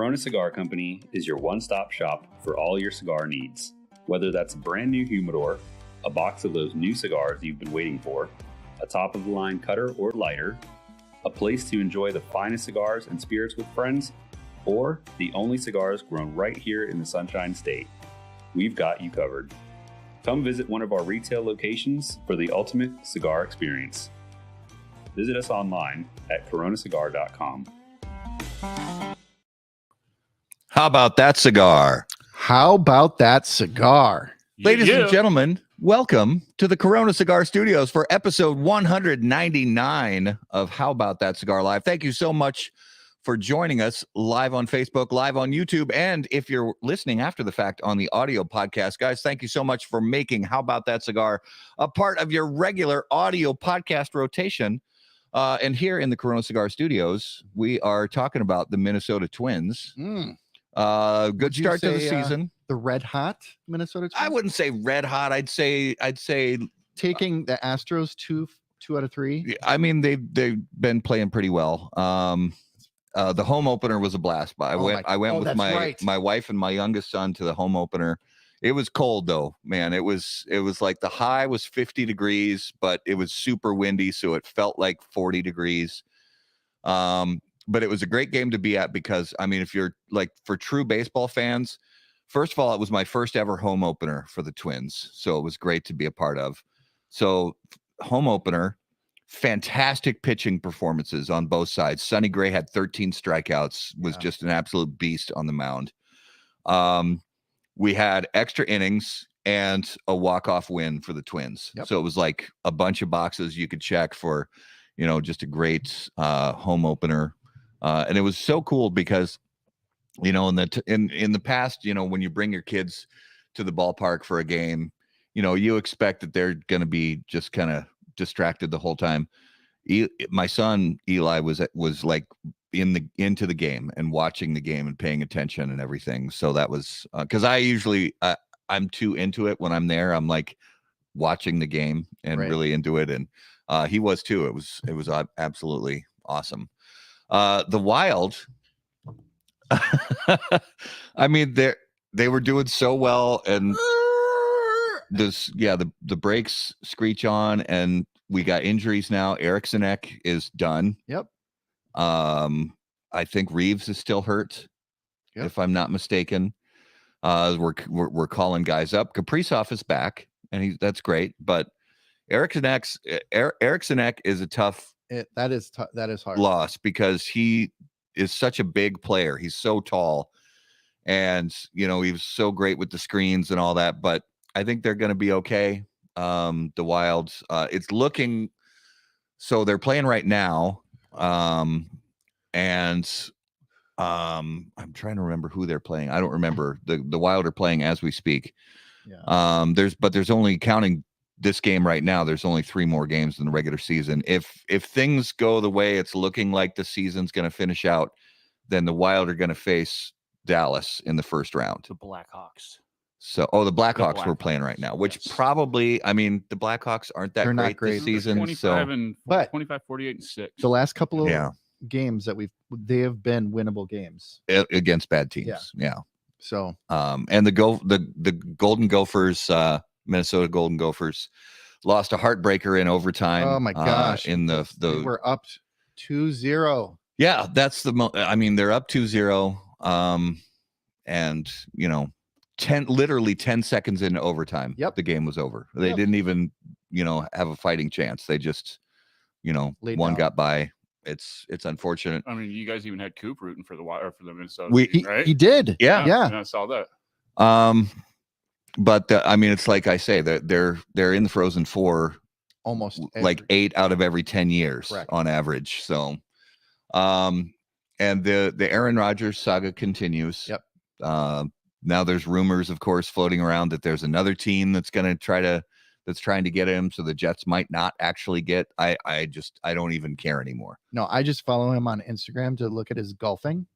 Corona Cigar Company is your one-stop shop for all your cigar needs. Whether that's a brand new humidor, a box of those new cigars you've been waiting for, a top-of-the-line cutter or lighter, a place to enjoy the finest cigars and spirits with friends, or the only cigars grown right here in the Sunshine State, we've got you covered. Come visit one of our retail locations for the ultimate cigar experience. Visit us online at coronacigar.com. How about that cigar? How about that cigar? Ladies and gentlemen, welcome to the Corona Cigar Studios for episode 199 of How About That Cigar Live. Thank you so much for joining us live on Facebook, live on YouTube, and if you're listening after the fact on the audio podcast, guys, thank you so much for making How About That Cigar a part of your regular audio podcast rotation. And here in the Corona Cigar Studios, we are talking about the Minnesota Twins. Good start to the season. The red hot Minnesota Twins? I wouldn't say red hot. I'd say taking the Astros two out of three. I mean, they've been playing pretty well. The home opener was a blast. I went with my wife and my youngest son to the home opener. It was cold though, man. It was like the high was 50 degrees, but it was super windy, so it felt like 40 degrees. But it was a great game to be at because, I mean, if you're like for true baseball fans, first of all, it was my first ever home opener for the Twins. So it was great to be a part of. So home opener, fantastic pitching performances on both sides. Sonny Gray had 13 strikeouts, was just an absolute beast on the mound. We had extra innings and a walk-off win for the Twins. Yep. So it was like a bunch of boxes you could check for, just a great home opener. And it was so cool because, in the past, when you bring your kids to the ballpark for a game, you expect that they're going to be just kind of distracted the whole time. My son Eli was like into the game and watching the game and paying attention and everything. So that was because I usually I'm too into it when I'm there. I'm like watching the game and really into it, and he was too. It was absolutely awesome. The Wild, I mean, they were doing so well, and the brakes screech on, and we got injuries now. Erikssonek is done. Yep. I think Reeves is still hurt, if I'm not mistaken. We're calling guys up. Kaprizov is back, and that's great. But Erikssonek is a tough. That is hard loss because he is such a big player. He's so tall, and he was so great with the screens and all that. But I think they're going to be okay. The Wilds, it's looking so they're playing right now. And I'm trying to remember who they're playing. I don't remember. The Wild are playing as we speak. Yeah. There's only counting this game right now. There's only 3 more games in the regular season. If things go the way it's looking like the season's going to finish out, then the Wild are going to face Dallas in the first round. The Blackhawks. So, the Blackhawks we're playing right now, which probably, I mean, the Blackhawks aren't that great this season. 25, 48, and 6. The last couple of games that they have been winnable games against bad teams. Yeah. So, and the Golden Gophers, Minnesota Golden Gophers, lost a heartbreaker in overtime. Oh my gosh! They were up 2-0. Yeah, that's I mean, they're up 2-0. And literally 10 seconds into overtime, the game was over. They didn't even, have a fighting chance. They just, one got by. It's unfortunate. I mean, you guys even had Coop rooting for the Minnesota, right? He did. Yeah. I saw that. But I mean, it's like I say that they're in the Frozen Four almost like 8 out of every 10 years on average. So, and the Aaron Rodgers saga continues. Yep. Now there's rumors, of course, floating around that there's another team that's going to trying to get him. So the Jets might not actually get. I don't even care anymore. No, I just follow him on Instagram to look at his golfing.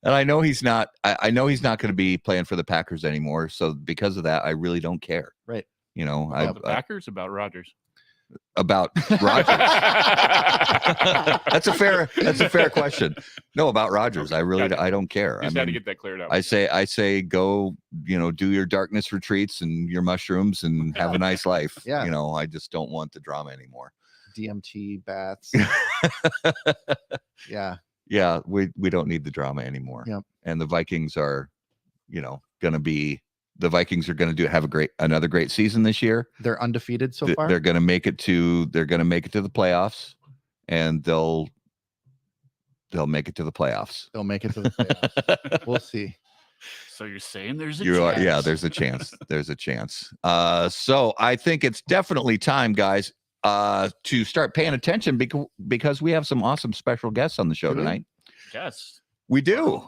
And I know he's not. I know he's not going to be playing for the Packers anymore. So because of that, I really don't care. Right. About the Packers, about Rodgers. About Rogers. That's a fair question. No, about Rogers. Okay. I don't care. Just had to get that cleared up. I say go, do your darkness retreats and your mushrooms and have a nice life. Yeah. I just don't want the drama anymore. DMT bats. Yeah. Yeah, we don't need the drama anymore. Yep. And the Vikings are, have another great season this year. They're undefeated so far. They're going to make it to the playoffs, and they'll make it to the playoffs. They'll make it to the playoffs. We'll see. So you're saying there's a chance? Yeah, there's a chance. There's a chance. So I think it's definitely time, guys, to start paying attention because we have some awesome special guests on the show tonight. Yes. We do.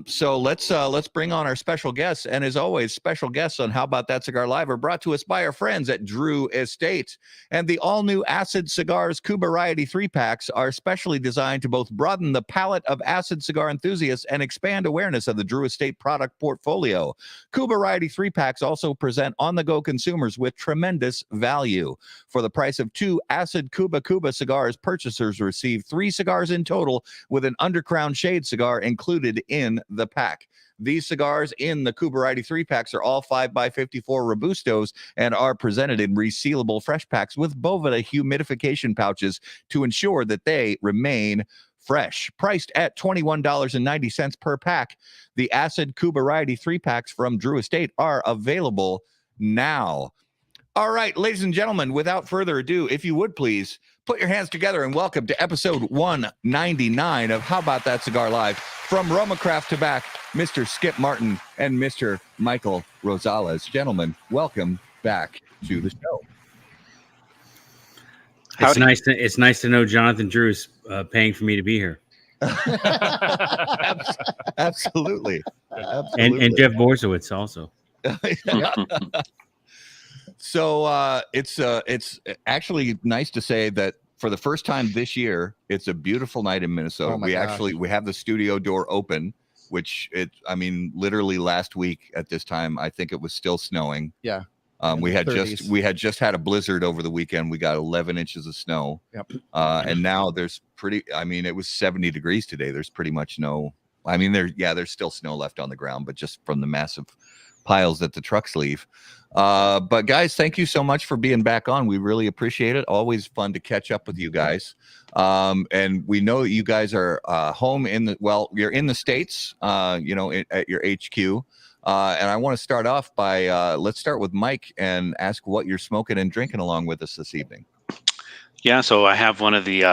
So let's bring on our special guests. And as always, special guests on How About That Cigar Live are brought to us by our friends at Drew Estate. And the all-new Acid Cigars Cuba Variety 3-packs are specially designed to both broaden the palette of acid cigar enthusiasts and expand awareness of the Drew Estate product portfolio. Cuba Variety 3-packs also present on-the-go consumers with tremendous value. For the price of 2 Acid Cuba cigars, purchasers receive 3 cigars in total with an Undercrown Shade cigar included in the pack. These cigars in the Cuba Variety 3-packs are all 5x54 Robustos and are presented in resealable fresh packs with Boveda humidification pouches to ensure that they remain fresh. Priced at $21.90 per pack, the Acid Cuba Variety 3-packs from Drew Estate are available now. All right, ladies and gentlemen, without further ado, if you would please put your hands together and welcome to episode 199 of How About That Cigar Live from Roma Craft Tobacco, Mr. Skip Martin and Mr. Michael Rosales. Gentlemen, welcome back to the show. It's nice to know Jonathan Drew's paying for me to be here. Absolutely. And Jeff Borzowitz also. So it's actually nice to say that for the first time this year, it's a beautiful night in Minnesota. We have the studio door open, which literally last week at this time, I think it was still snowing. Yeah. We had just had a blizzard over the weekend. We got 11 inches of snow. Yep. And now it was 70 degrees today. There's pretty much there's still snow left on the ground, but just from the massive piles that the trucks leave. But guys, thank you so much for being back on. We really appreciate it. Always fun to catch up with you guys. And we know that you guys are home you're in the States, at your HQ. And I want to start off by let's start with Mike and ask what you're smoking and drinking along with us this evening. Yeah, so I have one of the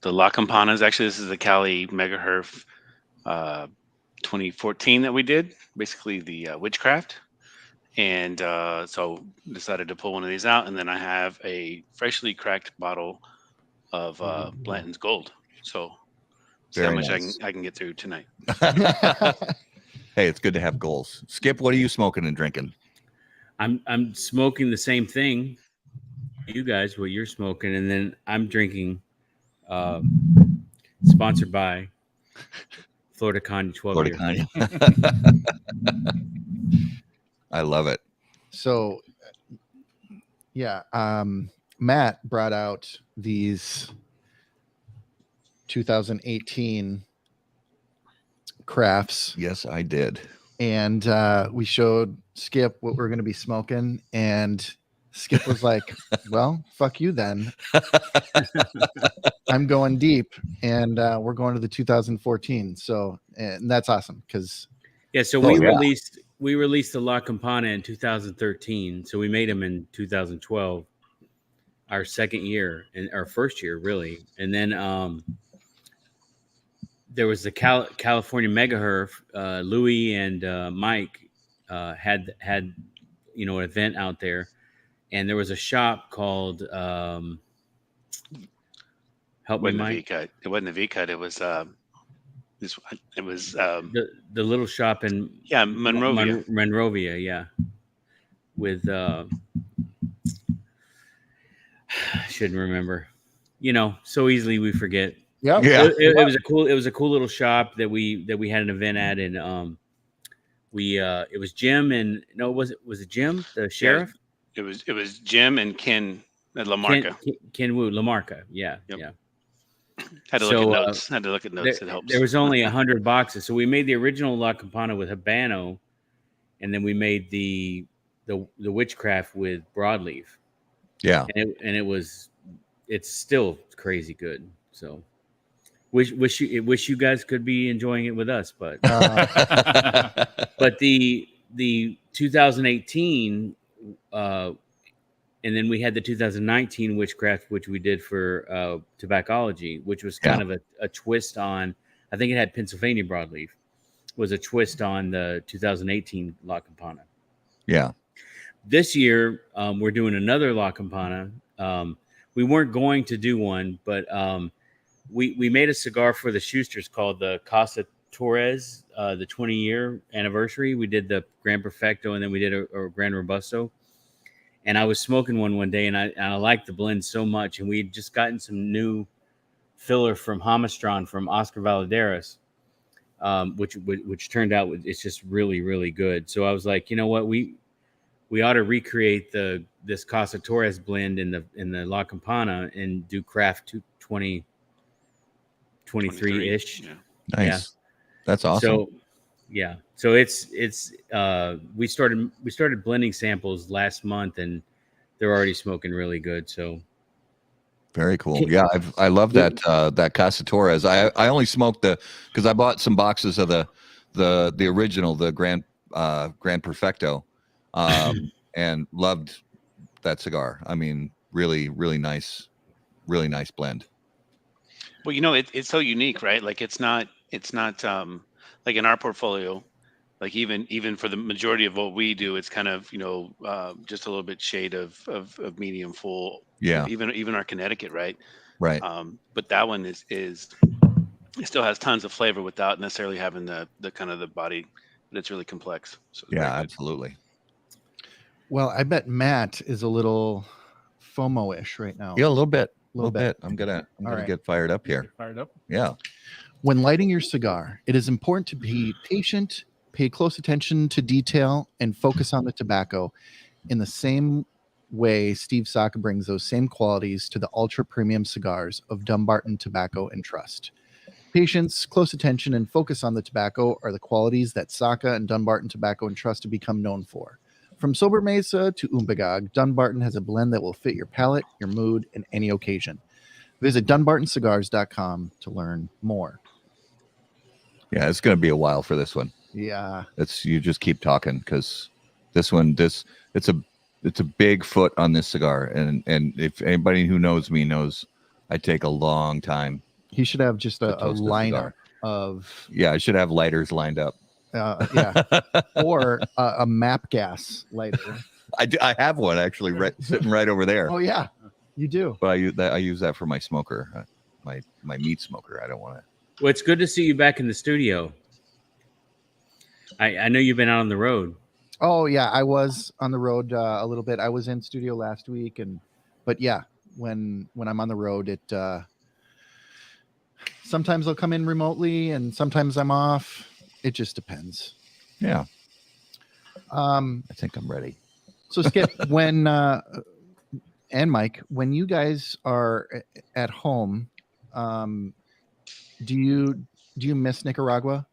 La Campanas. Actually, this is the Cali Megaherf 2014 that we did, basically the Witchcraft. And so decided to pull one of these out. And then I have a freshly cracked bottle of Blanton's Gold. So see how much I can get through tonight. Hey, it's good to have goals. Skip, what are you smoking and drinking? I'm smoking the same thing, you guys, what you're smoking, and then I'm drinking sponsored by Florida Connie 12 years. I love it. So, yeah, Matt brought out these 2018 crafts. Yes, I did. And we showed Skip what we're going to be smoking, and Skip was like, well, fuck you then. I'm going deep, and we're going to the 2014. So, and that's awesome because we released the La Campana in 2013. So we made them in 2012, our second year and our first year really. And then there was the California Megaherf. Louis and Mike had an event out there, and there was a shop called help me, Mike. It wasn't the V-Cut. It was this one. It was the little shop in Monrovia, yeah. With shouldn't remember. So easily we forget. Yep. Yeah. It was a cool little shop that we had an event at, and it was Jim and was it Jim, the sheriff? Yeah, it was Jim and Ken La Marca. Kenwood, La Marca. Yeah, Yep. yeah. Had to look at notes. Had to look at notes. It helps. There was only 100 boxes, so we made the original La Campana with Habano, and then we made the Witchcraft with Broadleaf. Yeah, it's still crazy good. So wish you guys could be enjoying it with us, but but the 2018 and then we had the 2019 Witchcraft, which we did for Tobaccology, which was kind of a twist on, I think it had Pennsylvania Broadleaf, was a twist on the 2018 La Campana. Yeah. This year, we're doing another La Campana. We weren't going to do one, but we made a cigar for the Schusters called the Casa Torres, the 20-year anniversary. We did the Gran Perfecto, and then we did a Gran Robusto. And I was smoking one day, and I liked the blend so much. And we had just gotten some new filler from Hamastron from Oscar Valadares, which turned out it's just really, really good. So I was like, you know what, we ought to recreate this Casa Torres blend in the La Campana and do craft 2023-ish. Yeah. Nice. Yeah. That's awesome. So yeah. So it's we started blending samples last month, and they're already smoking really good. So very cool. Yeah, I love that Casa Torres. I only smoked because I bought some boxes of the original, the Gran Perfecto, and loved that cigar. I mean, really, really nice blend. Well, it's so unique, right? Like it's not like in our portfolio, like even for the majority of what we do, it's kind of just a little bit shade of medium full. Yeah. Even our Connecticut, right? Right. But that one is it still has tons of flavor without necessarily having the kind of the body, but it's really complex. So yeah, absolutely. Well, I bet Matt is a little FOMO-ish right now. Yeah, a little bit. I'm gonna get fired up here. Get fired up. Yeah. When lighting your cigar, it is important to be patient, pay close attention to detail, and focus on the tobacco. In the same way, Steve Saka brings those same qualities to the ultra premium cigars of Dumbarton Tobacco and Trust. Patience, close attention, and focus on the tobacco are the qualities that Saka and Dunbarton Tobacco and Trust have become known for. From Sober Mesa to Umbagog, Dunbarton has a blend that will fit your palate, your mood, and any occasion. Visit DunbartonCigars.com to learn more. Yeah, it's going to be a while for this one. Yeah. You just keep talking because this one, it's a big foot on this cigar. And if anybody who knows me knows I take a long time. He should have just a lineup of. Yeah, I should have lighters lined up. Yeah, or a map gas lighter. I have one actually sitting right over there. Oh yeah, you do. But I use that for my smoker, my meat smoker. I don't want to. Well, it's good to see you back in the studio. I know you've been out on the road. Oh yeah, I was on the road a little bit. I was in studio last week, but yeah, when I'm on the road, it sometimes I'll come in remotely, and sometimes I'm off. It just depends. Yeah. I think I'm ready. So Skip, when and Mike, when you guys are at home, do you miss Nicaragua?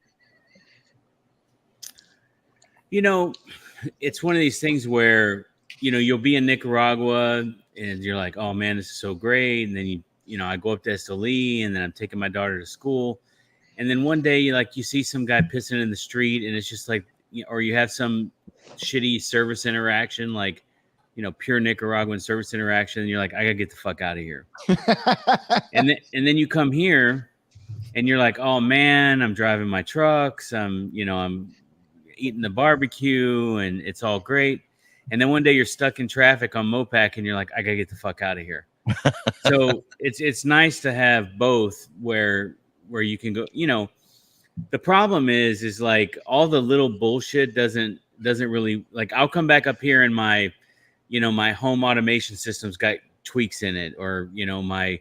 It's one of these things where you'll be in Nicaragua and you're like, oh man, this is so great. And then I go up to Esteli, and then I'm taking my daughter to school. And then one day you see some guy pissing in the street, and it's just like, or you have some shitty service interaction, like, pure Nicaraguan service interaction. And you're like, I gotta get the fuck out of here. and then you come here and you're like, oh man, I'm driving my trucks. I'm eating the barbecue and it's all great. And then one day you're stuck in traffic on Mopac and you're like, I gotta get the fuck out of here. So it's nice to have both where you can go. The problem is like all the little bullshit doesn't really, like, I'll come back up here and my my home automation system's got tweaks in it, or my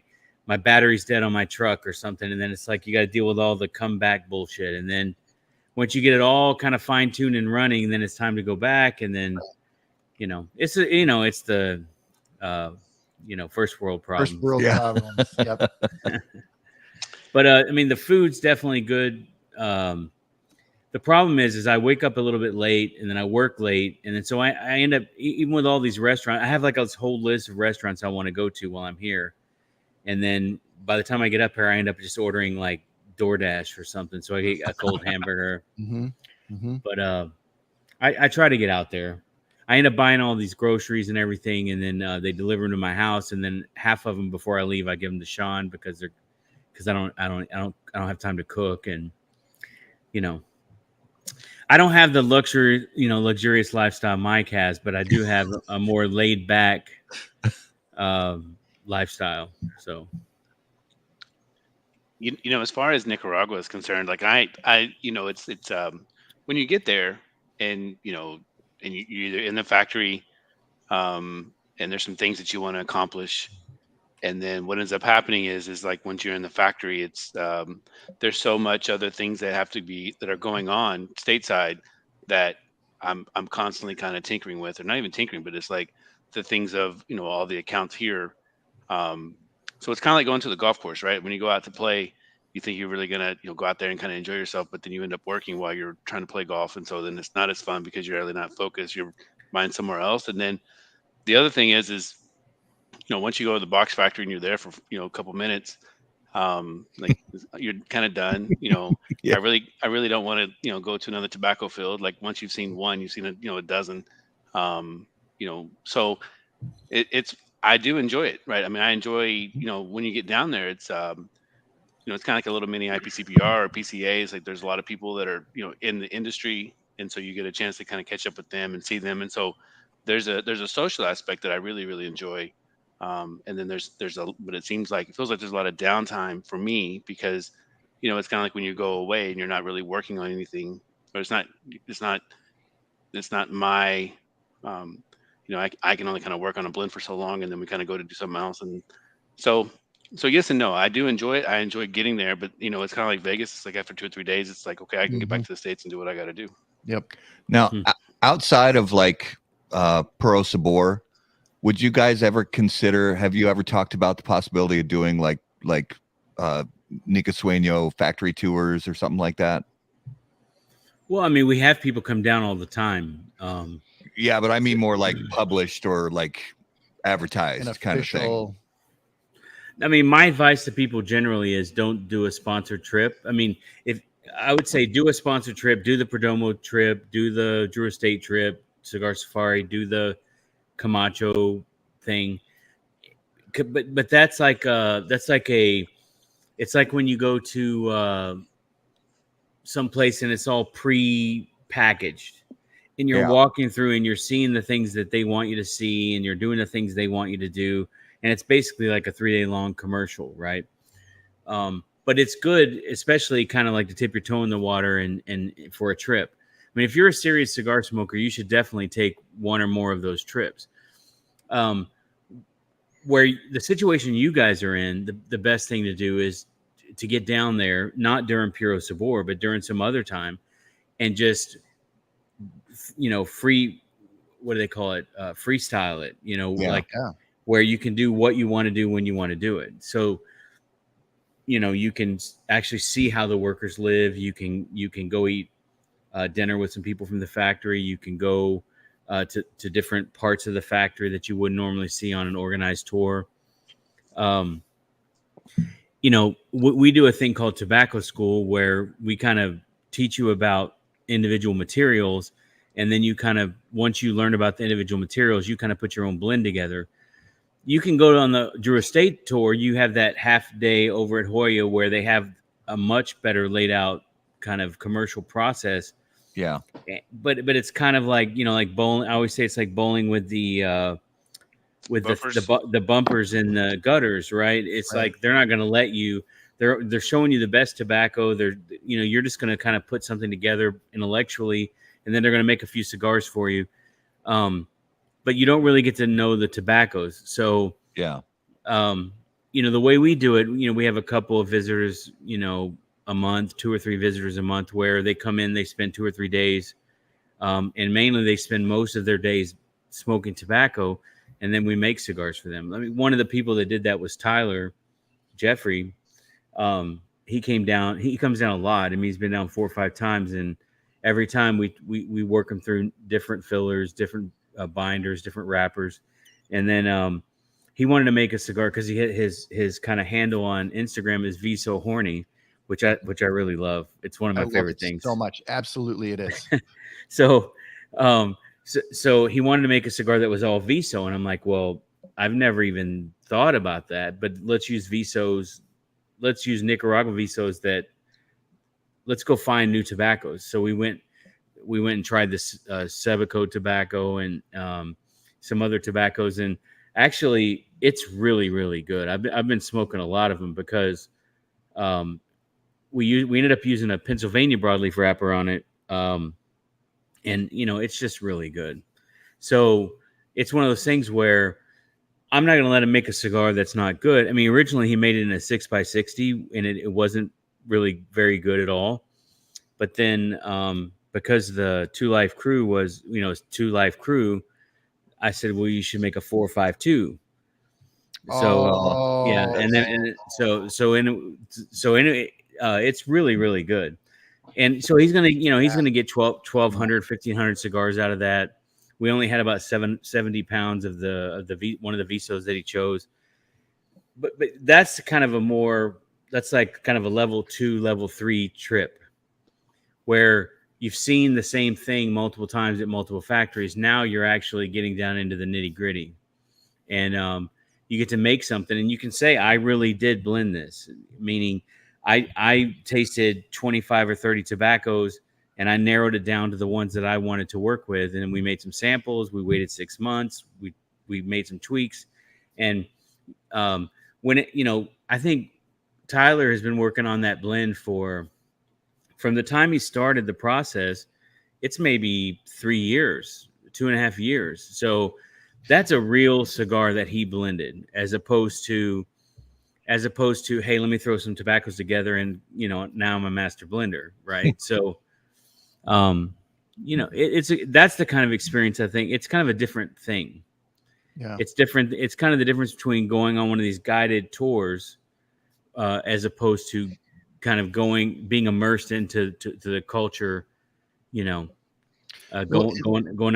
battery's dead on my truck or something, and then it's like you got to deal with all the comeback bullshit. And then once you get it all kind of fine-tuned and running, then it's time to go back. And then it's the first world problems. First world problems. Yep. But I mean, the food's definitely good. The problem is I wake up a little bit late and then I work late. And then so I end up, even with all these restaurants, I have like this whole list of restaurants I want to go to while I'm here. And then by the time I get up here, I end up just ordering like DoorDash or something. So I get a cold hamburger. But I try to get out there. I end up buying all these groceries and everything. And then they deliver them to my house. And then half of them before I leave, I give them to Sean because I don't have time to cook. And, I don't have the luxurious lifestyle Mike has, but I do have a more laid back lifestyle. So, as far as Nicaragua is concerned, like it's when you get there and you're either in the factory, and there's some things that you want to accomplish. And then what ends up happening is like once you're in the factory, it's there's so much other things that are going on stateside that I'm constantly kind of tinkering with, or not even tinkering, but it's like the things of all the accounts here. So it's kind of like going to the golf course, right? When you go out to play, you think you're really gonna go out there and kind of enjoy yourself, but then you end up working while you're trying to play golf, and so then it's not as fun because you're really not focused. Your mind's somewhere else. And then the other thing is once you go to the box factory and you're there for a couple minutes, like you're kind of done. Yeah. I really don't want to go to another tobacco field. Like once you've seen one, you've seen a dozen. So I do enjoy it, right? I mean, I enjoy when you get down there, it's it's kind of like a little mini IPCPR or PCA. It's like there's a lot of people that are in the industry, and so you get a chance to kind of catch up with them and see them, and so there's a social aspect that I really, really enjoy. And then but it feels like there's a lot of downtime for me because, it's kind of like when you go away and you're not really working on anything, or it's not my, I can only kind of work on a blend for so long and then we kind of go to do something else. And so yes and no, I do enjoy it. I enjoy getting there, but it's kind of like Vegas. It's like after 2 or 3 days, it's like, okay, I can get back to the States and do what I got to do. Yep. Now, outside of like, Pro Sabor, would you guys ever have you ever talked about the possibility of doing like Nica Sueño factory tours or something like that? Well, I mean, we have people come down all the time. Yeah, but I mean more like published or like advertised kind of thing. I mean, my advice to people generally is don't do a sponsored trip. I mean, if I would say do a sponsored trip, do the Perdomo trip, do the Drew Estate trip, Cigar Safari, do the Camacho thing, but it's like when you go to some place and it's all pre-packaged and you're walking through and you're seeing the things that they want you to see and you're doing the things they want you to do, and it's basically like a 3-day long commercial, right? But it's good, especially kind of like to tip your toe in the water and for a trip. I mean, if you're a serious cigar smoker, you should definitely take one or more of those trips. Where the situation you guys are in, the best thing to do is to get down there, not during Puro Sabor, but during some other time, and just, free, what do they call it? Freestyle it, where you can do what you want to do when you want to do it. So, you can actually see how the workers live. You can go eat dinner with some people from the factory. You can go to different parts of the factory that you wouldn't normally see on an organized tour. We do a thing called Tobacco School where we kind of teach you about individual materials. And then you kind of, once you learn about the individual materials, you kind of put your own blend together. You can go on the Drew Estate tour. You have that half day over at Hoya where they have a much better laid out kind of commercial process. Yeah. But it's kind of like, like bowling. I always say it's like bowling with the bumpers and the gutters, right? It's right. Like they're not going to let you. They're showing you the best tobacco. You're just going to kind of put something together intellectually, and then they're going to make a few cigars for you. But you don't really get to know the tobaccos. So yeah. The way we do it, we have a couple of visitors, a month, 2 or 3 visitors a month, where they come in, they spend 2 or 3 days, and mainly they spend most of their days smoking tobacco. and then we make cigars for them. I mean, one of the people that did that was Tyler Jeffrey. He came down. He comes down a lot. I mean, he's been down 4 or 5 times, and every time we work him through different fillers, different binders, different wrappers, and then he wanted to make a cigar because he hit his kind of handle on Instagram is V So Horny, which I really love. It's one of my favorite things. So much, absolutely, it is. So he wanted to make a cigar that was all Viso, and I'm like, well, I've never even thought about that, but let's use Visos. Let's use Nicaraguan Visos. Let's go find new tobaccos. So we went and tried this Sebaco tobacco and some other tobaccos, and actually it's really, really good. I've been smoking a lot of them because we ended up using a Pennsylvania broadleaf wrapper on it, and it's just really good. So it's one of those things where I'm not going to let him make a cigar that's not good. I mean, originally he made it in a 6x60, and it wasn't really very good at all. But then because the Two Life Crew was, Two Life Crew, I said, well, you should make a 4.52. So yeah, and then it's really, really good. And so he's gonna get 1,200, 1,500 cigars out of that. We only had about 70 pounds of one of the Visos that he chose. But that's kind of that's like kind of a level 2, level 3 trip where you've seen the same thing multiple times at multiple factories. Now you're actually getting down into the nitty gritty, and you get to make something, and you can say, I really did blend this, meaning I tasted 25 or 30 tobaccos, and I narrowed it down to the ones that I wanted to work with. And then we made some samples. We waited 6 months. We made some tweaks. And I think Tyler has been working on that blend from the time he started the process, it's maybe 3 years, 2.5 years. So that's a real cigar that he blended, as opposed to, hey, let me throw some tobaccos together and, now I'm a master blender. Right. So, that's the kind of experience. I think it's kind of a different thing. Yeah. It's different. It's kind of the difference between going on one of these guided tours, as opposed to kind of being immersed into the culture, going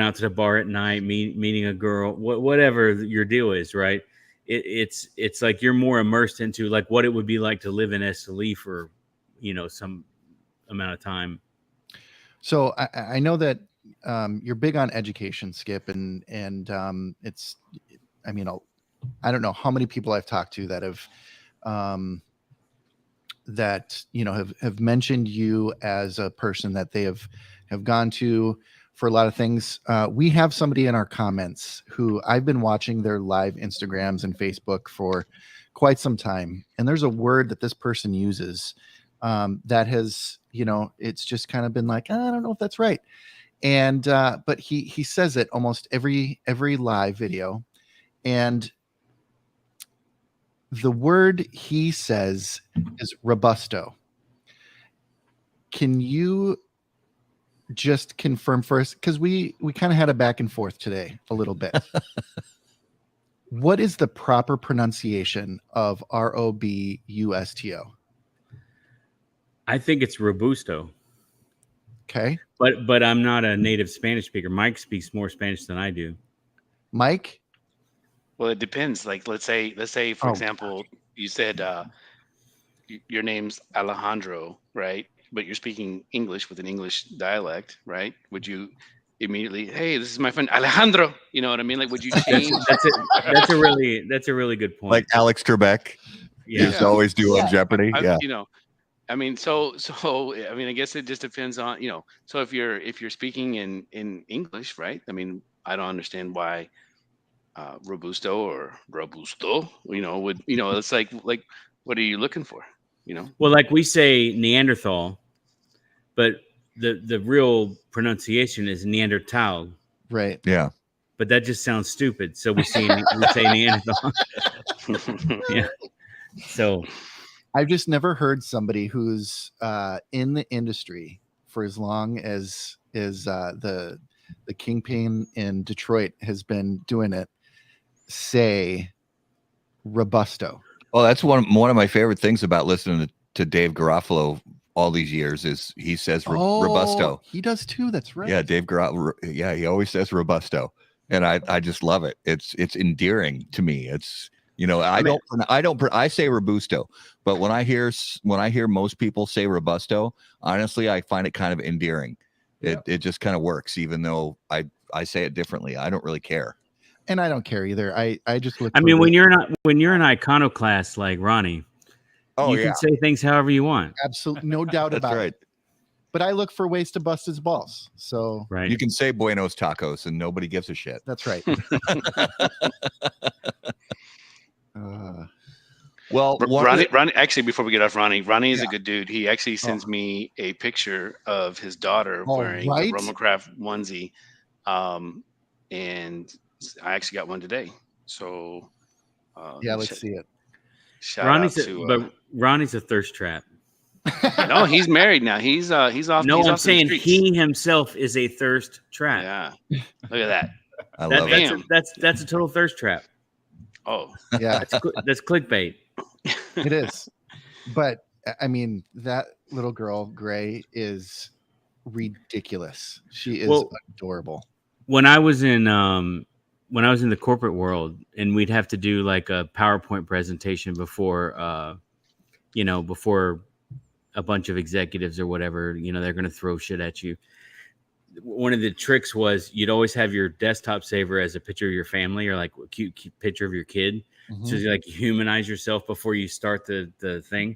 out to the bar at night, meeting a girl, whatever your deal is, right? It's like you're more immersed into like what it would be like to live in Esteli for, some amount of time. So I know that you're big on education, Skip, and it's, I mean, I don't know how many people I've talked to that have have mentioned you as a person that they have gone to for a lot of things. We have somebody in our comments who I've been watching their live Instagrams and Facebook for quite some time, and there's a word that this person uses that has, it's just kind of been like, I don't know if that's right. And but he says it almost every live video, and the word he says is robusto. Can you just confirm first, because we kind of had a back and forth today a little bit. What is the proper pronunciation of Robusto? I think it's Robusto. Okay. But I'm not a native Spanish speaker. Mike speaks more Spanish than I do. Mike? Well, it depends. Like, let's say, for example, you said your name's Alejandro, right? But you're speaking English with an English dialect, right? Would you immediately, hey, this is my friend Alejandro? You know what I mean? Like, would you change? That's a really good point. Like Alex Trebek used to always do on Jeopardy. I mean, so I mean, I guess it just depends on, so if you're speaking in English, right? I mean, I don't understand why Robusto or Robusto, would, it's like what are you looking for? Well, like we say Neanderthal, but the real pronunciation is Neanderthal. Right. Yeah. But that just sounds stupid. So we say Neanderthal. Yeah. So I've just never heard somebody who's in the industry for as long as the kingpin in Detroit has been doing it, say Robusto. Oh, that's one of my favorite things about listening to Dave Garofalo all these years is he says Robusto. He does too. That's right. Yeah, Dave Garofalo. Yeah, he always says Robusto, and I just love it. It's endearing to me. It's I say Robusto, but when I hear most people say Robusto, honestly, I find it kind of endearing. It just kind of works, even though I say it differently. I don't really care. And I don't care either. I just look. I mean, when you're an iconoclast like Ronnie, you can say things however you want. Absolutely, no doubt about it. But I look for ways to bust his balls. So you can say Buenos Tacos, and nobody gives a shit. That's right. Well, Ronnie, actually, before we get off Ronnie is a good dude. He actually sends me a picture of his daughter wearing the Romacraft onesie, and I actually got one today. So let's see it. Ronnie's a thirst trap. No, he's married now. He's off. No, I'm saying he himself is a thirst trap. Yeah, look at that. I love it. That's a total thirst trap. Oh, yeah, that's clickbait. It is. But I mean, that little girl, Gray, is ridiculous. She is adorable. When I was in the corporate world, and we'd have to do like a PowerPoint presentation before a bunch of executives or whatever, they're going to throw shit at you. One of the tricks was you'd always have your desktop saver as a picture of your family or like a cute picture of your kid. Mm-hmm. So you like humanize yourself before you start the thing.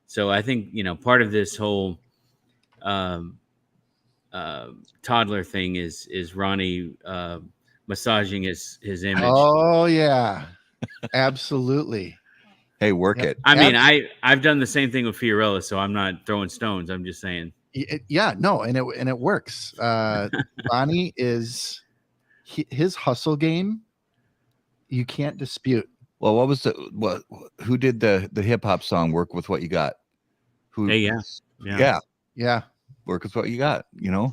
So I think, part of this whole toddler thing is Ronnie massaging his image. Oh yeah, absolutely. Hey, work it. I mean, I've done the same thing with Fiorella, so I'm not throwing stones. I'm just saying. Yeah, no, and it works. Ronnie is his hustle game. You can't dispute. Well, who did the hip hop song "Work with What You Got"? Yeah. Work with what you got.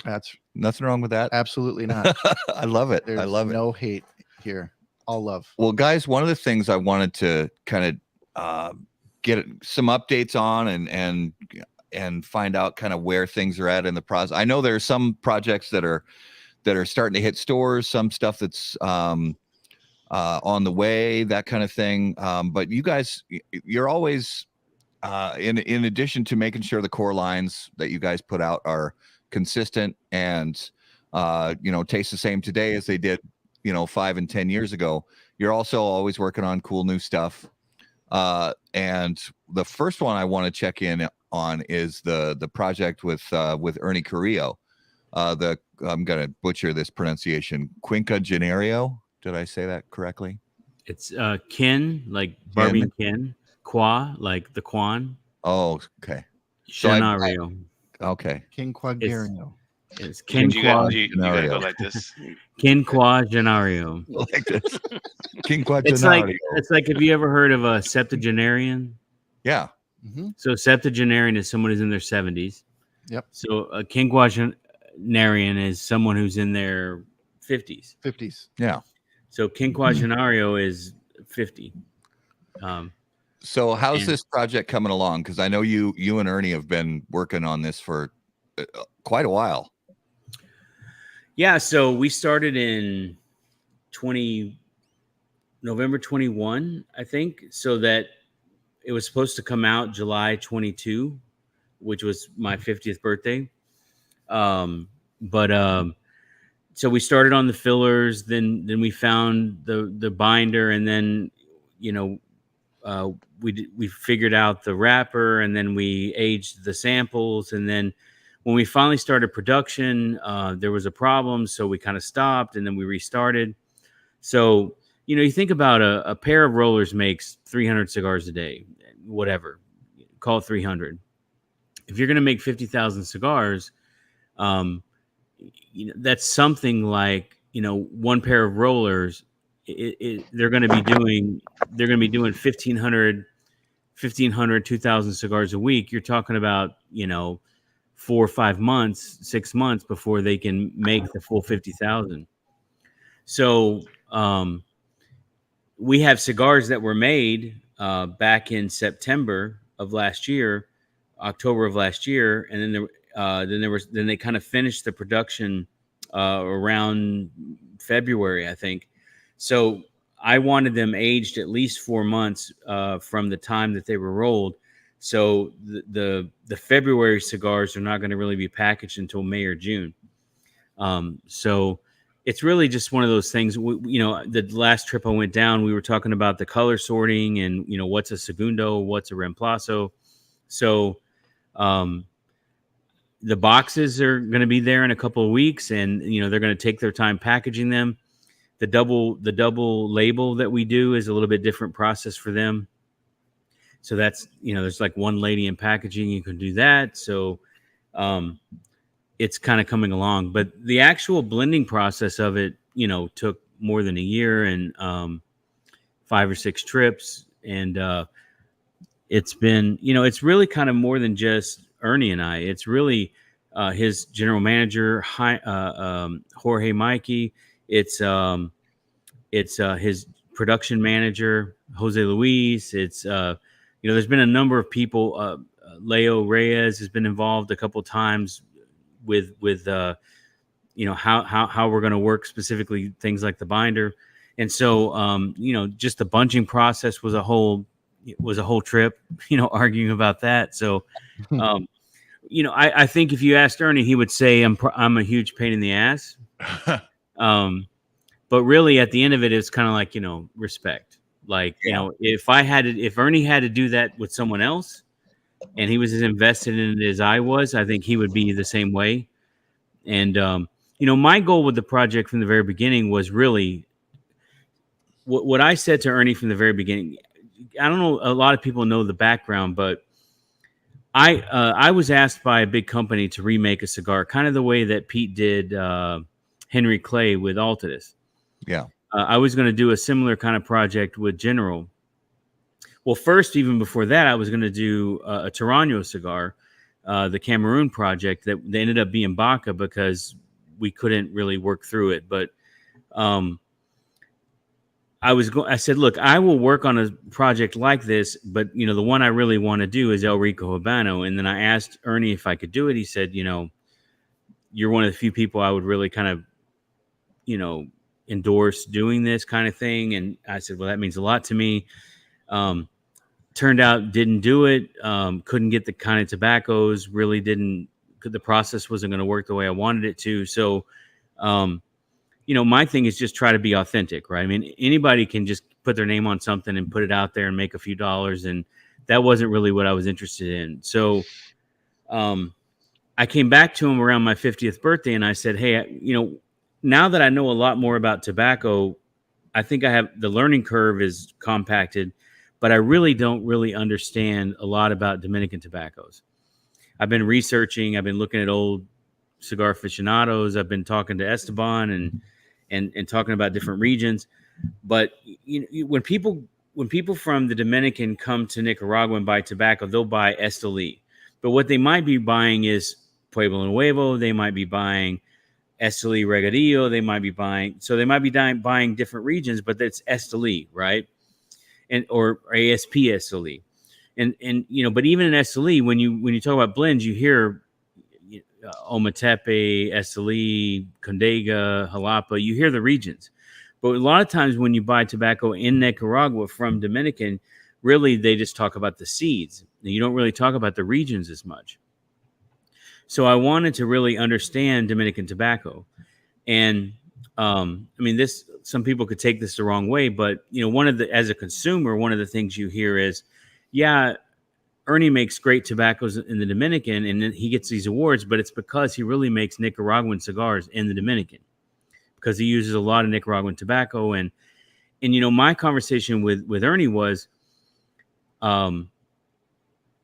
That's nothing wrong with that. Absolutely not. I love it. There's I love it. No hate here. All love. Well, guys, one of the things I wanted to kind of get some updates on and find out kind of where things are at in the process. I know there's some projects that are starting to hit stores, some stuff that's on the way, that kind of thing. But you guys, you're always in addition to making sure the core lines that you guys put out are consistent and taste the same today as they did 5 and 10 years ago. You're also always working on cool new stuff. And the first one I want to check in on is the project with Ernie Carrillo. I'm gonna butcher this pronunciation. Quinquagenario. Did I say that correctly? It's Ken, like Barbie and Ken. Qua, like the Quan. Oh, okay. Scenario. Okay. Quinquagenario. It's Quinquagenario. You gotta go like this. Quinquagenario. Like this. Quinquagenario. It's like, have you ever heard of a septuagenarian? Yeah. Mm-hmm. So septuagenarian is someone who's in their 70s. Yep. So a quinquagenarian is someone who's in their 50s. 50s. Yeah. So quinquagenario is 50. So how's this project coming along? Because I know you and Ernie have been working on this for quite a while. Yeah, so we started in November 21, I think, so that it was supposed to come out July 22, which was my 50th birthday. So we started on the fillers, then we found the binder, and then we figured out the wrapper, and then we aged the samples, and then when we finally started production, there was a problem, so we kind of stopped, and then we restarted. So you think about a pair of rollers makes 300 cigars a day, whatever, call it 300. If you're going to make 50,000 cigars, that's something like one pair of rollers. They're going to be doing 1,500, 2,000 cigars a week. You're talking about 4 or 5 months, 6 months before they can make the full 50,000. So we have cigars that were made back in September of last year, October of last year, and then they kind of finished the production around February, I think. So I wanted them aged at least 4 months from the time that they were rolled. So the February cigars are not going to really be packaged until May or June. So it's really just one of those things. The last trip I went down, we were talking about the color sorting and, what's a segundo, what's a reemplazo. So the boxes are going to be there in a couple of weeks, and, they're going to take their time packaging them. The double label that we do is a little bit different process for them. So that's, there's like one lady in packaging, you can do that. So, it's kind of coming along, but the actual blending process of it, took more than a year and 5 or 6 trips. And it's been, it's really kind of more than just Ernie and I. It's really his general manager, Jorge Mikey. It's his production manager, Jose Luis. It's there's been a number of people. Leo Reyes has been involved a couple of times with how we're going to work specifically things like the binder. And so just the bunching process was a whole trip, arguing about that. So I think if you asked Ernie, he would say I'm a huge pain in the ass. But really at the end of it, it's kind of like, respect. Like, if Ernie had to do that with someone else, and he was as invested in it as I was, I think he would be the same way. And, my goal with the project from the very beginning was really what I said to Ernie from the very beginning. I don't know, a lot of people know the background, but I was asked by a big company to remake a cigar, kind of the way that Pete did Henry Clay with Altadis. Yeah. I was going to do a similar kind of project with General. Well, first, even before that, I was going to do a Tarano cigar, the Cameroon project that they ended up being Baca because we couldn't really work through it. But I said, look, I will work on a project like this, but the one I really want to do is El Rico Habano. And then I asked Ernie if I could do it. He said, you're one of the few people I would really kind of, endorse doing this kind of thing. And I said, well, that means a lot to me. Turned out didn't do it. Couldn't get the kind of tobaccos, really didn't, the process wasn't going to work the way I wanted it to. So, my thing is just try to be authentic, right? I mean, anybody can just put their name on something and put it out there and make a few dollars. And that wasn't really what I was interested in. So, I came back to him around my 50th birthday and I said, hey, now that I know a lot more about tobacco, I think the learning curve is compacted, but I really don't really understand a lot about Dominican tobaccos. I've been researching, I've been looking at old cigar aficionados, I've been talking to Esteban and talking about different regions. But when people from the Dominican come to Nicaragua and buy tobacco, they'll buy Esteli. But what they might be buying is Pueblo Nuevo, they might be buying Esteli Regadillo, they might be buying different regions, but that's Esteli, right? Or ASP Esteli. And but even in Esteli, when you talk about blends, you hear Ometepe, Esteli, Condega, Jalapa, you hear the regions. But a lot of times when you buy tobacco in Nicaragua from Dominican, really they just talk about the seeds. You don't really talk about the regions as much. So I wanted to really understand Dominican tobacco. And some people could take this the wrong way, but as a consumer, one of the things you hear is, yeah, Ernie makes great tobaccos in the Dominican and then he gets these awards, but it's because he really makes Nicaraguan cigars in the Dominican because he uses a lot of Nicaraguan tobacco. And my conversation with Ernie was,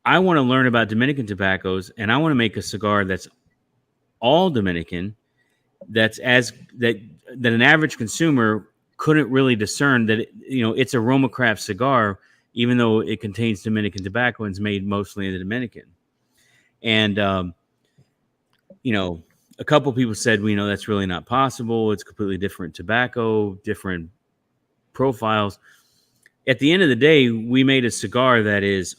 I want to learn about Dominican tobaccos and I want to make a cigar that's all Dominican, that an average consumer couldn't really discern that it's a Roma Craft cigar, even though it contains Dominican tobacco and is made mostly in the Dominican. And a couple of people said, that's really not possible. It's completely different tobacco, different profiles. at the end of the day, we made a cigar that is,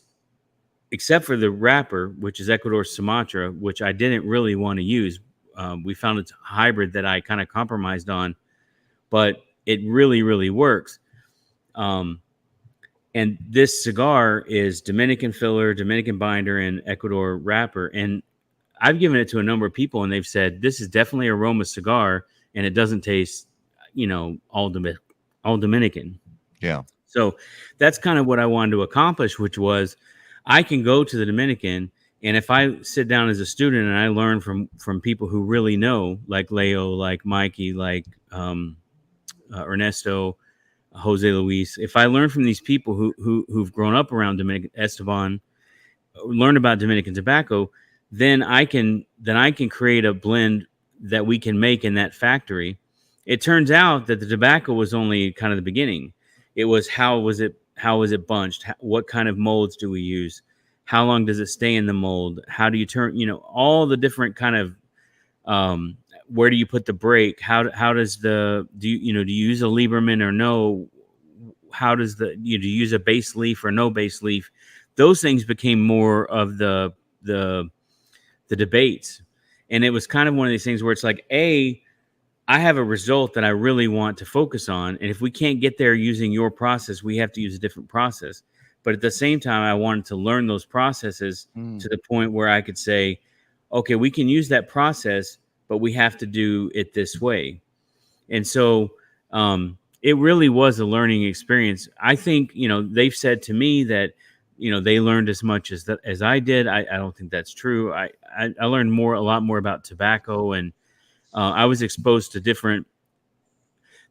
except for the wrapper, which is Ecuador Sumatra, which I didn't really want to use. We found a hybrid that I kind of compromised on, but it really, really works. And this cigar is Dominican filler, Dominican binder, and Ecuador wrapper. And I've given it to a number of people, and they've said, this is definitely a Roma cigar, and it doesn't taste, all Dominican. Yeah. So that's kind of what I wanted to accomplish, which was I can go to the Dominican, and if I sit down as a student and I learn from people who really know, like Leo, like Mikey, like Ernesto, Jose Luis, if I learn from these people who've grown up around Dominican, Esteban, learn about Dominican tobacco, then I can create a blend that we can make in that factory. It turns out that the tobacco was only kind of the beginning. It was how was it bunched? What kind of molds do we use? How long does it stay in the mold? How do you turn, all the different kind of, where do you put the break? How does do you use a Lieberman or no? How does do you use a base leaf or no base leaf? Those things became more of the debates. And it was kind of one of these things where it's like, I have a result that I really want to focus on. And if we can't get there using your process, we have to use a different process. But at the same time, I wanted to learn those processes to the point where I could say, okay, we can use that process, but we have to do it this way. And so it really was a learning experience. I think, they've said to me that, they learned as much as I did. I don't think that's true. I learned a lot more about tobacco, and I was exposed to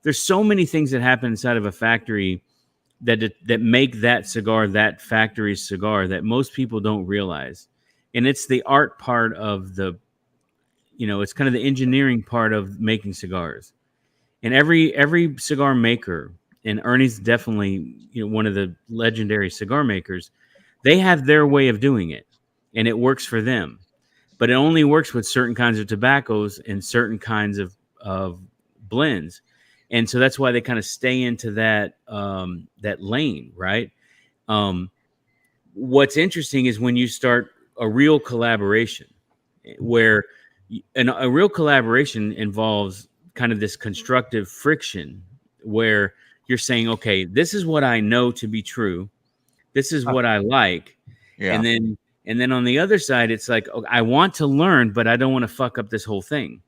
there's so many things that happen inside of a factory that make that cigar, that factory's cigar, that most people don't realize. And it's the art part of it's kind of the engineering part of making cigars. And every cigar maker, and Ernie's definitely one of the legendary cigar makers, they have their way of doing it, and it works for them. But it only works with certain kinds of tobaccos and certain kinds of blends. And so that's why they kind of stay into that lane, right? What's interesting is when you start a real collaboration, where a real collaboration involves kind of this constructive friction, where you're saying, okay, this is what I know to be true. This is what I like. Yeah. And then on the other side, it's like, okay, I want to learn, but I don't want to fuck up this whole thing.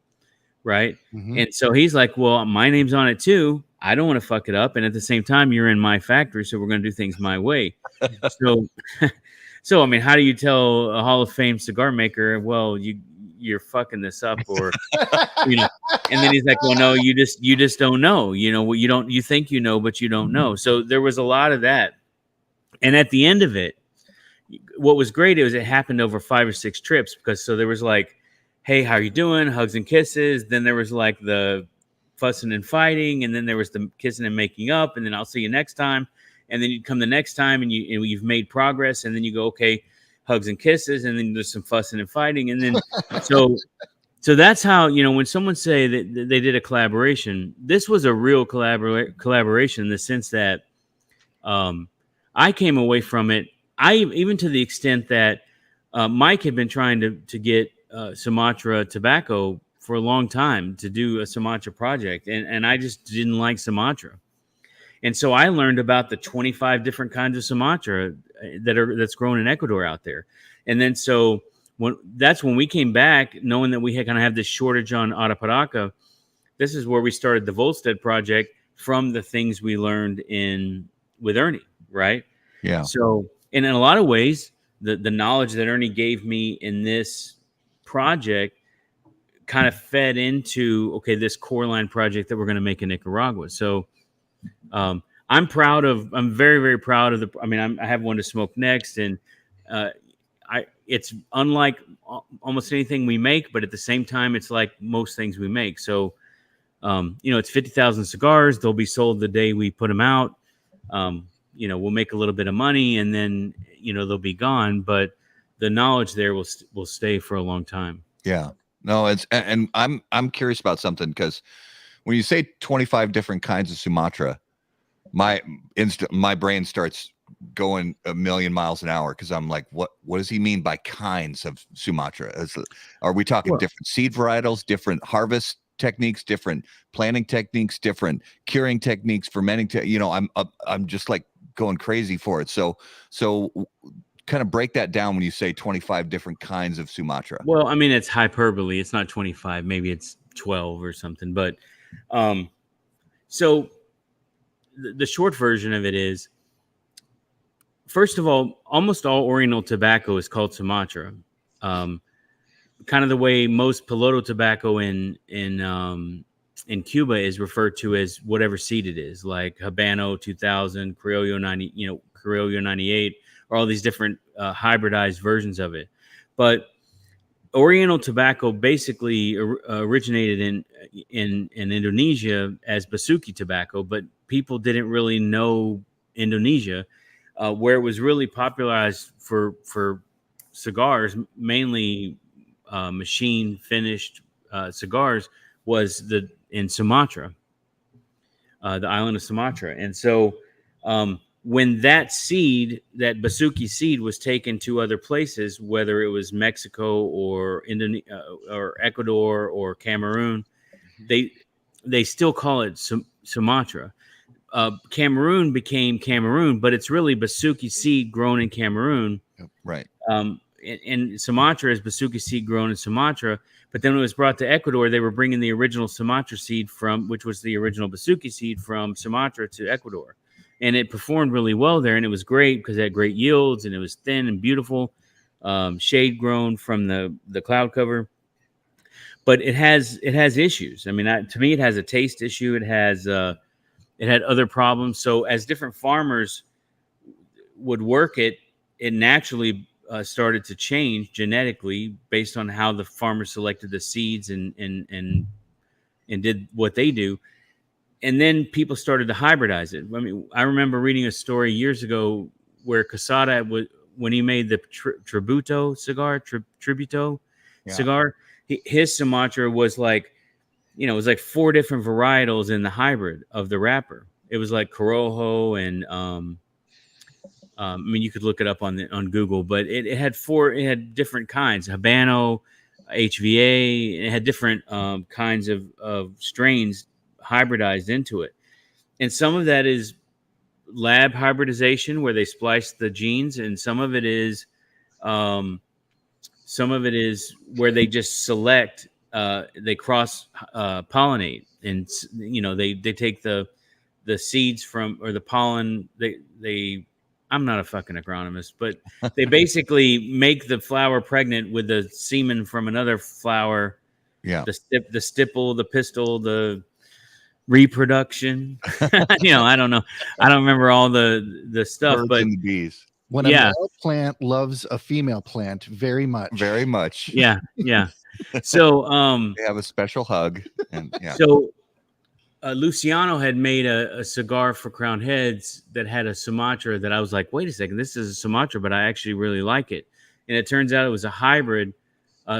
Right. Mm-hmm. And so he's like, well, my name's on it too. I don't want to fuck it up. And at the same time, you're in my factory, so we're going to do things my way. So, I mean, how do you tell a Hall of Fame cigar maker, well, you're fucking this up, or, and then he's like, well, no, you just don't know, you think, but you don't know. So there was a lot of that. And at the end of it, what was great is it happened over 5 or 6 trips, because so there was like, hey, how are you doing? Hugs and kisses. Then there was like the fussing and fighting, and then there was the kissing and making up, and then I'll see you next time. And then you'd come the next time, and you've made progress, and then you go, okay, hugs and kisses, and then there's some fussing and fighting, and then so that's how, when someone say that they did a collaboration, this was a real collaboration in the sense that I came away from it. Even to the extent that Mike had been trying to get Sumatra tobacco for a long time to do a Sumatra project, and I just didn't like Sumatra. And so I learned about the 25 different kinds of Sumatra that's grown in Ecuador out there. And then so that's when we came back, knowing that we had kind of have this shortage on Arapiraca. This is where we started the Volstead project from the things we learned with Ernie, right? Yeah. So, and in a lot of ways, the knowledge that Ernie gave me in this project kind of fed into, okay, this core line project that we're going to make in Nicaragua. So I'm very, very proud of I have one to smoke next, and it's unlike almost anything we make, but at the same time, it's like most things we make. So, it's 50,000 cigars. They'll be sold the day we put them out. We'll make a little bit of money, and then, they'll be gone, but the knowledge there will stay for a long time. Yeah, no, and I'm curious about something, because when you say 25 different kinds of Sumatra, my brain starts going a million miles an hour because I'm like, what does he mean by kinds of Sumatra? Are we talking different seed varietals, different harvest techniques, different planting techniques, different curing techniques, fermenting? I'm just like going crazy for it. So kind of break that down when you say 25 different kinds of Sumatra. Well, I mean, it's hyperbole. It's not 25. Maybe it's 12 or something. But so the short version of it is, first of all, almost all Oriental tobacco is called Sumatra. Kind of the way most Piloto tobacco in Cuba is referred to as whatever seed it is, like Habano 2000, Criollo 90, Criollo 98, or all these different hybridized versions of it. But Oriental tobacco basically originated in Indonesia as Basuki tobacco, but people didn't really know Indonesia. Where it was really popularized for cigars, mainly machine finished cigars, was in Sumatra, the island of Sumatra. And so when that Basuki seed was taken to other places, whether it was Mexico or or Ecuador or Cameroon, they still call it Sumatra. Cameroon became Cameroon, but it's really Basuki seed grown in Cameroon. Right. And Sumatra is Basuki seed grown in Sumatra. But then when it was brought to Ecuador, they were bringing the original Sumatra seed which was the original Basuki seed from Sumatra to Ecuador. And it performed really well there. And it was great because it had great yields and it was thin and beautiful, shade grown from the cloud cover. But it has issues. I mean, to me, it has a taste issue. It had other problems. So as different farmers would work it naturally started to change genetically based on how the farmers selected the seeds and did what they do. And then people started to hybridize it. I mean, I remember reading a story years ago where Quesada, when he made the Tributo cigar, cigar, his Sumatra was like, it was like 4 different varietals in the hybrid of the wrapper. It was like Corojo and I mean, you could look it up on Google, but it had different kinds, Habano, HVA. It had different kinds of strains hybridized into it. And some of that is lab hybridization where they splice the genes, and some of it is where they just select, they cross pollinate, and they take the seeds from, or the pollen, they I'm not a fucking agronomist, but they basically make the flower pregnant with the semen from another flower. Yeah. The stipple, the pistil, the reproduction. I don't know. I don't remember all the stuff. Birds but and the bees. When a male plant loves a female plant very much. Very much. Yeah. So they have a special hug. And So Luciano had made a cigar for Crowned Heads that had a Sumatra that I was like, wait a second, this is a Sumatra, but I actually really like it. And it turns out it was a hybrid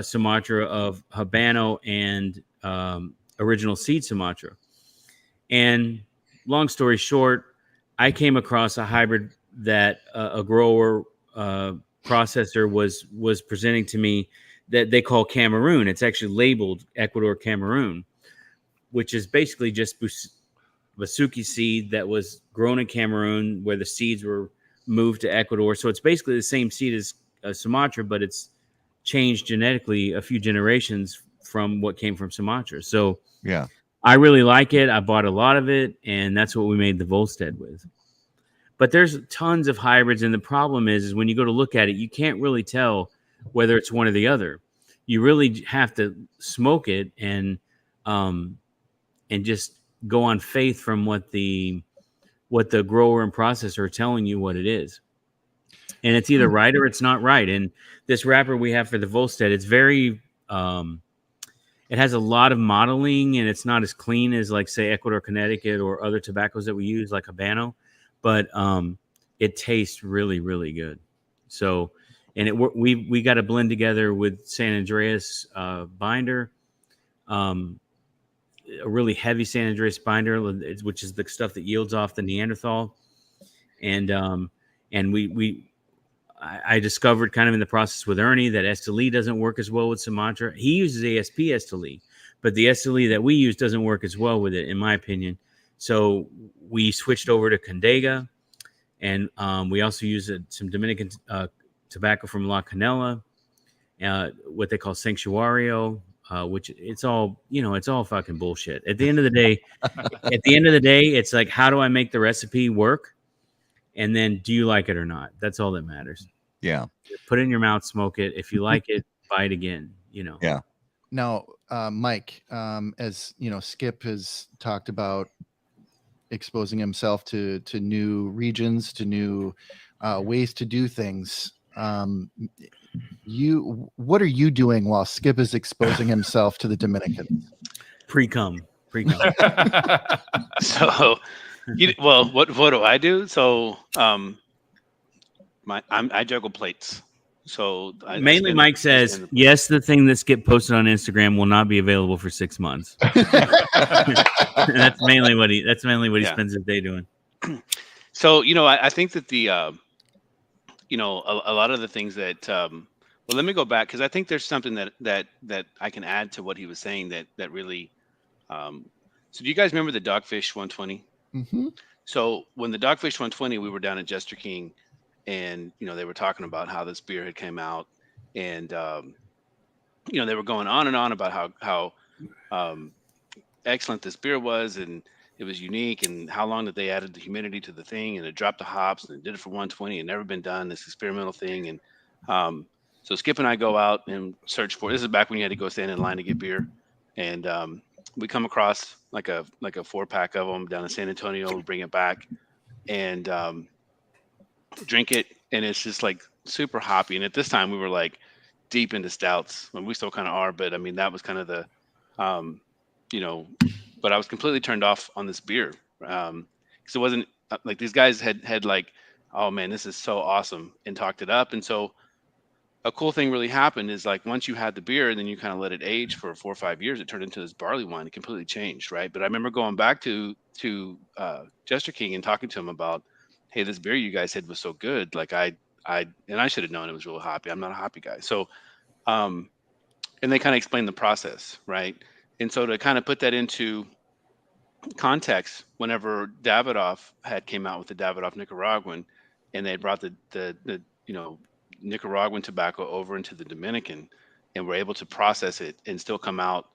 Sumatra of Habano and original seed Sumatra. And long story short, I came across a hybrid that a grower processor was presenting to me that they call Cameroon. It's actually labeled Ecuador Cameroon, which is basically just Basuki seed that was grown in Cameroon, where the seeds were moved to Ecuador. So it's basically the same seed as Sumatra, but it's changed genetically a few generations from what came from Sumatra. So yeah, I really like it. I bought a lot of it, and that's what we made the Volstead with. But there's tons of hybrids, and the problem is when you go to look at it, you can't really tell whether it's one or the other. You really have to smoke it and just go on faith from what the grower and processor are telling you what it is. And it's either right or it's not right. And this wrapper we have for the Volstead, it's very, it has a lot of modeling, and it's not as clean as, like, say, Ecuador, Connecticut, or other tobaccos that we use, like Habano, but it tastes really, really good. So, and we got a blend together with San Andreas binder. a really heavy San Andreas binder, which is the stuff that yields off the Neanderthal. And I discovered kind of in the process with Ernie that Esteli doesn't work as well with Sumatra. He uses ASP Esteli, but the Esteli that we use doesn't work as well with it, in my opinion. So we switched over to Condega, and we also use some Dominican tobacco from La Canela, what they call Sanctuario, which it's all fucking bullshit. At the end of the day, it's like, how do I make the recipe work? And then, do you like it or not? That's all that matters. Yeah. Put it in your mouth, smoke it. If you like it, buy it again. Yeah. Now, Mike, as you know, Skip has talked about exposing himself to new regions, to new ways to do things. What are you doing while Skip is exposing himself to the Dominicans? Pre-cum. So, well, what do I do? So, I juggle plates. So mainly, Mike says yes. The thing that Skip posted on Instagram will not be available for 6 months. That's mainly what he spends his day doing. So I think that the a lot of the things that well, let me go back because I think there's something that I can add to what he was saying that really. So do you guys remember the Dogfish 120? Mm-hmm. So when the Dogfish 120, we were down at Jester King, and they were talking about how this beer had came out, and they were going on and on about how excellent this beer was, and it was unique, and how long that they added the humidity to the thing, and it dropped the hops, and it did it for 120, and never been done, this experimental thing. And so Skip and I go out and search for. This is back when you had to go stand in line to get beer, and we come across like a 4-pack of them down in San Antonio. We bring it back and drink it, and it's just like super hoppy. And at this time, we were like deep into stouts. We still kind of are, but I mean that was kind of the, But I was completely turned off on this beer because it wasn't like these guys had like, oh man, this is so awesome, and talked it up. And so a cool thing really happened is like once you had the beer and then you kind of let it age for 4 or 5 years, it turned into this barley wine. It completely changed, right? But I remember going back to Jester King and talking to him about, hey, this beer you guys had was so good. Like I should have known it was real hoppy. I'm not a hoppy guy. So, and they kind of explained the process, right? And so to kind of put that into context, whenever Davidoff had came out with the Davidoff Nicaraguan, and they brought the Nicaraguan tobacco over into the Dominican, and were able to process it and still come out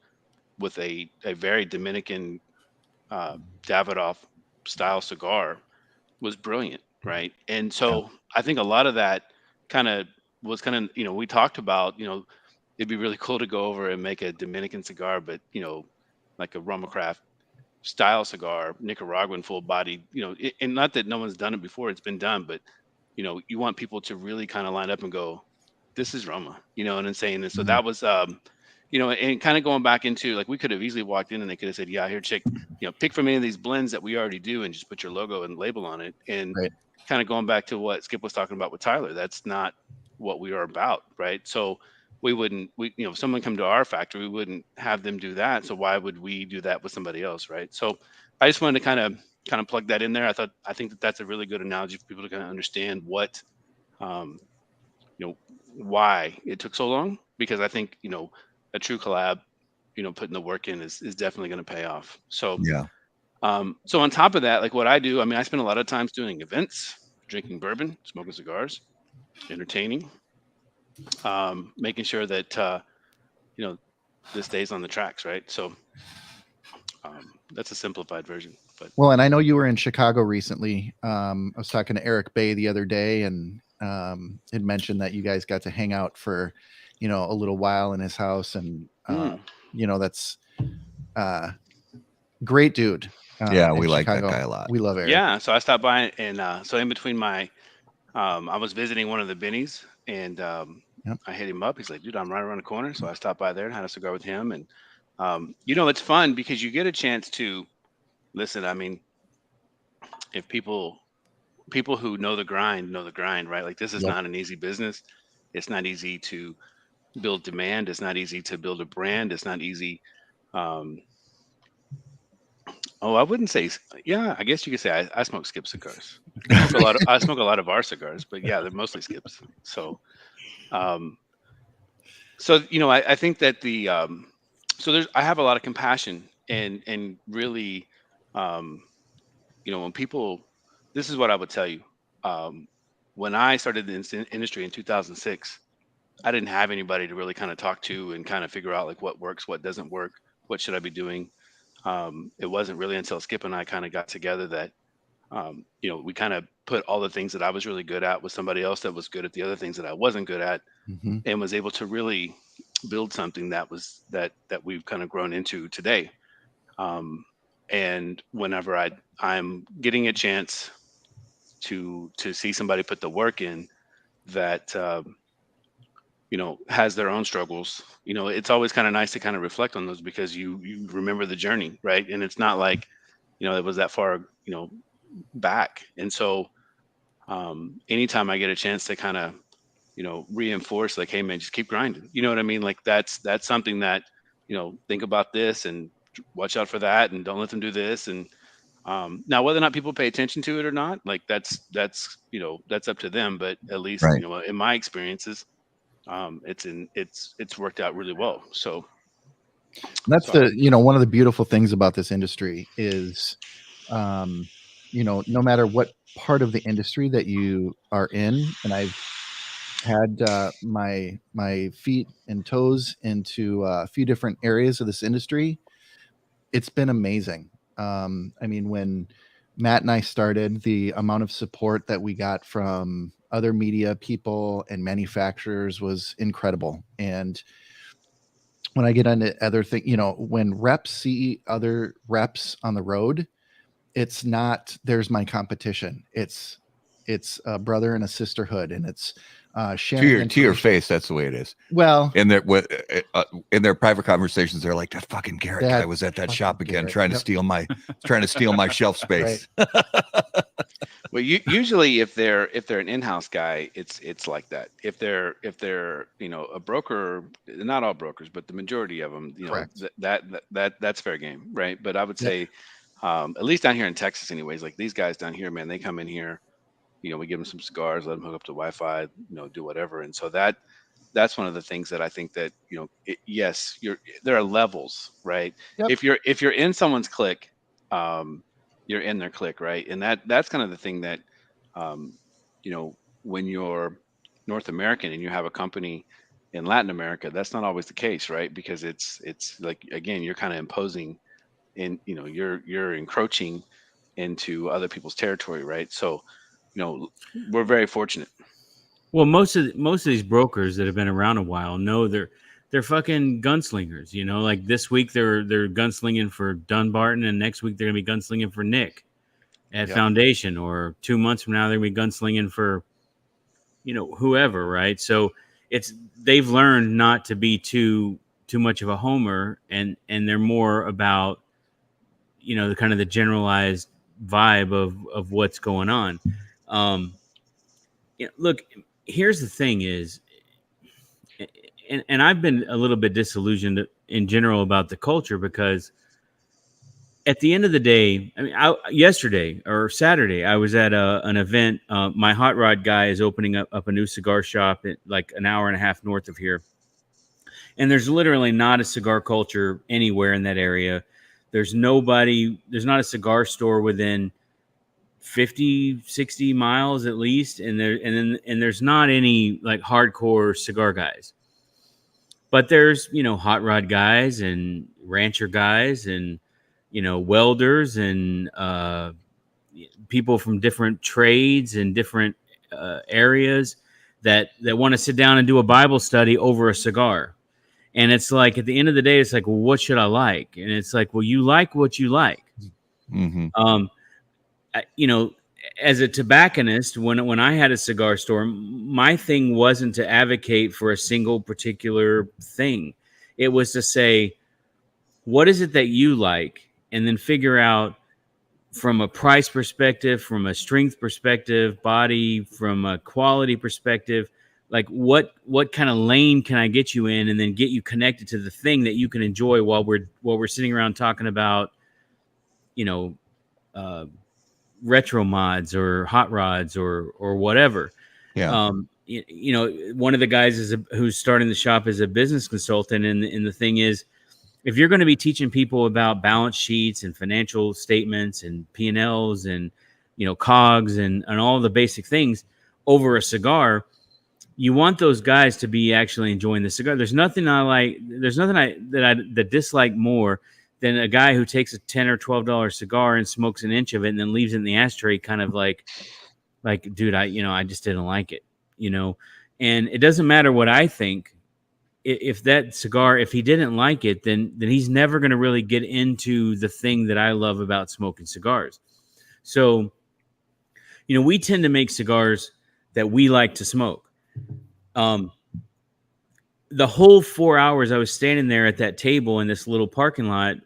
with a very Dominican Davidoff style cigar, was brilliant, right? And so I think a lot of that was we talked about, it'd be really cool to go over and make a Dominican cigar, but like a Rumacraft style cigar, Nicaraguan full body, and not that no one's done it before, it's been done, but you want people to really kind of line up and go, this is Roma, and I'm saying this. So that was, and kind of going back into like, we could have easily walked in and they could have said, yeah, here, chick, pick from any of these blends that we already do and just put your logo and label on it. And kind of going back to what Skip was talking about with Tyler, that's not what we are about, right? So we wouldn't, if someone come to our factory, we wouldn't have them do that. So why would we do that with somebody else, right? So I just wanted to kind of plug that in there. I think that that's a really good analogy for people to kind of understand what, why it took so long, because I think, a true collab, putting the work in is definitely going to pay off. So, so on top of that, like what I do, I mean, I spend a lot of times doing events, drinking bourbon, smoking cigars, entertaining, making sure that, this stays on the tracks. Right. So, that's a simplified version. But well, and I know you were in Chicago recently. I was talking to Eric Bay the other day, and had mentioned that you guys got to hang out for, a little while in his house, and that's great dude. Yeah, we like that guy a lot. We love Eric. Yeah, so I stopped by, and so in between my, I was visiting one of the Bennies, and I hit him up. He's like, dude, I'm right around the corner. So I stopped by there and had a cigar with him, and it's fun because you get a chance to listen. I mean, if people who know the grind, right? Like this is not an easy business. It's not easy to build demand. It's not easy to build a brand. It's not easy Oh, I wouldn't say. Yeah, I guess you could say I smoke skip cigars. I smoke a lot of our cigars, but yeah, they're mostly skips. Um, so I think that I have a lot of compassion and really, um, when people, this is what I would tell you. Um, when I started in this industry in 2006, I didn't have anybody to really kind of talk to and kind of figure out like what works, what doesn't work, what should I be doing. It wasn't really until Skip and I kind of got together that we kind of put all the things that I was really good at with somebody else that was good at the other things that I wasn't good at, and was able to really build something that we've kind of grown into today. Um, and whenever I'm getting a chance to see somebody put the work in that has their own struggles, it's always kind of nice to kind of reflect on those because you remember the journey, right? And it's not like it was that far back. And so anytime I get a chance to kind of reinforce, like, hey man, just keep grinding, you know what I mean? Like that's something that think about this and watch out for that and don't let them do this. And now whether or not people pay attention to it or not, like that's up to them, but at least Right. in my experiences, it's worked out really well. So that's one of the beautiful things about this industry is no matter what part of the industry that you are in, and I've had my feet and toes into a few different areas of this industry, it's been amazing. I mean, when Matt and I started, the amount of support that we got from other media people and manufacturers was incredible. And when I get into other things, when reps see other reps on the road, it's not, there's my competition. It's a brother and a sisterhood, and it's sharing to your face. That's the way it is. Well, in their private conversations, they're like, that fucking Garrett guy was at that shop again, trying to steal my shelf space. Right. Well, usually if they're an in-house guy, it's like that. If they're a broker, not all brokers, but the majority of them, that's fair game, right? But I would say, at least down here in Texas, anyways, like these guys down here, man, they come in here, we give them some cigars, let them hook up to Wi-Fi, do whatever, and so that's one of the things that I think that yes, there are levels, right? Yep. If you're in someone's clique, you're in their clique, right? And that's kind of the thing that when you're North American and you have a company in Latin America, that's not always the case, right? Because it's like, again, you're kind of imposing and you're encroaching into other people's territory, right? So we're very fortunate. Well, most of these brokers that have been around a while know they're fucking gunslingers. Like this week they're gunslinging for Dunbarton, and next week they're gonna be gunslinging for Nick at Foundation, or 2 months from now they're gonna be gunslinging for whoever, right? So they've learned not to be too much of a homer, and they're more about the kind of the generalized vibe of what's going on. Look, here's the thing is, and I've been a little bit disillusioned in general about the culture, because at the end of the day, I mean, yesterday or Saturday, I was at an event. My hot rod guy is opening up a new cigar shop at like an hour and a half north of here. And there's literally not a cigar culture anywhere in that area. There's not a cigar store within 50, 60 miles at least. And there's not any like hardcore cigar guys. But there's, hot rod guys and rancher guys and, welders and people from different trades and different areas that want to sit down and do a Bible study over a cigar. And it's like, at the end of the day, it's like, well, what should I like? And it's like, well, you like what you like. Mm-hmm. As a tobacconist, when I had a cigar store, my thing wasn't to advocate for a single particular thing. It was to say, what is it that you like? And then figure out, from a price perspective, from a strength perspective, body, from a quality perspective, like what kind of lane can I get you in, and then get you connected to the thing that you can enjoy while we're sitting around talking about, retro mods or hot rods or whatever. Yeah. One of the guys who's starting the shop as a business consultant, and the thing is, if you're going to be teaching people about balance sheets and financial statements and P&Ls and COGS and all the basic things over a cigar, you want those guys to be actually enjoying the cigar. There's nothing that dislike more than a guy who takes a $10 or $12 cigar and smokes an inch of it and then leaves it in the ashtray, kind of like, dude, I just didn't like it, and it doesn't matter what I think. If that cigar, if he didn't like it, then he's never going to really get into the thing that I love about smoking cigars. So, we tend to make cigars that we like to smoke. The whole 4 hours I was standing there at that table in this little parking lot,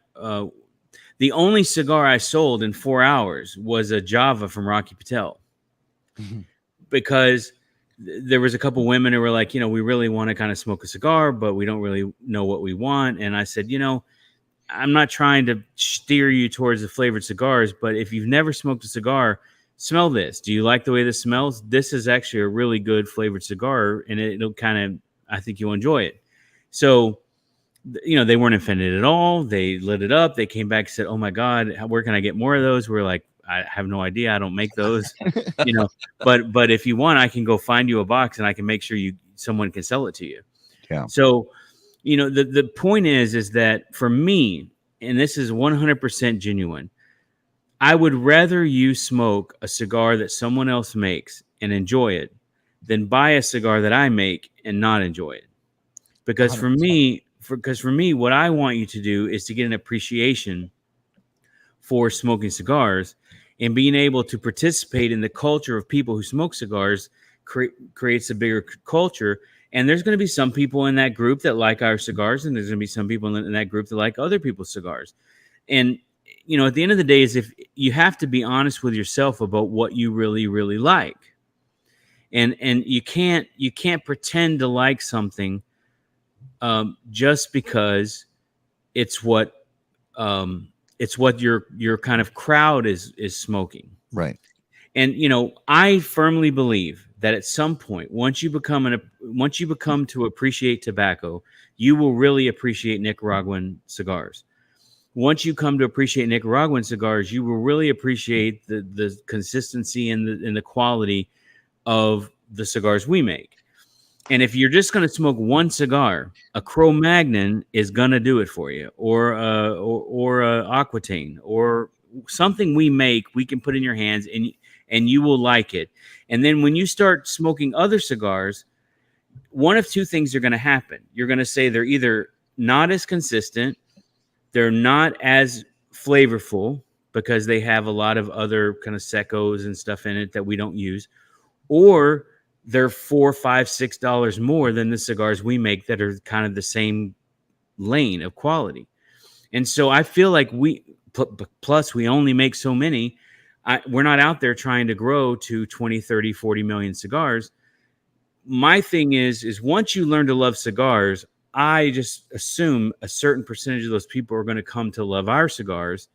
the only cigar I sold in 4 hours was a Java from Rocky Patel. Because there was a couple women who were like, we really want to kind of smoke a cigar, but we don't really know what we want. And I said, I'm not trying to steer you towards the flavored cigars, but if you've never smoked a cigar, smell this. Do you like the way this smells? This is actually a really good flavored cigar, and it'll kind of, I think you'll enjoy it. So, they weren't offended at all. They lit it up. They came back and said, oh my God, where can I get more of those? We're like, I have no idea. I don't make those, but if you want, I can go find you a box and I can make sure someone can sell it to you. Yeah. So, the point is that for me, and this is 100% genuine, I would rather you smoke a cigar that someone else makes and enjoy it than buy a cigar that I make and not enjoy it. Because 100%. For me, what I want you to do is to get an appreciation for smoking cigars, and being able to participate in the culture of people who smoke cigars creates a bigger culture. And there's going to be some people in that group that like our cigars, and there's going to be some people in that group that like other people's cigars. And, at the end of the day, is if you have to be honest with yourself about what you really, really like. And you can't pretend to like something just because it's what your kind of crowd is smoking. Right. And, I firmly believe that at some point, once you become to appreciate tobacco, you will really appreciate Nicaraguan cigars. Once you come to appreciate Nicaraguan cigars, you will really appreciate the consistency and the quality of the cigars we make. And if you're just going to smoke one cigar, a Cro-Magnon is going to do it for you, or a Aquitaine, or something we make, we can put in your hands, and you will like it. And then when you start smoking other cigars, one of two things are going to happen. You're going to say they're either not as consistent, they're not as flavorful because they have a lot of other kind of secos and stuff in it that we don't use, or they're $4, $5, $6 more than the cigars we make that are kind of the same lane of quality. And so I feel like plus we only make so many. We're not out there trying to grow to 20, 30, 40 million cigars. My thing is once you learn to love cigars, I just assume a certain percentage of those people are going to come to love our cigars.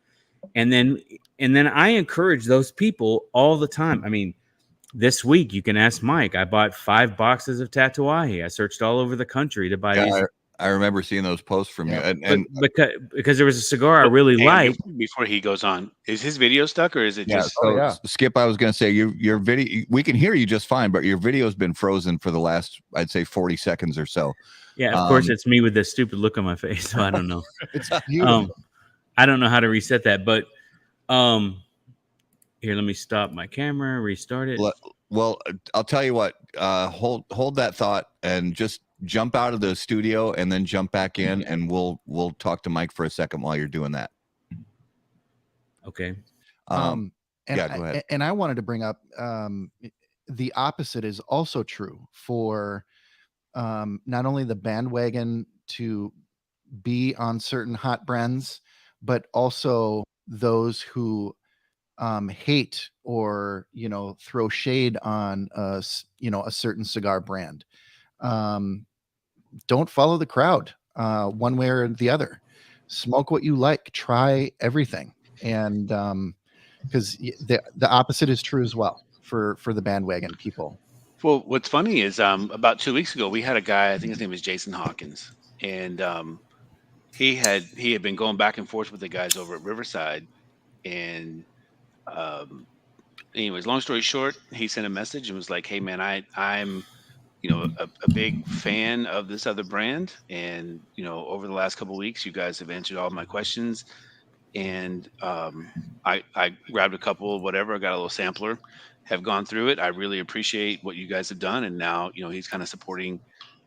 And then I encourage those people all the time. I mean, this week, you can ask Mike. I bought 5 boxes of Tatuaje. I searched all over the country to buy these. I remember seeing those posts from you. And because there was a cigar I really liked. Before he goes on, is his video stuck or is it just? So, Skip, I was going to say your video. We can hear you just fine, but your video's been frozen for the last, I'd say, 40 seconds or so. Yeah, of course, it's me with this stupid look on my face. So I don't know. It's beautiful. I don't know how to reset that, but here, let me stop my camera, restart it. Well, I'll tell you what. Hold that thought and just jump out of the studio and then jump back in, and we'll talk to Mike for a second while you're doing that. Okay. Go ahead. And I wanted to bring up the opposite is also true for not only the bandwagon to be on certain hot brands, but also those who hate or throw shade on a certain cigar brand. Don't follow the crowd one way or the other. Smoke what you like. Try everything. and because the opposite is true as well for the bandwagon people. Well, what's funny is about 2 weeks ago we had a guy, I think his name is Jason Hawkins, and he had been going back and forth with the guys over at Riverside, and anyways, long story short, he sent a message and was like, "Hey man, I'm a big fan of this other brand, and over the last couple of weeks, you guys have answered all my questions, and I grabbed a couple, whatever, I got a little sampler, have gone through it. I really appreciate what you guys have done, and now he's kind of supporting.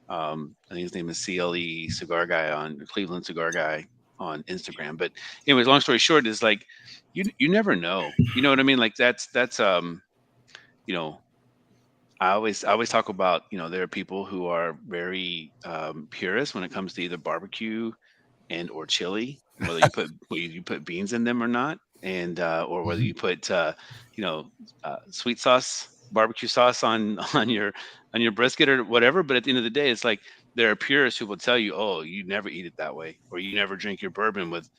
I think his name is CLE Cigar Guy on Cleveland Cigar Guy on Instagram. But anyways, long story short is like you never know. You know what I mean? Like that's I always talk about there are people who are very purist when it comes to either barbecue and or chili, whether you put beans in them or not, and or whether you put sweet sauce, barbecue sauce on your brisket or whatever. But at the end of the day, it's like there are purists who will tell you, oh, you never eat it that way, or you never drink your bourbon with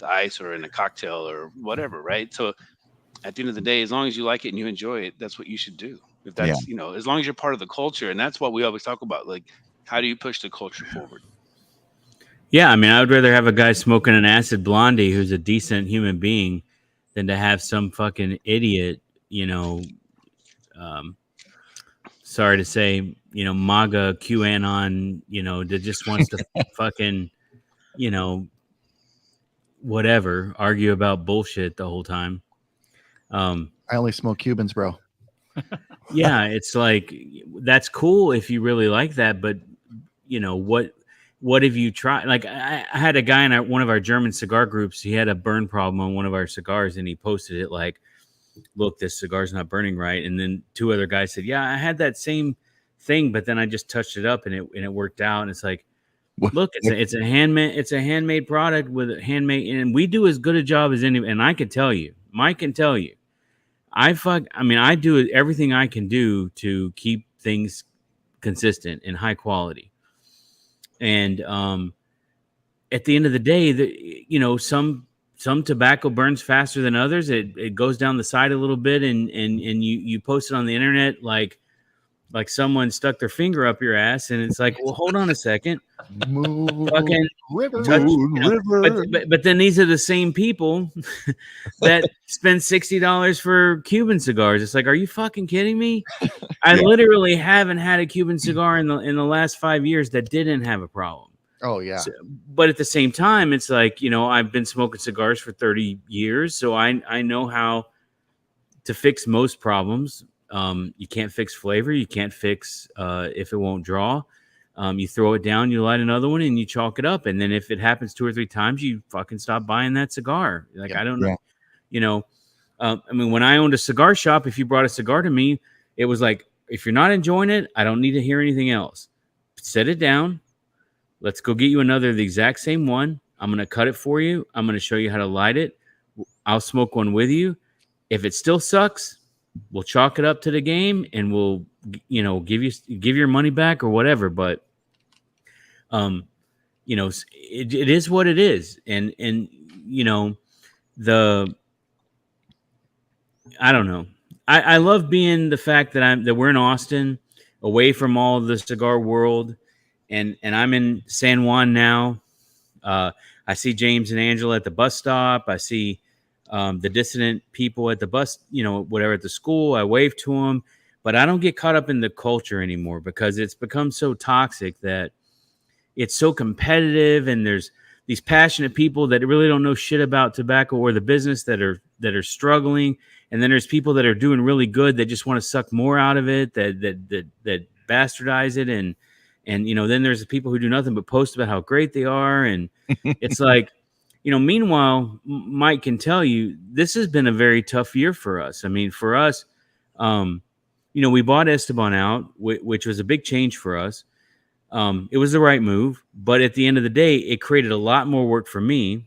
ice or in a cocktail or whatever, right? So at the end of the day, as long as you like it and you enjoy it, that's what you should do. If that's as long as you're part of the culture, and that's what we always talk about. Like, how do you push the culture forward? Yeah, I mean, I would rather have a guy smoking an acid blondie who's a decent human being than to have some fucking idiot, sorry to say, MAGA QAnon, that just wants to fucking, whatever, argue about bullshit the whole time. I only smoke Cubans, bro. Yeah, it's like, that's cool if you really like that, but what have you tried? Like, I had a guy in one of our German cigar groups. He had a burn problem on one of our cigars, and he posted it like, look, this cigar's not burning right. And then two other guys said, yeah, I had that same thing, but then I just touched it up and it worked out. And it's like, look, it's a handmade product with a handmade, and we do as good a job as any. And I can tell you, Mike can tell you, I do everything I can do to keep things consistent and high quality. And at the end of the day, some tobacco burns faster than others. It goes down the side a little bit, and you post it on the internet like someone stuck their finger up your ass, and it's like, well, hold on a second, fucking river. But then these are the same people that spend $60 for Cuban cigars. It's like, are you fucking kidding me? I literally haven't had a Cuban cigar in the last 5 years that didn't have a problem. Oh yeah. So, but at the same time, it's like, I've been smoking cigars for 30 years, so I know how to fix most problems. You can't fix flavor. You can't fix if it won't draw. You throw it down, you light another one, and you chalk it up. And then if it happens 2 or 3 times, you fucking stop buying that cigar. Like, I don't know. When I owned a cigar shop, if you brought a cigar to me, it was like, if you're not enjoying it, I don't need to hear anything else. Set it down. Let's go get you another of the exact same one. I'm going to cut it for you. I'm going to show you how to light it. I'll smoke one with you. If it still sucks, we'll chalk it up to the game, and we'll, give your money back or whatever. But, it is what it is. And I don't know. I love being the fact that we're in Austin, away from all of the cigar world, and I'm in San Juan now. I see James and Angela at the bus stop. I see the dissident people at the bus, whatever, at the school. I wave to them, but I don't get caught up in the culture anymore because it's become so toxic that it's so competitive, and there's these passionate people that really don't know shit about tobacco or the business that are struggling. And then there's people that are doing really good that just want to suck more out of it, that bastardize it. And then there's the people who do nothing but post about how great they are. And it's like, meanwhile, Mike can tell you, this has been a very tough year for us. I mean, for us, we bought Esteban out, which was a big change for us. It was the right move, but at the end of the day, it created a lot more work for me.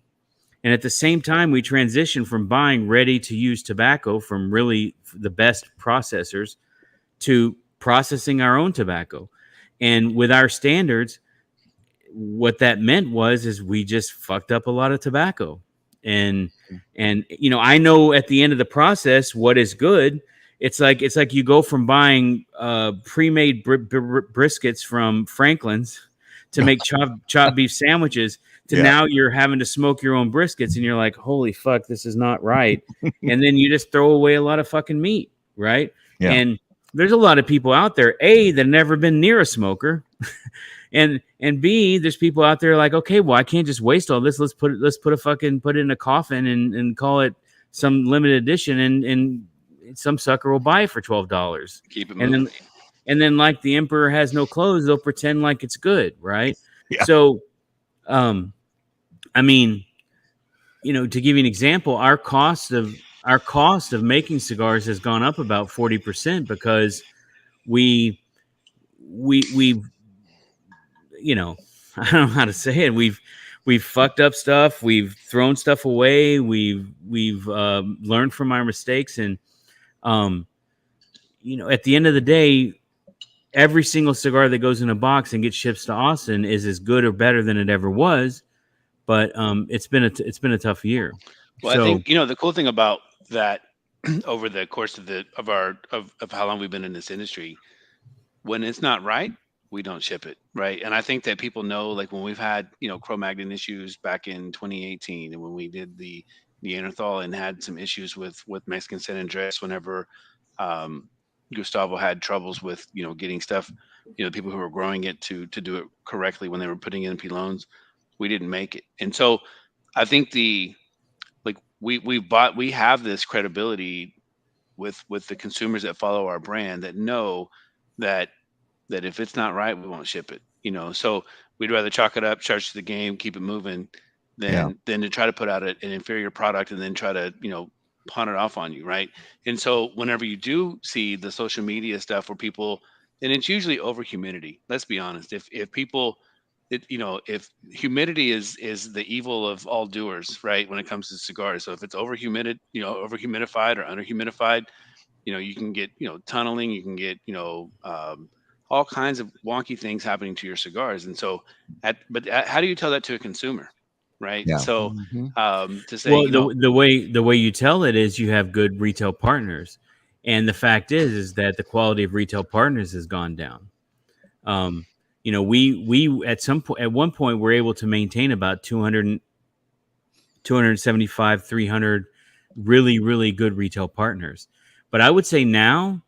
And at the same time, we transitioned from buying ready-to-use tobacco from really the best processors to processing our own tobacco. And with our standards, what that meant is we just fucked up a lot of tobacco. and you know, I know at the end of the process what is good. It's like you go from buying pre-made briskets from Franklin's to make chopped beef sandwiches to now you're having to smoke your own briskets, and you're like, holy fuck, this is not right. And then you just throw away a lot of fucking meat, right? Yeah. And there's a lot of people out there, A, that never been near a smoker. And B, there's people out there like, okay, well, I can't just waste all this. Let's put it in a coffin and call it some limited edition, and some sucker will buy it for $12. Keep it moving. And then like the emperor has no clothes, they'll pretend like it's good, right? Yeah. So, I mean, you know, to give you an example, our cost of making cigars has gone up about 40% because we you know, I don't know how to say it. We've fucked up stuff. We've thrown stuff away. We've learned from our mistakes. And, you know, at the end of the day, every single cigar that goes in a box and gets shipped to Austin is as good or better than it ever was. But it's been a tough year. Well, I think, you know, the cool thing about that over the course of how long we've been in this industry, when it's not right, we don't ship it, right? And I think that people know, like when we've had, you know, Cro-Magnon issues back in 2018, and when we did the Neanderthal and had some issues with Mexican San Andres, whenever Gustavo had troubles with, you know, getting stuff, you know, people who were growing it to do it correctly when they were putting in pilones, we didn't make it. And so I think we have this credibility with the consumers that follow our brand, that know that if it's not right, we won't ship it, you know. So we'd rather chalk it up, charge to the game, keep it moving, than to try to put out an inferior product and then try to, you know, pawn it off on you, right? And so whenever you do see the social media stuff where people, and it's usually over humidity. Let's be honest. If people, you know, if humidity is the evil of all doers, right? When it comes to cigars. So if it's over humidified or under humidified, you know, you can get, you know, tunneling, you can get, you know, all kinds of wonky things happening to your cigars. And so, how do you tell that to a consumer, right? Yeah. So, to say, well, the way you tell it is you have good retail partners, and the fact is that the quality of retail partners has gone down. You know, we at one point were able to maintain about 275, 300 really, really good retail partners. But I would say now,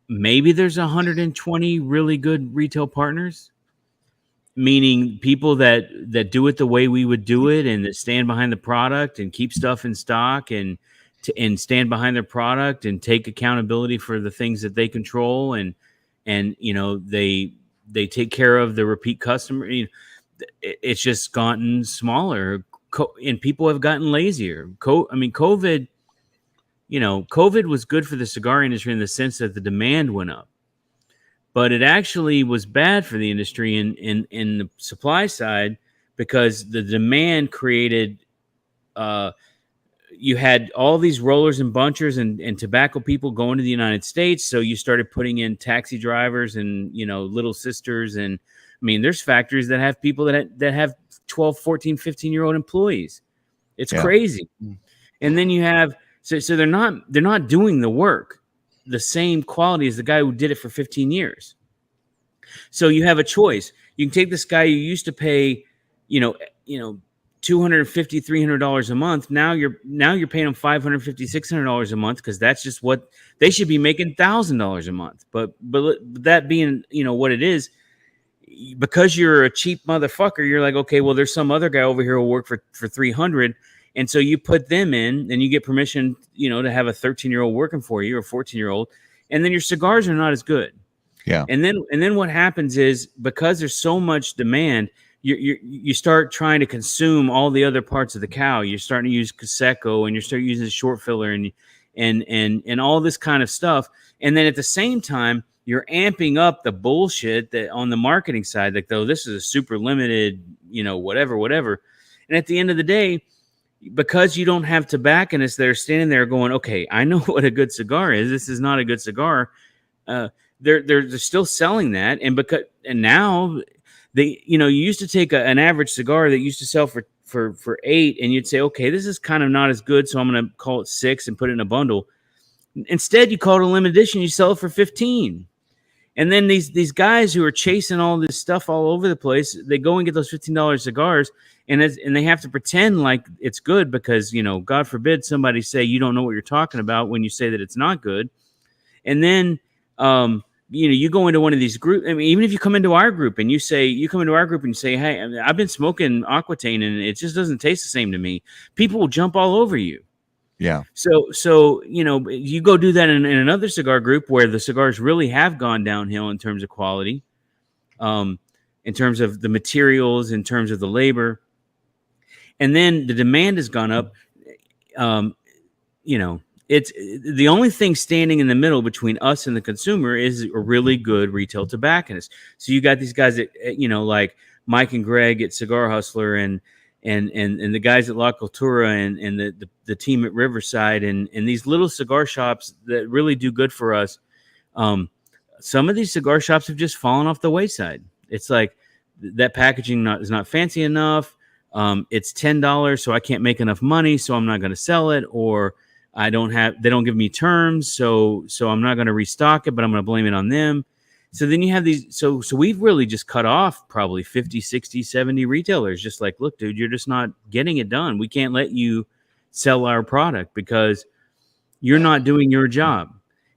maybe there's 120 really good retail partners, meaning people that do it the way we would do it, and that stand behind the product and keep stuff in stock and stand behind their product and take accountability for the things that they control, and you know, they take care of the repeat customer. You know, it's just gotten smaller, and people have gotten lazier. I mean, COVID. You know, COVID was good for the cigar industry in the sense that the demand went up, but it actually was bad for the industry in the supply side, because the demand created, you had all these rollers and bunchers and tobacco people going to the United States. So you started putting in taxi drivers and, you know, little sisters. And I mean, there's factories that have people that have 12, 14, 15-year-old employees. It's crazy. And then you have, So they're not doing the work the same quality as the guy who did it for 15 years. So you have a choice. You can take this guy you used to pay, you know, $250, $300 a month. Now you're paying him $550, $600 a month, because that's just what they should be making, $1,000 a month. But that being, you know, what it is, because you're a cheap motherfucker, you're like, okay, well, there's some other guy over here who'll work for $300. And so you put them in, and you get permission, you know, to have a 13-year-old working for you, or a 14-year-old, and then your cigars are not as good. Yeah. And then what happens is, because there's so much demand, you start trying to consume all the other parts of the cow. You're starting to use Prosecco, and you start using short filler and all this kind of stuff. And then at the same time, you're amping up the bullshit that on the marketing side, like, though, this is a super limited, you know, whatever. And at the end of the day, because you don't have tobacconists that are standing there going, okay, I know what a good cigar is. This is not a good cigar. They're still selling that. And now they, you know, you used to take an average cigar that used to sell for for $8, and you'd say, okay, this is kind of not as good, so I'm going to call it $6 and put it in a bundle. Instead, you call it a limited edition, you sell it for $15. And then these guys who are chasing all this stuff all over the place, they go and get those $15 cigars, and they have to pretend like it's good because, you know, God forbid somebody say you don't know what you're talking about when you say that it's not good. And then, you know, you go into one of these groups. I mean, even if you come into our group and you say, hey, I've been smoking Aquitaine and it just doesn't taste the same to me. People will jump all over you. Yeah. So, you know, you go do that in another cigar group where the cigars really have gone downhill in terms of quality, in terms of the materials, in terms of the labor. And then the demand has gone up. You know, it's the only thing standing in the middle between us and the consumer is a really good retail tobacconist. So you got these guys that, you know, like Mike and Greg at Cigar Hustler and the guys at La Cultura and the team at Riverside and these little cigar shops that really do good for us. Some of these cigar shops have just fallen off the wayside. It's like that packaging is not fancy enough. It's $10, so I can't make enough money, so I'm not going to sell it, or they don't give me terms, so I'm not going to restock it, but I'm going to blame it on them. So then you have these, so we've really just cut off probably 50, 60, 70 retailers. Just like, look, dude, you're just not getting it done. We can't let you sell our product because you're not doing your job.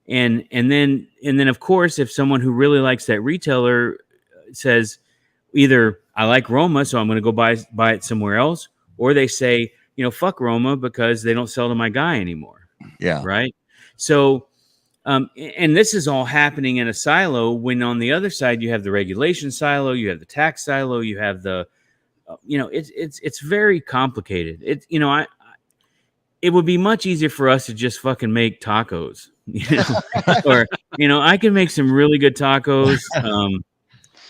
And then of course, if someone who really likes that retailer says either I like Roma, so I'm going to go buy it somewhere else, or they say, you know, fuck Roma because they don't sell to my guy anymore. Yeah. Right. So, and this is all happening in a silo when on the other side you have the regulation silo, you have the tax silo, you have the, you know, it's very complicated. You know, it would be much easier for us to just fucking make tacos, you know, or, you know, I can make some really good tacos,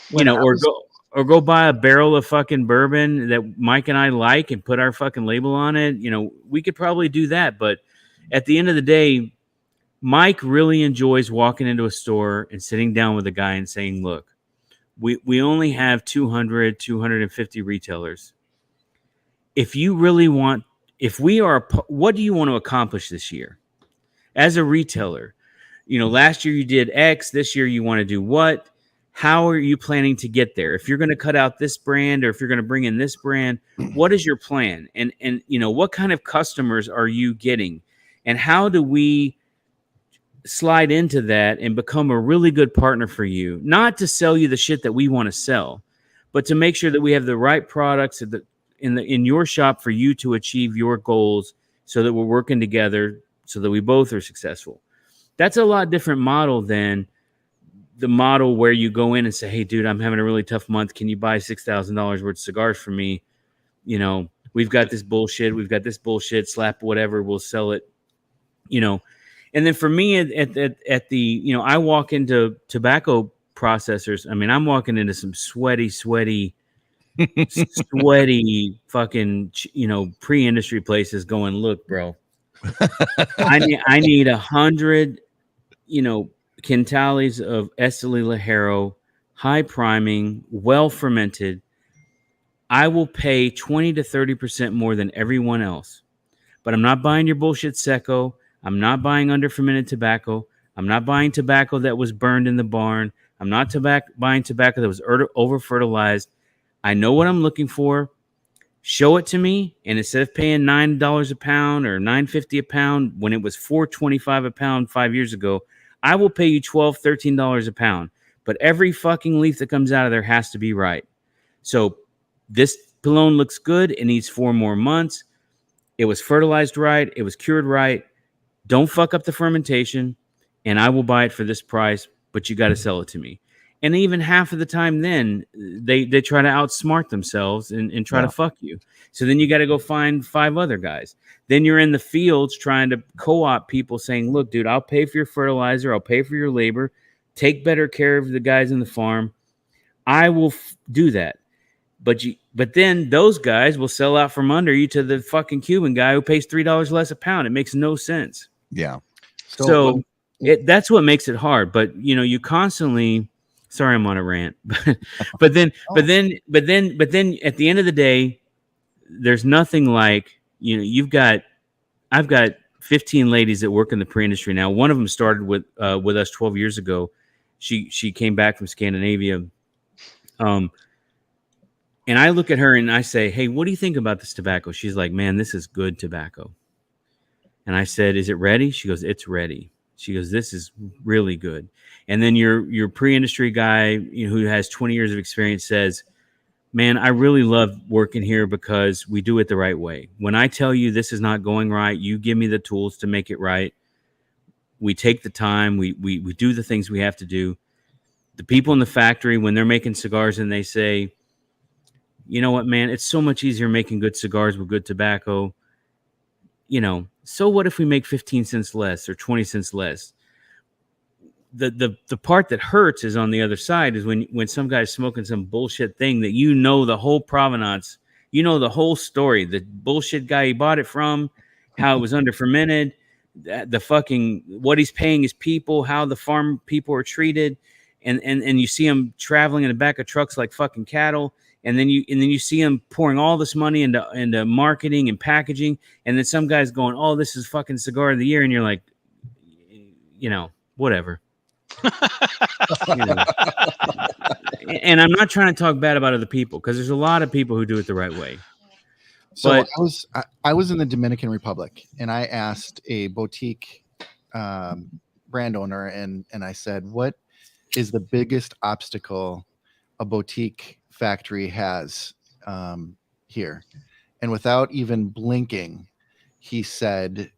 you know, or go buy a barrel of fucking bourbon that Mike and I like and put our fucking label on it. You know, we could probably do that, but at the end of the day, Mike really enjoys walking into a store and sitting down with a guy and saying, look, we only have 200, 250 retailers. If you really want, what do you want to accomplish this year? As a retailer, you know, last year you did X, this year you want to do what? How are you planning to get there? If you're going to cut out this brand or if you're going to bring in this brand, what is your plan? And you know, what kind of customers are you getting? And how do we slide into that and become a really good partner for you, not to sell you the shit that we want to sell, but to make sure that we have the right products in your shop for you to achieve your goals so that we're working together so that we both are successful. That's a lot different model than the model where you go in and say, hey, dude, I'm having a really tough month. Can you buy $6,000 worth of cigars for me? You know, we've got this bullshit, slap whatever, we'll sell it, you know. And then for me at the, you know, I walk into tobacco processors. I mean, I'm walking into some sweaty fucking, you know, pre-industry places going, look, bro, I need 100, you know, quintales of Esteli Ligero, high priming, well fermented. I will pay 20 to 30% more than everyone else, but I'm not buying your bullshit Seco. I'm not buying under fermented tobacco. I'm not buying tobacco that was burned in the barn. I'm not buying tobacco that was over fertilized. I know what I'm looking for. Show it to me, and instead of paying $9 a pound or $9.50 a pound when it was $4.25 a pound 5 years ago, I will pay you $12, $13 a pound. But every fucking leaf that comes out of there has to be right. So this Pilon looks good. It needs 4 more months. It was fertilized right. It was cured right. Don't fuck up the fermentation, and I will buy it for this price, but you got to sell it to me. And even half of the time then, they try to outsmart themselves and try to fuck you. So then you got to go find 5 other guys. Then you're in the fields trying to co-op people saying, look, dude, I'll pay for your fertilizer. I'll pay for your labor. Take better care of the guys in the farm. I will do that. But then those guys will sell out from under you to the fucking Cuban guy who pays $3 less a pound. It makes no sense. Yeah. So that's what makes it hard. But, you know, you constantly... Sorry, I'm on a rant, but then at the end of the day, there's nothing like, I've got 15 ladies that work in the pre-industry now. One of them started with us 12 years ago. She came back from Scandinavia. And I look at her and I say, hey, what do you think about this tobacco? She's like, man, this is good tobacco. And I said, is it ready? She goes, it's ready. She goes, this is really good. And then your pre-industry guy, who has 20 years of experience, says, man, I really love working here because we do it the right way. When I tell you this is not going right, you give me the tools to make it right. We take the time. We do the things we have to do. The people in the factory, when they're making cigars and they say, you know what, man, it's so much easier making good cigars with good tobacco. So what if we make 15 cents less or 20 cents less? The part that hurts is on the other side, is when some guy's smoking some bullshit thing that the whole provenance, the whole story, the bullshit guy he bought it from, how it was under fermented, the fucking what he's paying his people, how the farm people are treated, and you see him traveling in the back of trucks like fucking cattle. And then you see him pouring all this money into marketing and packaging, and then some guy's going, "Oh, this is fucking cigar of the year," and you're like, whatever. And I'm not trying to talk bad about other people, because there's a lot of people who do it the right way. So I was in the Dominican Republic, and I asked a boutique brand owner, and I said, "What is the biggest obstacle a boutique factory has here?" And without even blinking, he said,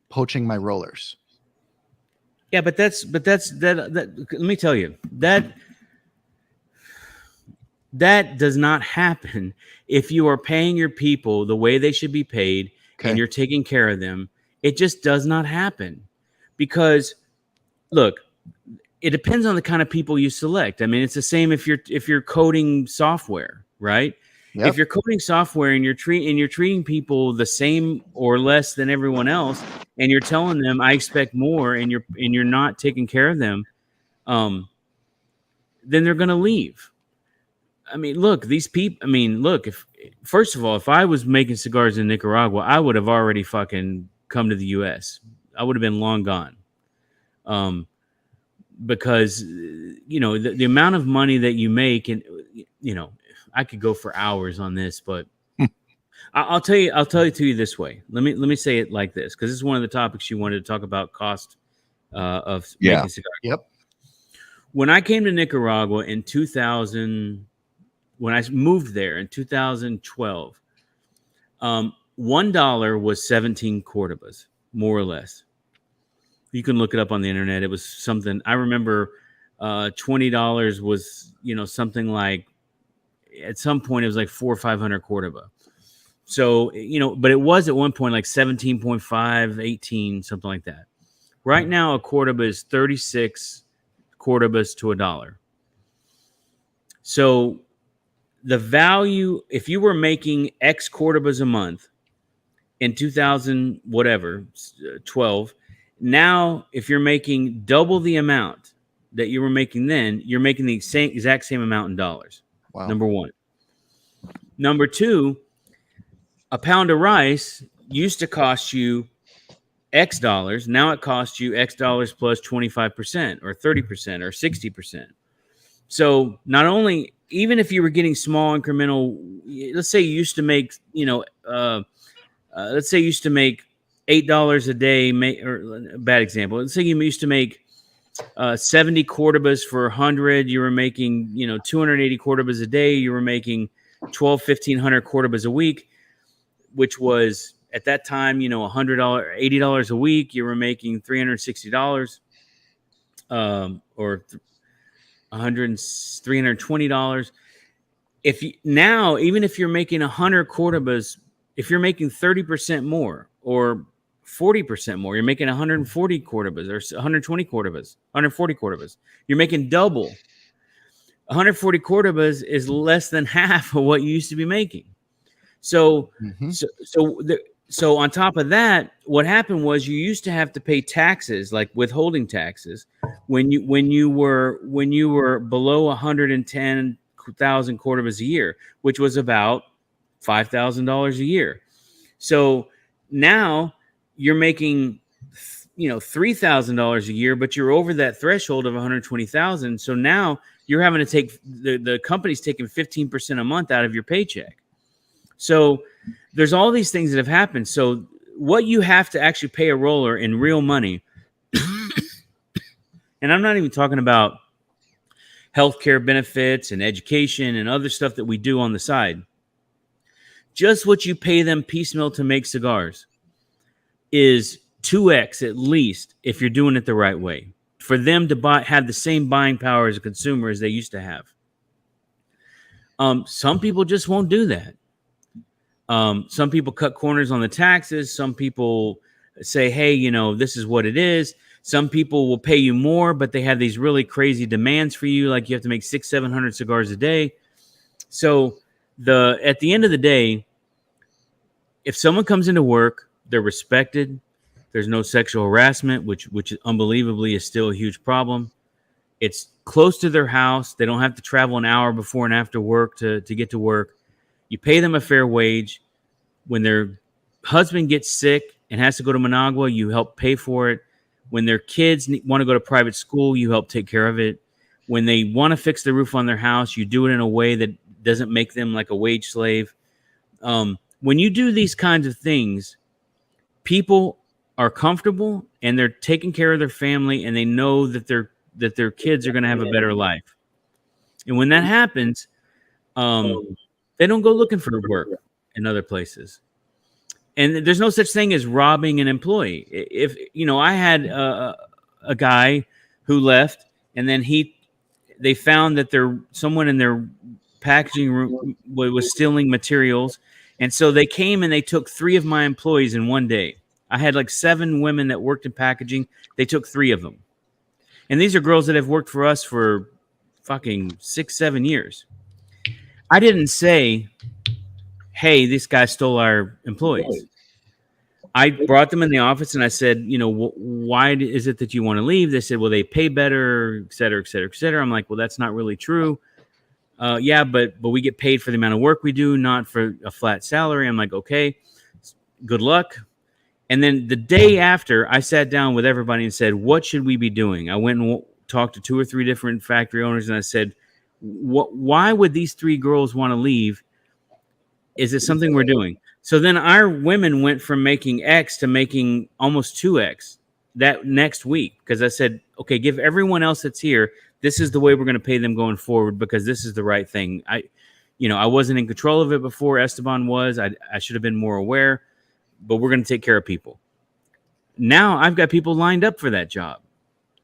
"Poaching my rollers." Yeah, but that's that. Let me tell you, that does not happen if you are paying your people the way they should be paid, and you're taking care of them. It just does not happen, because look, it depends on the kind of people you select. I mean, it's the same if you're coding software, right? Yep. If you're coding software and you're treating people the same or less than everyone else, and you're telling them I expect more, and you're not taking care of them, then they're going to leave. I mean, look, these people. I mean, look. First of all, if I was making cigars in Nicaragua, I would have already fucking come to the U.S. I would have been long gone. Because the amount of money that you make, and I could go for hours on this, but I'll tell it to you this way. Let me say it like this, because this is one of the topics you wanted to talk about, cost of making cigars. Yep. When I came to Nicaragua in 2000, when I moved there in 2012, $1 was 17 Cordobas, more or less. You can look it up on the internet. It was something, I remember $20 was, something like, at some point it was like 400 or 500 Cordoba. So, but it was at one point like 17.5, 18, something like that. Right now, a Cordoba is 36 Cordobas to $1. So the value, if you were making X Cordobas a month in 2000, whatever, 12, now, if you're making double the amount that you were making then, you're making the exact same amount in dollars. Wow. Number one. Number two, a pound of rice used to cost you X dollars. Now it costs you X dollars plus 25% or 30% or 60%. So not only, even if you were getting small incremental, let's say you used to make, let's say you used to make $8 a day, or a bad example. Let's say you used to make 70 Cordobas for 100. You were making, 280 Cordobas a day. You were making 1,500 Cordobas a week, which was at that time, $100, $80 a week. You were making $360, or $320. Now, even if you're making 100 Cordobas, if you're making 30% more or 40% more, you're making 140 Cordobas or 120 Cordobas, 140 Cordobas. You're making double. 140 Cordobas is less than half of what you used to be making. So, so on top of that, what happened was you used to have to pay taxes, like withholding taxes, when you were below 110,000 Cordobas a year, which was about $5,000 a year. So now you're making, $3,000 a year, but you're over that threshold of 120,000. So now you're having to take the company's taking 15% a month out of your paycheck. So there's all these things that have happened. So what you have to actually pay a roller in real money, and I'm not even talking about healthcare benefits and education and other stuff that we do on the side. Just what you pay them piecemeal to make cigars is 2x at least if you're doing it the right way, for them to have the same buying power as a consumer as they used to have. Some people just won't do that. Some people cut corners on the taxes. Some people say, hey, this is what it is. Some people will pay you more, but they have these really crazy demands for you. Like you have to make 600-700 cigars a day. So at the end of the day, if someone comes into work, they're respected. There's no sexual harassment, which unbelievably is still a huge problem. It's close to their house. They don't have to travel an hour before and after work to get to work. You pay them a fair wage. When their husband gets sick and has to go to Managua, you help pay for it. When their kids want to go to private school, you help take care of it. When they want to fix the roof on their house, you do it in a way that doesn't make them like a wage slave. When you do these kinds of things, people are comfortable and they're taking care of their family, and they know that their kids are going to have a better life. And when that happens, they don't go looking for work in other places. And there's no such thing as robbing an employee. If I had a guy who left, and then they found that someone in their packaging room was stealing materials, and so they came and they took 3 of my employees in one day. I had like 7 women that worked in packaging. They took 3 of them, and these are girls that have worked for us for fucking 6-7 years. I didn't say, hey, this guy stole our employees. I brought them in the office and I said, why is it that you want to leave? They said, well, they pay better, et cetera, et cetera, et cetera. I'm like, well, that's not really true. Yeah, but we get paid for the amount of work we do, not for a flat salary. I'm like, okay, good luck. And then the day after, I sat down with everybody and said, what should we be doing? I went and talked to 2 or 3 different factory owners, and I said, why would these 3 girls want to leave? Is it something we're doing? So then our women went from making X to making almost 2X that next week, because I said, okay, give everyone else that's here, this is the way we're going to pay them going forward, because this is the right thing. I wasn't in control of it before. Esteban was. I should have been more aware, but we're going to take care of people. Now I've got people lined up for that job,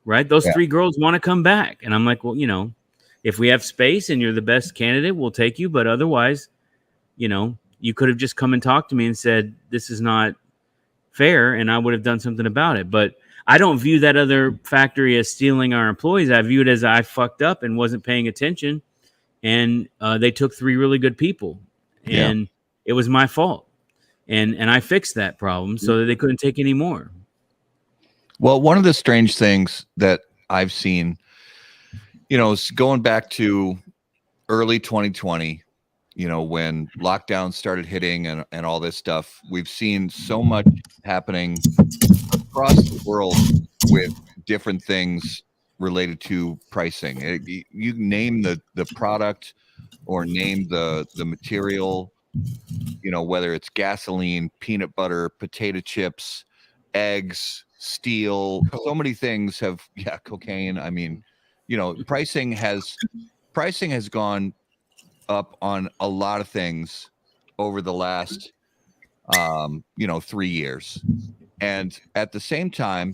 right? Those 3 girls want to come back. And I'm like, well, if we have space and you're the best candidate, we'll take you. But otherwise, you could have just come and talked to me and said, this is not fair, and I would have done something about it. But I don't view that other factory as stealing our employees. I view it as I fucked up and wasn't paying attention, and they took 3 really good people, and it was my fault. And I fixed that problem so that they couldn't take any more. Well, one of the strange things that I've seen, is going back to early 2020, when lockdowns started hitting and all this stuff, we've seen so much happening across the world with different things related to pricing. You name the product or name the material, whether it's gasoline, peanut butter, potato chips, eggs, steel, so many things have, cocaine. I mean, pricing has gone up on a lot of things over the last 3 years. And at the same time,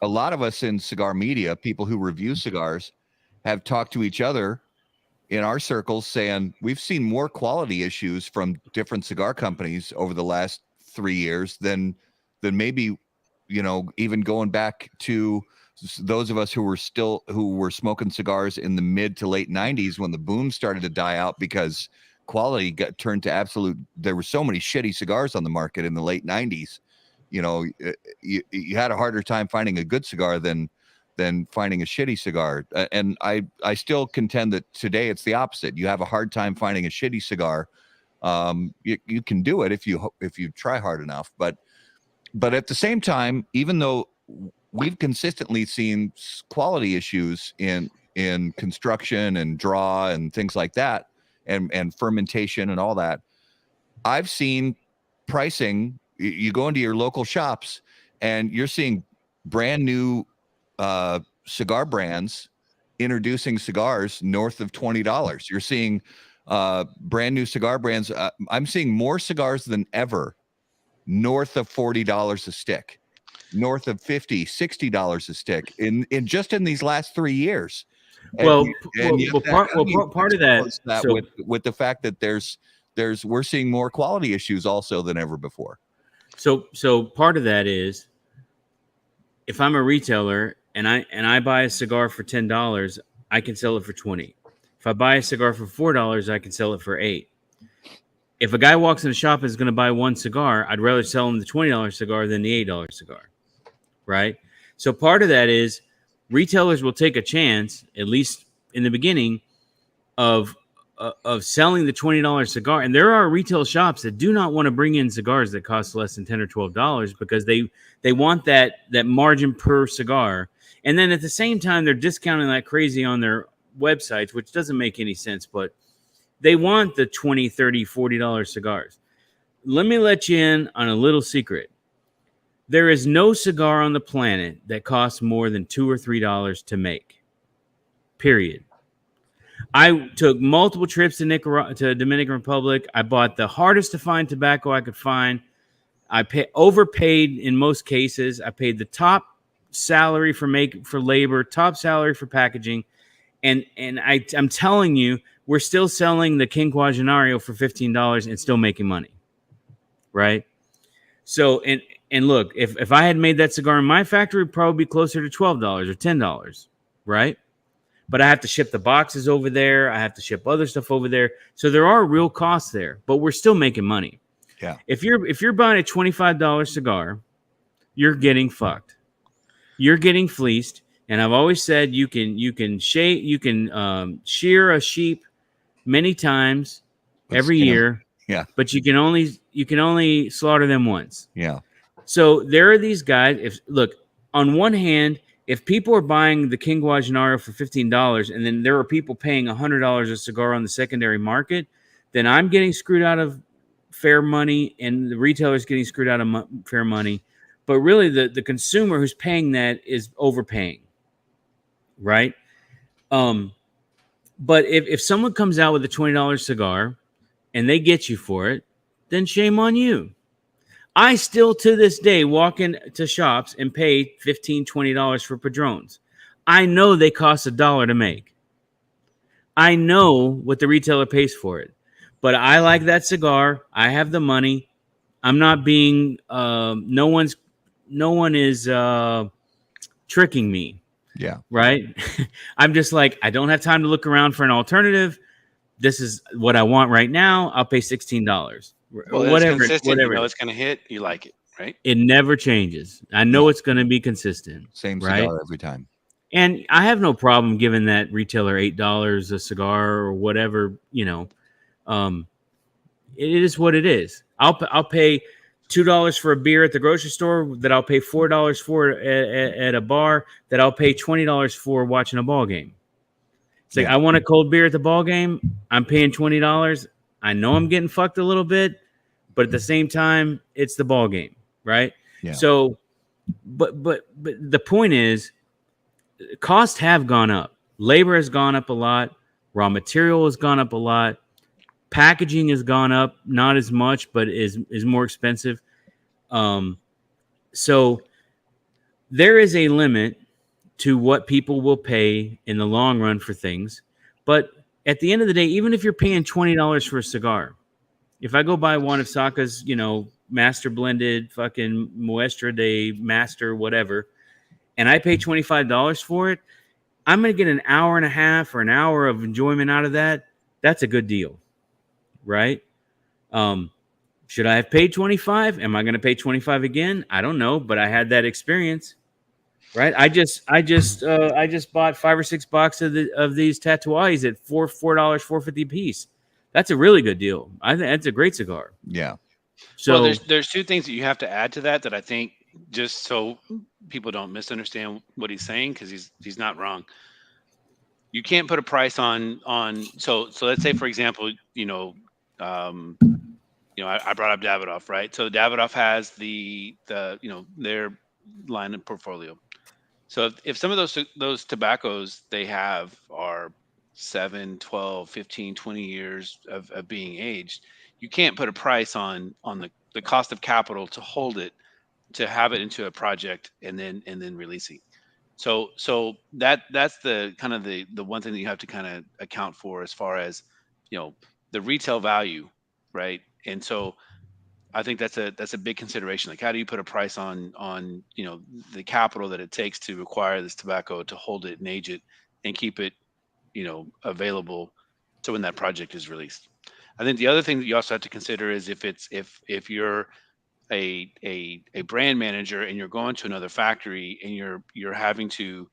a lot of us in cigar media, people who review cigars, have talked to each other in our circles saying we've seen more quality issues from different cigar companies over the last 3 years than maybe, even going back to those of us who were smoking cigars in the mid to late 90s when the boom started to die out, because quality got turned to absolute. There were so many shitty cigars on the market in the late 90s. You had a harder time finding a good cigar than finding a shitty cigar. And I still contend that today it's the opposite. You have a hard time finding a shitty cigar You can do it if you try hard enough. But at the same time, even though we've consistently seen quality issues in construction and draw and things like that, and fermentation and all that, I've seen pricing. You go into your local shops and you're seeing brand new cigar brands introducing cigars north of $20. You're seeing brand new cigar brands. I'm seeing more cigars than ever north of $40 a stick, north of $50, $60 a stick in just in these last 3 years. Part of that so, with the fact that we're seeing more quality issues also than ever before. So part of that is, if I'm a retailer and I buy a cigar for $10, I can sell it for $20. If I buy a cigar for $4, I can sell it for $8. If a guy walks in the shop and is going to buy one cigar, I'd rather sell him the $20 cigar than the $8 cigar, right? So part of that is retailers will take a chance, at least in the beginning, of selling the $20 cigar. And there are retail shops that do not want to bring in cigars that cost less than $10 or $12 because they want that margin per cigar. And then at the same time, they're discounting like crazy on their websites, which doesn't make any sense, but they want the $20, $30, $40 cigars. Let me let you in on a little secret. There is no cigar on the planet that costs more than $2 or $3 to make. Period. I took multiple trips to Dominican Republic. I bought the hardest to find tobacco I could find. I overpaid in most cases. I paid the top salary for labor, top salary for packaging, and I'm telling you, we're still selling the King Quagenario for $15 and still making money, right? So and look, if I had made that cigar in my factory, it'd probably be closer to $12 or $10, right? But I have to ship the boxes over there. I have to ship other stuff over there. So there are real costs there, but we're still making money. Yeah. If you're buying a $25 cigar, you're getting fucked. You're getting fleeced. And I've always said you can shear a sheep many times every year. Yeah. But you can only slaughter them once. Yeah. So there are these guys. On one hand, if people are buying the King Quagenario for $15 and then there are people paying $100 a cigar on the secondary market, then I'm getting screwed out of fair money and the retailer's getting screwed out of fair money. But really the consumer who's paying that is overpaying, right? But if someone comes out with a $20 cigar and they get you for it, then shame on you. I still, to this day, walk into shops and pay $15, $20 for Padrones. I know they cost $1 to make. I know what the retailer pays for it. But I like that cigar. I have the money. I'm not being no one is tricking me. Yeah. Right? I'm just like, I don't have time to look around for an alternative. This is what I want right now. I'll pay $16. Well, whatever it's going to hit, you like it, right? It never changes. I know it's going to be consistent. Same cigar every time. And I have no problem giving that retailer $8 a cigar or whatever, it is what it is. I'll pay $2 for a beer at the grocery store that I'll pay $4 for at a bar that I'll pay $20 for watching a ball game. It's like, I want a cold beer at the ball game. I'm paying $20. I know I'm getting fucked a little bit, but at the same time, it's the ball game, right? Yeah. So, but the point is, costs have gone up. Labor has gone up a lot. Raw material has gone up a lot. Packaging has gone up, not as much, but is more expensive. So there is a limit to what people will pay in the long run for things, but at the end of the day, even if you're paying $20 for a cigar, if I go buy one of Saka's, master blended fucking Muestra de Master, whatever, and I pay $25 for it, I'm going to get an hour and a half or an hour of enjoyment out of that. That's a good deal, right? Should I have paid $25? Am I going to pay $25 again? I don't know, but I had that experience. Right, I just bought 5 or 6 boxes of these Tatuais at $4.50 a piece. That's a really good deal. I think that's a great cigar. Yeah. So well, there's two things that you have to add to that I think, just so people don't misunderstand what he's saying, because he's not wrong. You can't put a price on so let's say, for example, I brought up Davidoff, right? So Davidoff has the their line of portfolio. So if some of those tobaccos they have are 7, 12, 15, 20 years of being aged, you can't put a price on the cost of capital to hold it, to have it into a project and then releasing. So that's the kind of the one thing that you have to kind of account for, as far as the retail value, right? And so I think that's a big consideration. Like, how do you put a price on the capital that it takes to acquire this tobacco, to hold it and age it and keep it available so when that project is released. I think the other thing that you also have to consider is if you're a brand manager and you're going to another factory and you're having to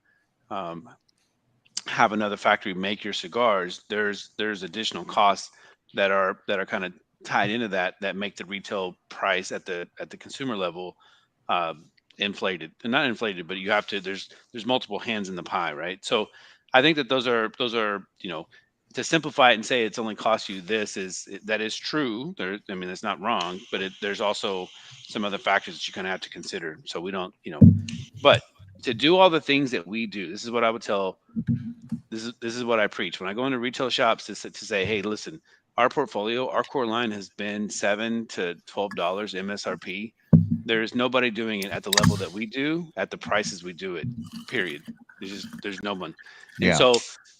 have another factory make your cigars, there's additional costs that are kind of tied into that make the retail price at the consumer level inflated. And not inflated, but you have to, there's multiple hands in the pie, right? So I think that those are to simplify it and say it's only cost you this, that is true. I mean, it's not wrong, but there's also some other factors that you kind of have to consider. So we don't, but to do all the things that we do, this is what I would tell. This is what I preach when I go into retail shops to say, hey, listen, our portfolio, our core line has been $7 to $12 MSRP. There's nobody doing it at the level that we do, at the prices we do it. Period. There's no one. And so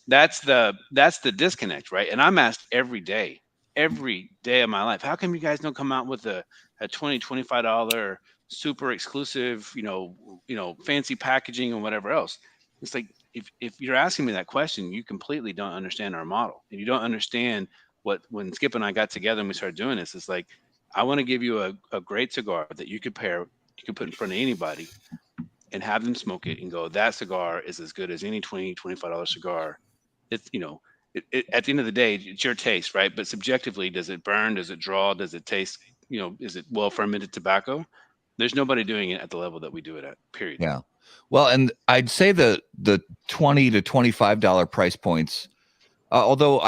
that's the disconnect, right? And I'm asked every day of my life, how come you guys don't come out with a $20, $25 super exclusive, fancy packaging and whatever else? It's like, if you're asking me that question, you completely don't understand our model, and you don't understand when Skip and I got together and we started doing this. It's like, I want to give you a great cigar that you could put in front of anybody and have them smoke it and go, that cigar is as good as any $20, $25 cigar. It's, at the end of the day, it's your taste, right? But subjectively, does it burn? Does it draw? Does it taste, is it well fermented tobacco? There's nobody doing it at the level that we do it at, period. Yeah. Well, and I'd say the $20 to $25 price points, although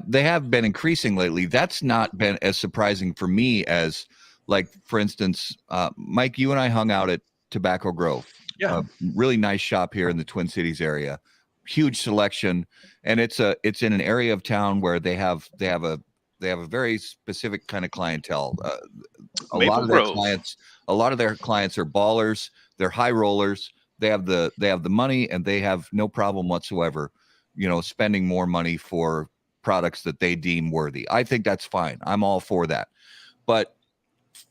they have been increasing lately, that's not been as surprising for me as, like, for instance, Mike, you and I hung out at Tobacco Grove. Yeah. A really nice shop here in the Twin Cities area. Huge selection, and it's in an area of town where they have a very specific kind of clientele. A lot of their clients are ballers. They're high rollers. They have the money, and they have no problem whatsoever, spending more money for products that they deem worthy. I think that's fine. I'm all for that. But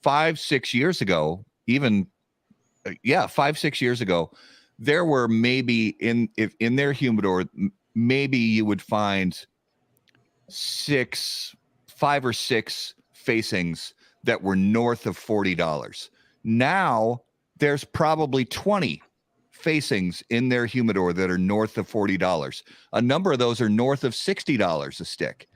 5-6 years ago, 5-6 years ago, there were maybe in their humidor, maybe you would find 5 or 6 facings that were north of $40. Now there's probably 20 facings in their humidor that are north of $40. A number of those are north of $60 a stick.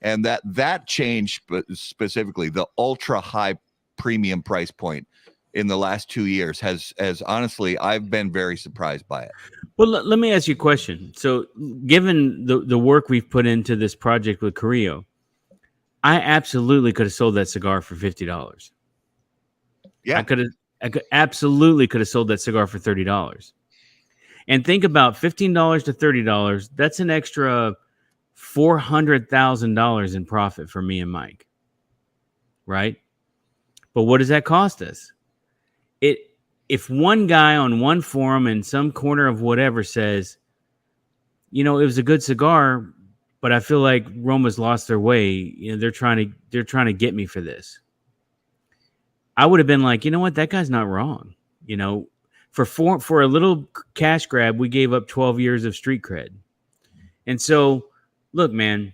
And that changed specifically the ultra high premium price point in the last 2 years has honestly, I've been very surprised by it. Well, let me ask you a question. So given the work we've put into this project with Carrillo, I absolutely could have sold that cigar for $50. Yeah. I absolutely could have sold that cigar for $30. And think about $15 to $30. That's an extra $400,000 in profit for me and Mike. Right? But what does that cost us? If one guy on one forum in some corner of whatever says, it was a good cigar, but I feel like Roma's lost their way. They're trying to get me for this. I would have been like, you know what? That guy's not wrong. For a little cash grab, we gave up 12 years of street cred. And so, look, man,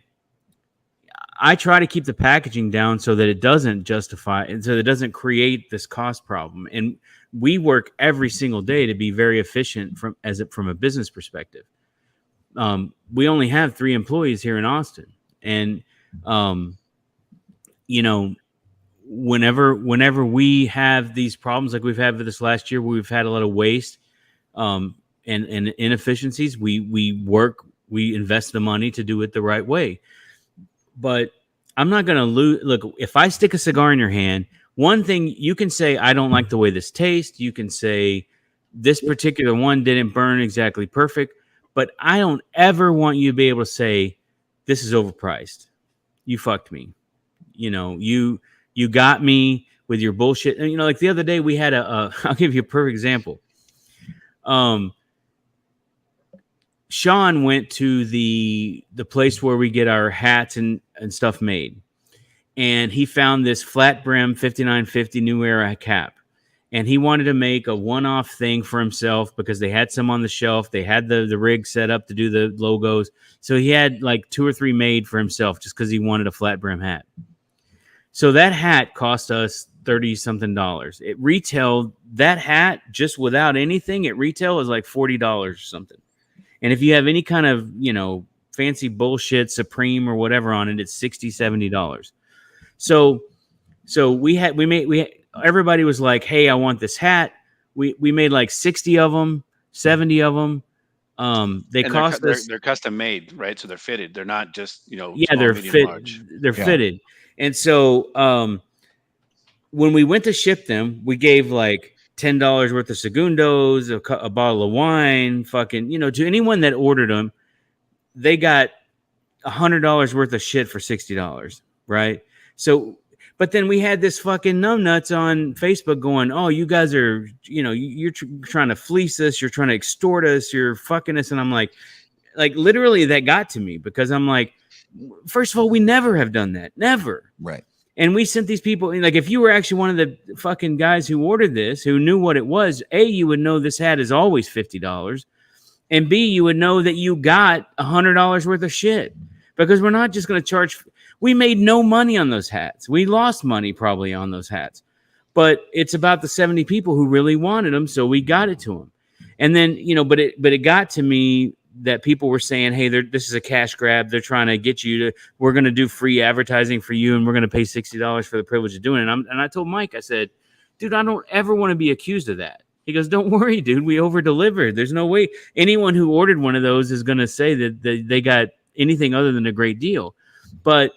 I try to keep the packaging down so that it doesn't justify and so that it doesn't create this cost problem. And we work every single day to be very efficient from a business perspective. We only have 3 employees here in Austin, and You know, whenever we have these problems like we've had for this last year, where we've had a lot of waste and inefficiencies, we invest the money to do it the right way. But I'm not going to lose. Look, if I stick a cigar in your hand, one thing you can say, I don't like the way this tastes. You can say this particular one didn't burn exactly perfect, but I don't ever want you to be able to say this is overpriced. You fucked me. You know, you got me with your bullshit. And, you know, like the other day we had I'll give you a perfect example. Sean went to the place where we get our hats and stuff made. And he found this flat brim 5950 New Era cap. And he wanted to make a one-off thing for himself because they had some on the shelf. They had the rig set up to do the logos. So he had like 2 or 3 made for himself just because he wanted a flat brim hat. So that hat cost us $30-something. It retailed, that hat just without anything, it retail is like $40 or something. And if you have any kind of, you know, fancy bullshit Supreme or whatever on it, it's $60, $70. So everybody was like, hey, I want this hat. We made like 60 of them, 70 of them. They're custom made, right? So they're fitted. They're not just, you know, yeah, small, they're medium, fit. large. They're fitted. And so when we went to ship them, we gave like $10 worth of segundos, a bottle of wine, fucking, you know, to anyone that ordered them, they got $100 worth of shit for $60, right? So, but then we had this fucking numbnuts on Facebook going, oh, you guys are, you know, you're trying to fleece us, you're trying to extort us, you're fucking us. And I'm like literally that got to me because I'm like, first of all, we never have done that. Never. Right. And we sent these people, like, if you were actually one of the fucking guys who ordered this, who knew what it was, A, you would know this hat is always $50. And B, you would know that you got $100 worth of shit. Because we're not just going to charge. We made no money on those hats. We lost money probably on those hats. But it's about the 70 people who really wanted them, so we got it to them. And then, you know, but it got to me that people were saying, hey, this is a cash grab. They're trying to get you to, we're going to do free advertising for you, and we're going to pay $60 for the privilege of doing it. And I told Mike, I said, dude, I don't ever want to be accused of that. He goes, don't worry, dude. We over-delivered. There's no way anyone who ordered one of those is going to say that they got anything other than a great deal. But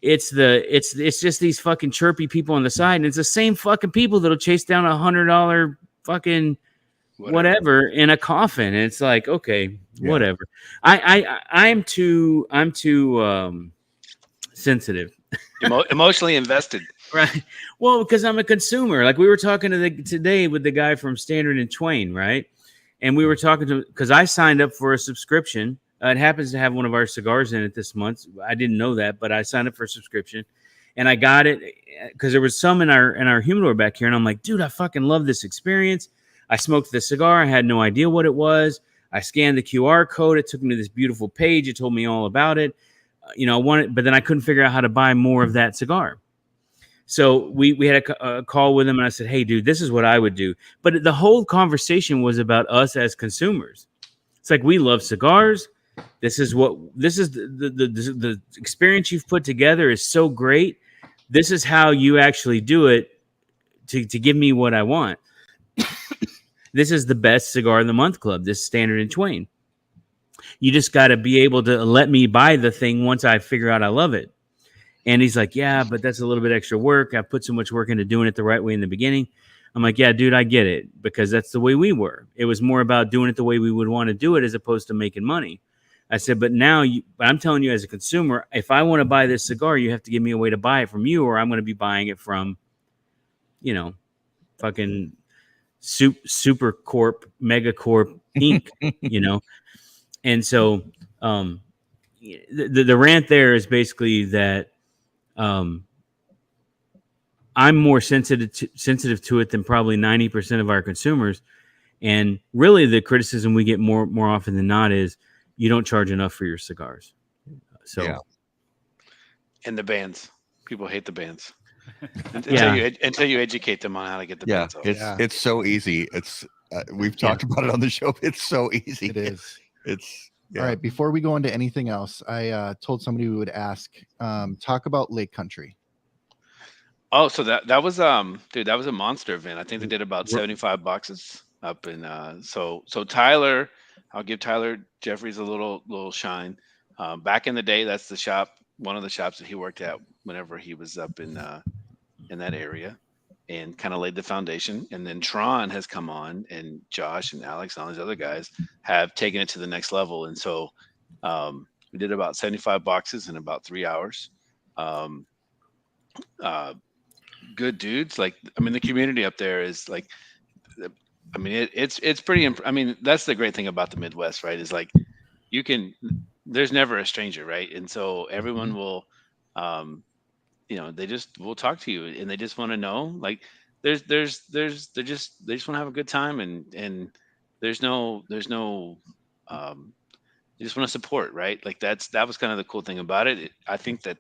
it's just these fucking chirpy people on the side, and it's the same fucking people that'll chase down $100 fucking whatever in a coffin. And it's like, okay, whatever. I'm too sensitive, emotionally invested. Right. Well, because I'm a consumer. Like we were talking today with the guy from Standard & Twain, right? And we were talking to, because I signed up for a subscription. It happens to have one of our cigars in it this month. I didn't know that, but I signed up for a subscription, and I got it because there was some in our humidor back here, and I'm like, dude, I fucking love this experience. I smoked the cigar. I had no idea what it was. I scanned the QR code. It took me to this beautiful page. It told me all about it. I wanted, but then I couldn't figure out how to buy more of that cigar. So we had a call with him, and I said, hey, dude, this is what I would do. But the whole conversation was about us as consumers. It's like, we love cigars. This is the experience you've put together is so great. This is how you actually do it to give me what I want. This is the best cigar of the month club, this Standard & Twain. You just got to be able to let me buy the thing once I figure out I love it. And he's like, yeah, but that's a little bit extra work. I put so much work into doing it the right way in the beginning. I'm like, yeah, dude, I get it, because that's the way we were. It was more about doing it the way we would want to do it as opposed to making money. I said, but now I'm telling you as a consumer, if I want to buy this cigar, you have to give me a way to buy it from you, or I'm going to be buying it from, fucking Super Corp, Megacorp Inc., And so the rant there is basically that I'm more sensitive to it than probably 90% of our consumers. And really the criticism we get more often than not is you don't charge enough for your cigars. So, yeah. And the bands, people hate the bands until you educate them on how to get the bands off. It's so easy. It's we've talked about it on the show. It's so easy. It is. It's All right. Before we go into anything else, I told somebody we would ask. Talk about Lake Country. Oh, so that was dude, that was a monster event. I think they did about 75 boxes up in so Tyler, I'll give Tyler Jeffries a little shine. Back in the day, that's the shop, one of the shops that he worked at whenever he was up in that area, and kind of laid the foundation. And then Tron has come on, and Josh and Alex and all these other guys have taken it to the next level. And so we did about 75 boxes in about 3 hours. Good dudes. Like, I mean, the community up there is like, I mean, it's pretty, I mean, that's the great thing about the Midwest, right? Is like, there's never a stranger, right? And so everyone will, they just will talk to you, and they just want to know, like, they just want to have a good time, and there's no, you just want to support, right? Like that was kind of the cool thing about it. I think that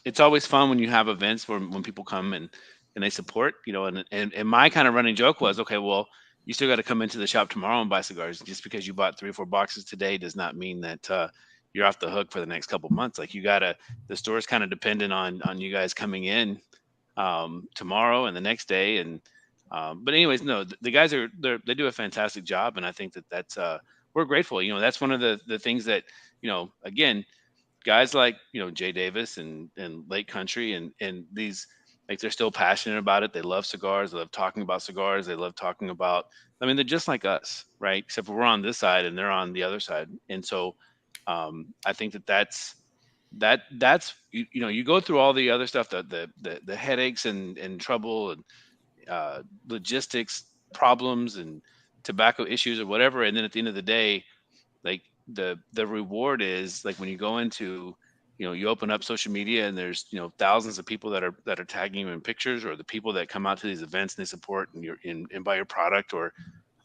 it's always fun when you have events where when people come and they support, and my kind of running joke was, okay, well, you still got to come into the shop tomorrow and buy cigars. Just because you bought 3 or 4 boxes today does not mean that you're off the hook for the next couple months. Like, the store's kind of dependent on you guys coming in tomorrow and the next day. And but anyways, no, the guys they do a fantastic job, and I think that's we're grateful. That's one of the things that, again, guys like, Jay Davis and Lake Country and these, like, they're still passionate about it. They love cigars. They love talking about cigars. They love talking about, I mean, they're just like us, right? Except for we're on this side and they're on the other side. And so I think that's you go through all the other stuff, the headaches and trouble and logistics problems and tobacco issues or whatever. And then at the end of the day, like, the reward is, like, when you go into, you open up social media and there's, thousands of people that are tagging you in pictures, or the people that come out to these events and they support and buy your product, or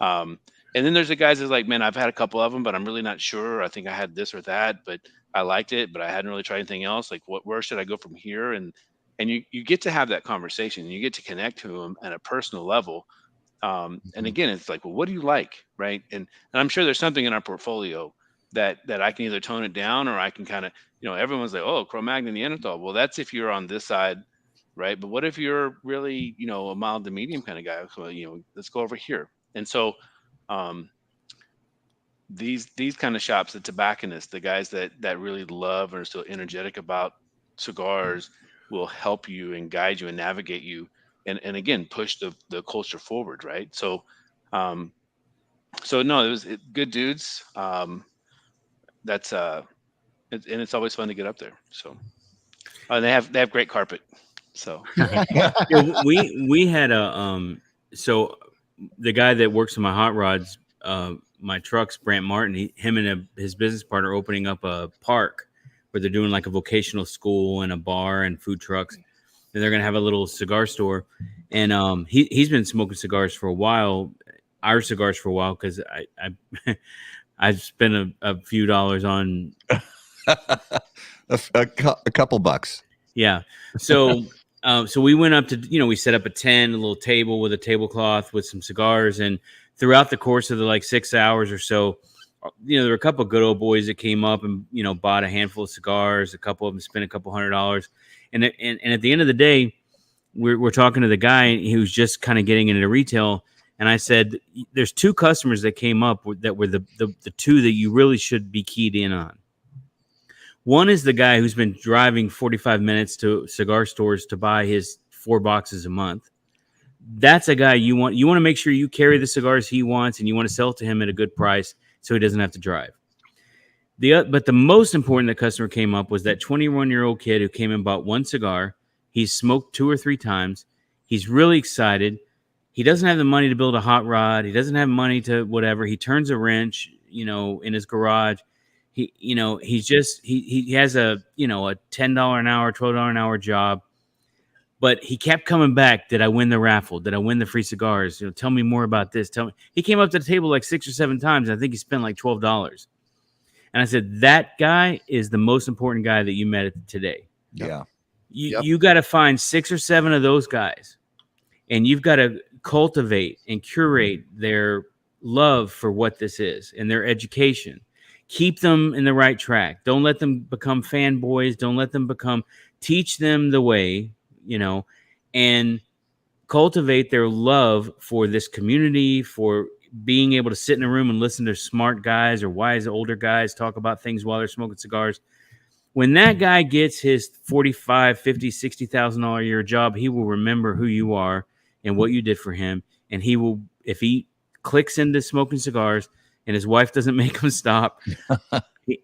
and then there's the guys that's like, man, I've had a couple of them, but I'm really not sure. I think I had this or that, but I liked it, but I hadn't really tried anything else. Like, where should I go from here? And you get to have that conversation, and you get to connect to them at a personal level. And again, it's like, well, what do you like? Right. And I'm sure there's something in our portfolio that I can either tone it down, or I can kind of, everyone's like, oh, Cro-Magnon, Neanderthal. Well, that's if you're on this side, right? But what if you're really, a mild to medium kind of guy? So, let's go over here. And so these kind of shops, the tobacconists, the guys that really love and are so energetic about cigars, will help you and guide you and navigate you, and again, push the culture forward, right? So no, it was good dudes. That's and it's always fun to get up there. So they have great carpet. So we had so the guy that works on my hot rods, my trucks, Brant Martin, him and his business partner opening up a park where they're doing like a vocational school and a bar and food trucks, and they're gonna have a little cigar store. And he's been smoking cigars for a while, our cigars for a while, because I've spent a few dollars on a couple bucks. Yeah. So so we went up to, we set up a tent, a little table with a tablecloth with some cigars, and throughout the course of the 6 hours or so, there were a couple of good old boys that came up and bought a handful of cigars. A couple of them spent a couple $100, and at the end of the day, we're talking to the guy who's just kind of getting into retail. And I said, there's 2 customers that came up that were the 2 that you really should be keyed in on. One is the guy who's been driving 45 minutes to cigar stores to buy his 4 boxes a month. That's a guy you want to make sure you carry the cigars he wants, and you want to sell to him at a good price so he doesn't have to drive. But the most important that customer came up was that 21-year-old kid who came and bought 1 cigar. He's smoked 2 or 3 times. He's really excited. He doesn't have the money to build a hot rod. He doesn't have money to whatever. He turns a wrench, in his garage. He has a $10 an hour, $12 an hour job, but he kept coming back. Did I win the raffle? Did I win the free cigars? Tell me more about this. Tell me. He came up to the table 6 or 7 times. I think he spent $12. And I said, that guy is the most important guy that you met today. Yeah. You got to find 6 or 7 of those guys, and you've got to cultivate and curate their love for what this is and their education. Keep them in the right track. Don't let them become fanboys. Don't let them teach them the way, and cultivate their love for this community, for being able to sit in a room and listen to smart guys or wise older guys talk about things while they're smoking cigars. When that guy gets his $45, $50, $60,000 a year job, he will remember who you are and what you did for him. And he will, if he clicks into smoking cigars and his wife doesn't make him stop,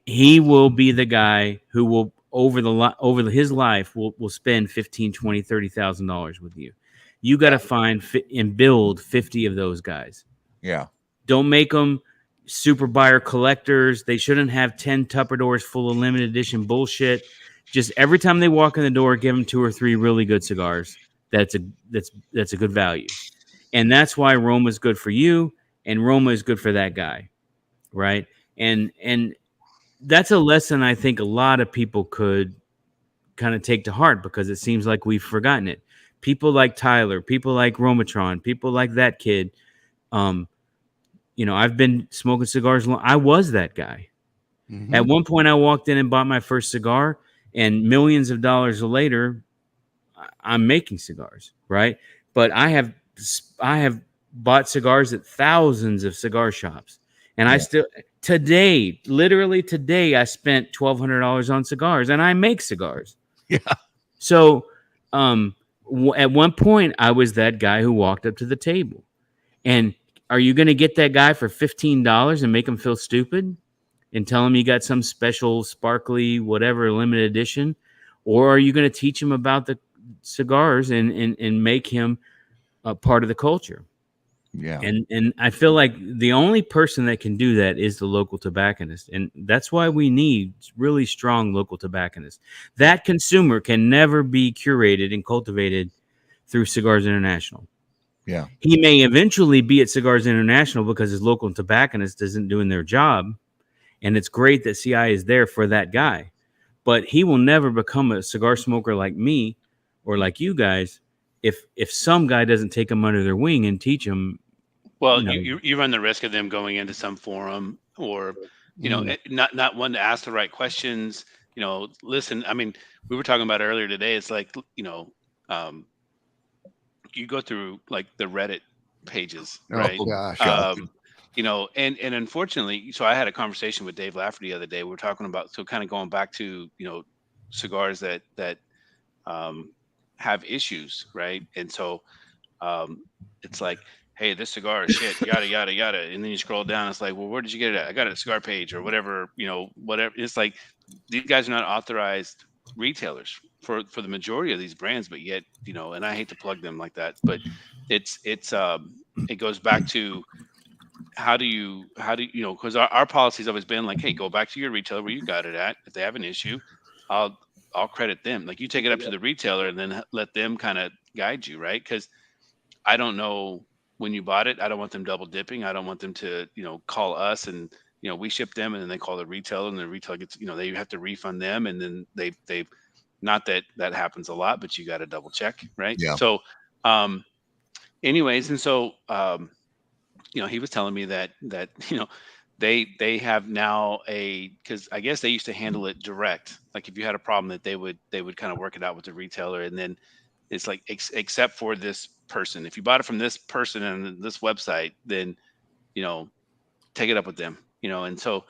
he will be the guy who will over his life will spend $15,000, $20,000, $30,000 with you. You got to find and build 50 of those guys. Yeah. Don't make them super buyer collectors. They shouldn't have 10 Tupperdoors full of limited edition bullshit. Just every time they walk in the door, give them 2 or 3 really good cigars. That's a good value. And that's why Roma is good for you and Roma is good for that guy. Right. And that's a lesson I think a lot of people could kind of take to heart, because it seems like we've forgotten it. People like Tyler, people like Romatron, people like that kid. I've been smoking cigars long. I was that guy. Mm-hmm. At one point I walked in and bought my first cigar, and millions of dollars later I'm making cigars, right? But I have bought cigars at thousands of cigar shops. And I still literally today, I spent $1,200 on cigars, and I make cigars. Yeah. So, at one point, I was that guy who walked up to the table. And are you going to get that guy for $15 and make him feel stupid and tell him you got some special, sparkly, whatever, limited edition? Or are you going to teach him about the cigars and make him a part of the culture? Yeah. And I feel like the only person that can do that is the local tobacconist. And that's why we need really strong local tobacconists. That consumer can never be curated and cultivated through Cigars International. Yeah. He may eventually be at Cigars International because his local tobacconist isn't doing their job. And it's great that CI is there for that guy. But he will never become a cigar smoker like me or like you guys if some guy doesn't take them under their wing and teach them. Well, you run the risk of them going into some forum or, not one to ask the right questions. Listen, I mean, we were talking about earlier today. It's like, you go through like the Reddit pages, right? Oh, gosh. And unfortunately, so I had a conversation with Dave Lafferty the other day. We were talking about, so kind of going back to, cigars that have issues, right? And so it's like, hey, this cigar is shit, yada, yada, yada. And then you scroll down, it's like, well, where did you get it at? I got it at Cigar Page or whatever, whatever. It's like, these guys are not authorized retailers for the majority of these brands, but yet, and I hate to plug them like that, but it goes back to how do you, because our policy has always been like, hey, go back to your retailer where you got it at. If they have an issue, I'll credit them. Like, you take it up to the retailer and then let them kind of guide you, right? Because I don't know when you bought it. I don't want them double dipping. I don't want them to, call us and, we ship them and then they call the retailer and the retailer gets, they have to refund them. And then they not that happens a lot, but you got to double check. Right. Yeah. So, anyways. And so, he was telling me that, they have now because I guess they used to handle it direct. Like if you had a problem that they would kind of work it out with the retailer. And then it's like, except for this person, if you bought it from this person and this website, then, take it up with them, and so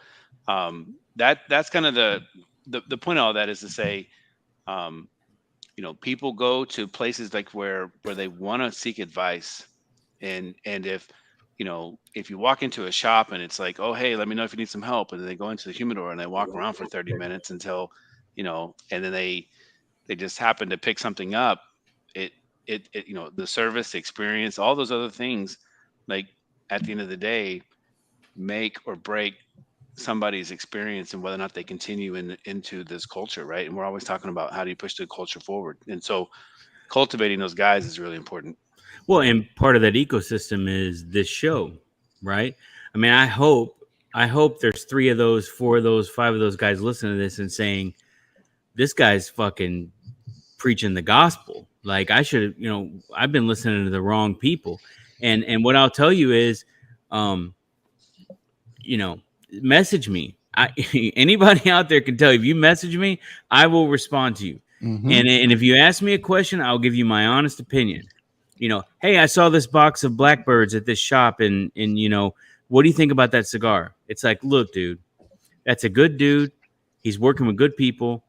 that's kind of the point of all that is to say, people go to places like where they want to seek advice. And if you walk into a shop and it's like, oh, hey, let me know if you need some help. And then they go into the humidor and they walk around for 30 minutes until, and then they just happen to pick something up. It the service, the experience, all those other things, like at the end of the day, make or break somebody's experience and whether or not they continue into this culture. Right. And we're always talking about how do you push the culture forward. And so cultivating those guys is really important. Well, and part of that ecosystem is this show, right? I mean, I hope there's 3 of those, 4 of those, 5 of those guys listening to this and saying, this guy's fucking preaching the gospel. Like I should, I've been listening to the wrong people. And what I'll tell you is, message me. Anybody out there can tell you, if you message me, I will respond to you. Mm-hmm. And if you ask me a question, I'll give you my honest opinion. Hey, I saw this box of Blackbirds at this shop, and what do you think about that cigar? It's like, look, dude, that's a good dude. He's working with good people.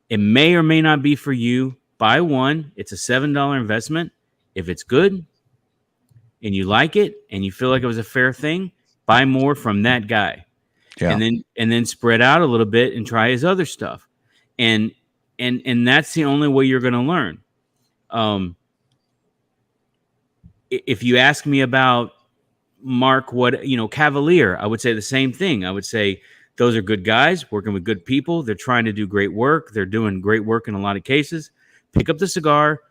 It may or may not be for you. Buy one. It's a $7 investment. If it's good and you like it and you feel like it was a fair thing, buy more from that guy. Yeah. And then spread out a little bit and try his other stuff. And that's the only way you're going to learn. If you ask me about Mark, Cavalier, I would say the same thing. I would say those are good guys working with good people. They're trying to do great work. They're doing great work in a lot of cases. Pick up the cigar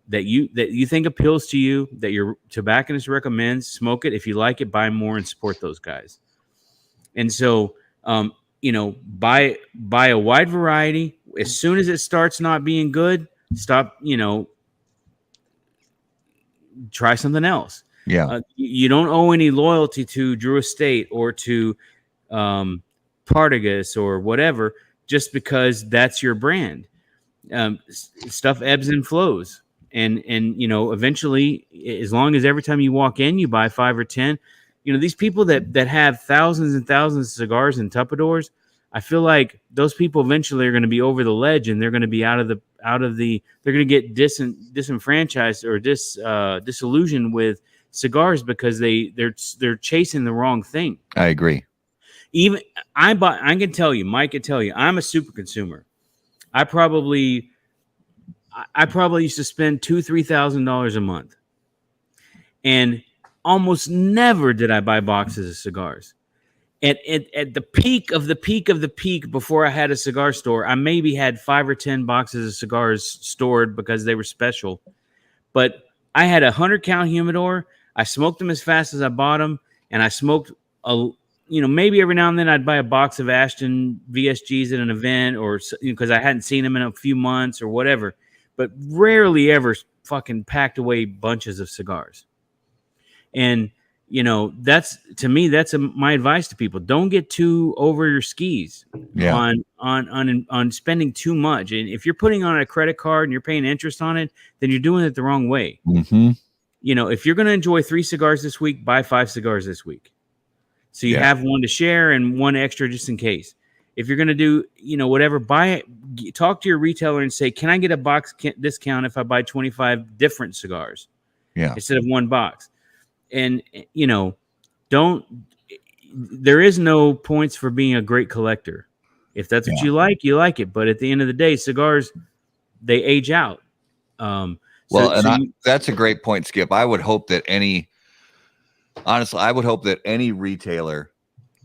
that you think appeals to you, that your tobacconist recommends. Smoke it. If you like it, buy more and support those guys. And so, buy a wide variety. As soon as it starts not being good, stop. Try something else. Yeah. You don't owe any loyalty to Drew Estate or to Partagas or whatever, just because that's your brand. Stuff ebbs and flows. And eventually, as long as every time you walk in, you buy 5 or 10, these people that have thousands and thousands of cigars and Tupperdoors, I feel like those people eventually are going to be over the ledge, and they're going to be they're going to get disenfranchised or disillusioned with cigars because they're chasing the wrong thing. I agree. Even I can tell you, Mike can tell you, I'm a super consumer. I probably used to spend $2,000-$3,000 a month, and almost never did I buy boxes of cigars. At the peak of the peak of the peak, before I had a cigar store, I maybe had 5 or 10 boxes of cigars stored because they were special. But I had a 100-count humidor. I smoked them as fast as I bought them, and I smoked maybe every now and then I'd buy a box of Ashton VSGs at an event, or because I hadn't seen them in a few months or whatever. But rarely ever fucking packed away bunches of cigars. And that's my advice to people. Don't get too over your skis on spending too much. And if you're putting on a credit card and you're paying interest on it, then you're doing it the wrong way. Mm-hmm. If you're going to enjoy 3 cigars this week, buy 5 cigars this week. So you have one to share and one extra just in case. If you're going to do, whatever, talk to your retailer and say, can I get a box discount if I buy 25 different cigars? Yeah. Instead of one box. And, there is no points for being a great collector. If that's what you like it. But at the end of the day, cigars, they age out. That's a great point, Skip. I would hope that any retailer,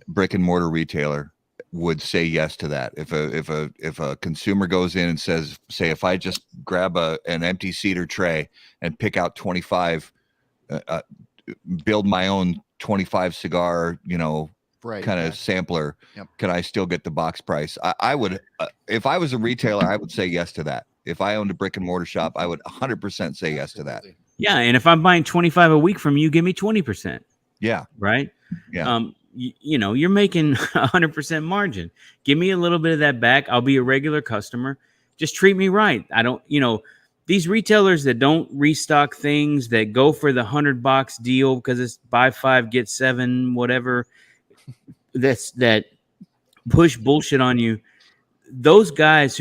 brick and mortar retailer, would say yes to that. If a consumer goes in and says, say, if I just grab an empty cedar tray and pick out 25, build my own 25 cigar, kind of sampler, can I still get the box price? I would, if I was a retailer, I would say yes to that. If I owned a brick and mortar shop, I would 100% say yes to that. Yeah. And if I'm buying 25 a week from you, give me 20%. Yeah. Right. Yeah. You're making 100% margin. Give me a little bit of that back. I'll be a regular customer. Just treat me right. I don't, these retailers that don't restock things, that go for the $100 deal because it's buy 5 get 7, whatever. That push bullshit on you. Those guys,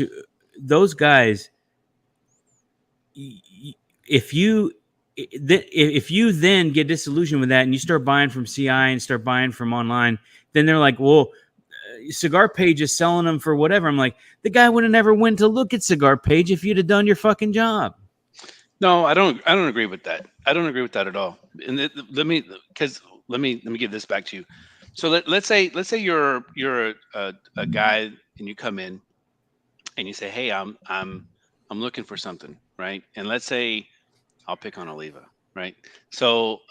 if you then get disillusioned with that and you start buying from CI and start buying from online, then they're like, well, Cigar Page is selling them for whatever. I'm like, the guy would have never went to look at Cigar Page if you'd have done your fucking job. No, I don't agree with that. I don't agree with that at all. And let me give this back to you. So let's say you're a guy and you come in and you say, hey, I'm looking for something, right? And let's say I'll pick on Oliva, right? So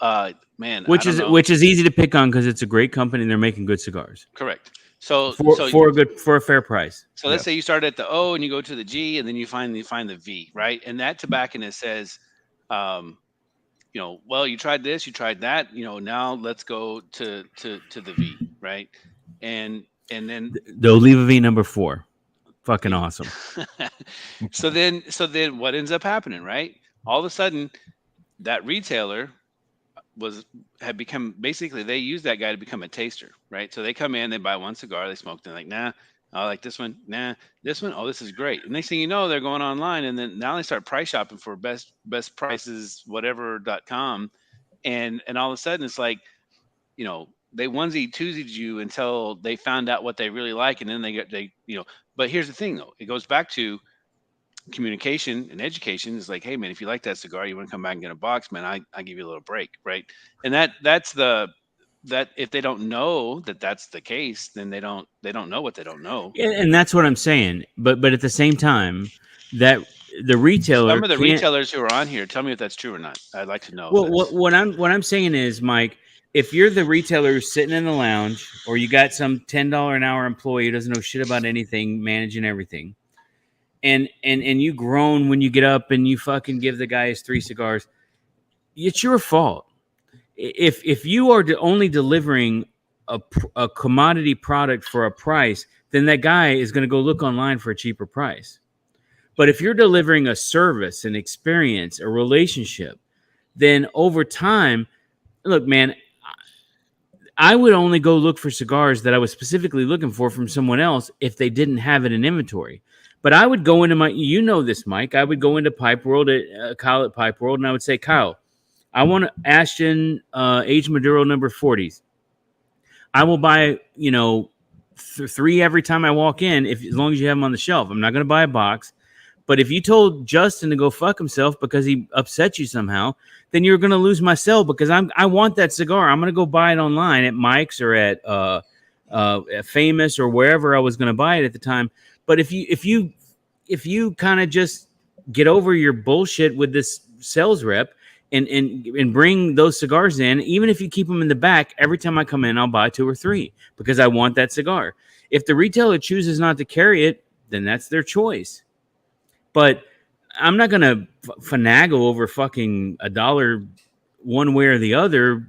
which is easy to pick on because it's a great company and they're making good cigars. Correct. So for a fair price. So let's say you start at the O and you go to the G and then you find the V, right? And that tobacconist says, well, you tried this, you tried that, now let's go to the V, right? And then the Oliva V number 4, fucking awesome. so then what ends up happening, right? All of a sudden, that retailer had become, basically they use that guy to become a taster, right? So they come in, they buy one cigar, they smoke, they're like, nah, I like this one, nah, this one, oh, this is great. And next thing you know, they're going online, and then now they start price shopping for best prices whatever.com, and all of a sudden it's like, they onesie twosied you until they found out what they really like, and then but here's the thing though, it goes back to communication and education. Is like, hey man, if you like that cigar, you want to come back and get a box, man, I give you a little break, right? And that's that if they don't know that that's the case, then they don't know what they don't know. And that's what I'm saying. But at the same time, that the retailer, some of the retailers who are on here, tell me if that's true or not. I'd like to know. Well, what I'm saying is, Mike, if you're the retailer who's sitting in the lounge, or you got some $10 an hour employee who doesn't know shit about anything, managing everything, and you groan when you get up and you fucking give the guy his 3 cigars, it's your fault. If you are only delivering a commodity product for a price, then that guy is going to go look online for a cheaper price. But if you're delivering a service, an experience, a relationship, then over time, look, man, I would only go look for cigars that I was specifically looking for from someone else if they didn't have it in inventory. But I would go into this, Mike, I would go into Pipe World, Kyle at Pipe World, and I would say, Kyle, I want Ashton Aged Maduro number 40s. I will buy, 3 every time I walk in, as long as you have them on the shelf. I'm not going to buy a box. But if you told Justin to go fuck himself because he upset you somehow, then you're going to lose my sale, because I want that cigar. I'm going to go buy it online at Mike's or at Famous or wherever I was going to buy it at the time. But if you kind of just get over your bullshit with this sales rep and bring those cigars in, even if you keep them in the back, every time I come in, I'll buy 2 or 3 because I want that cigar. If the retailer chooses not to carry it, then that's their choice. But I'm not going to finagle over fucking $1 one way or the other.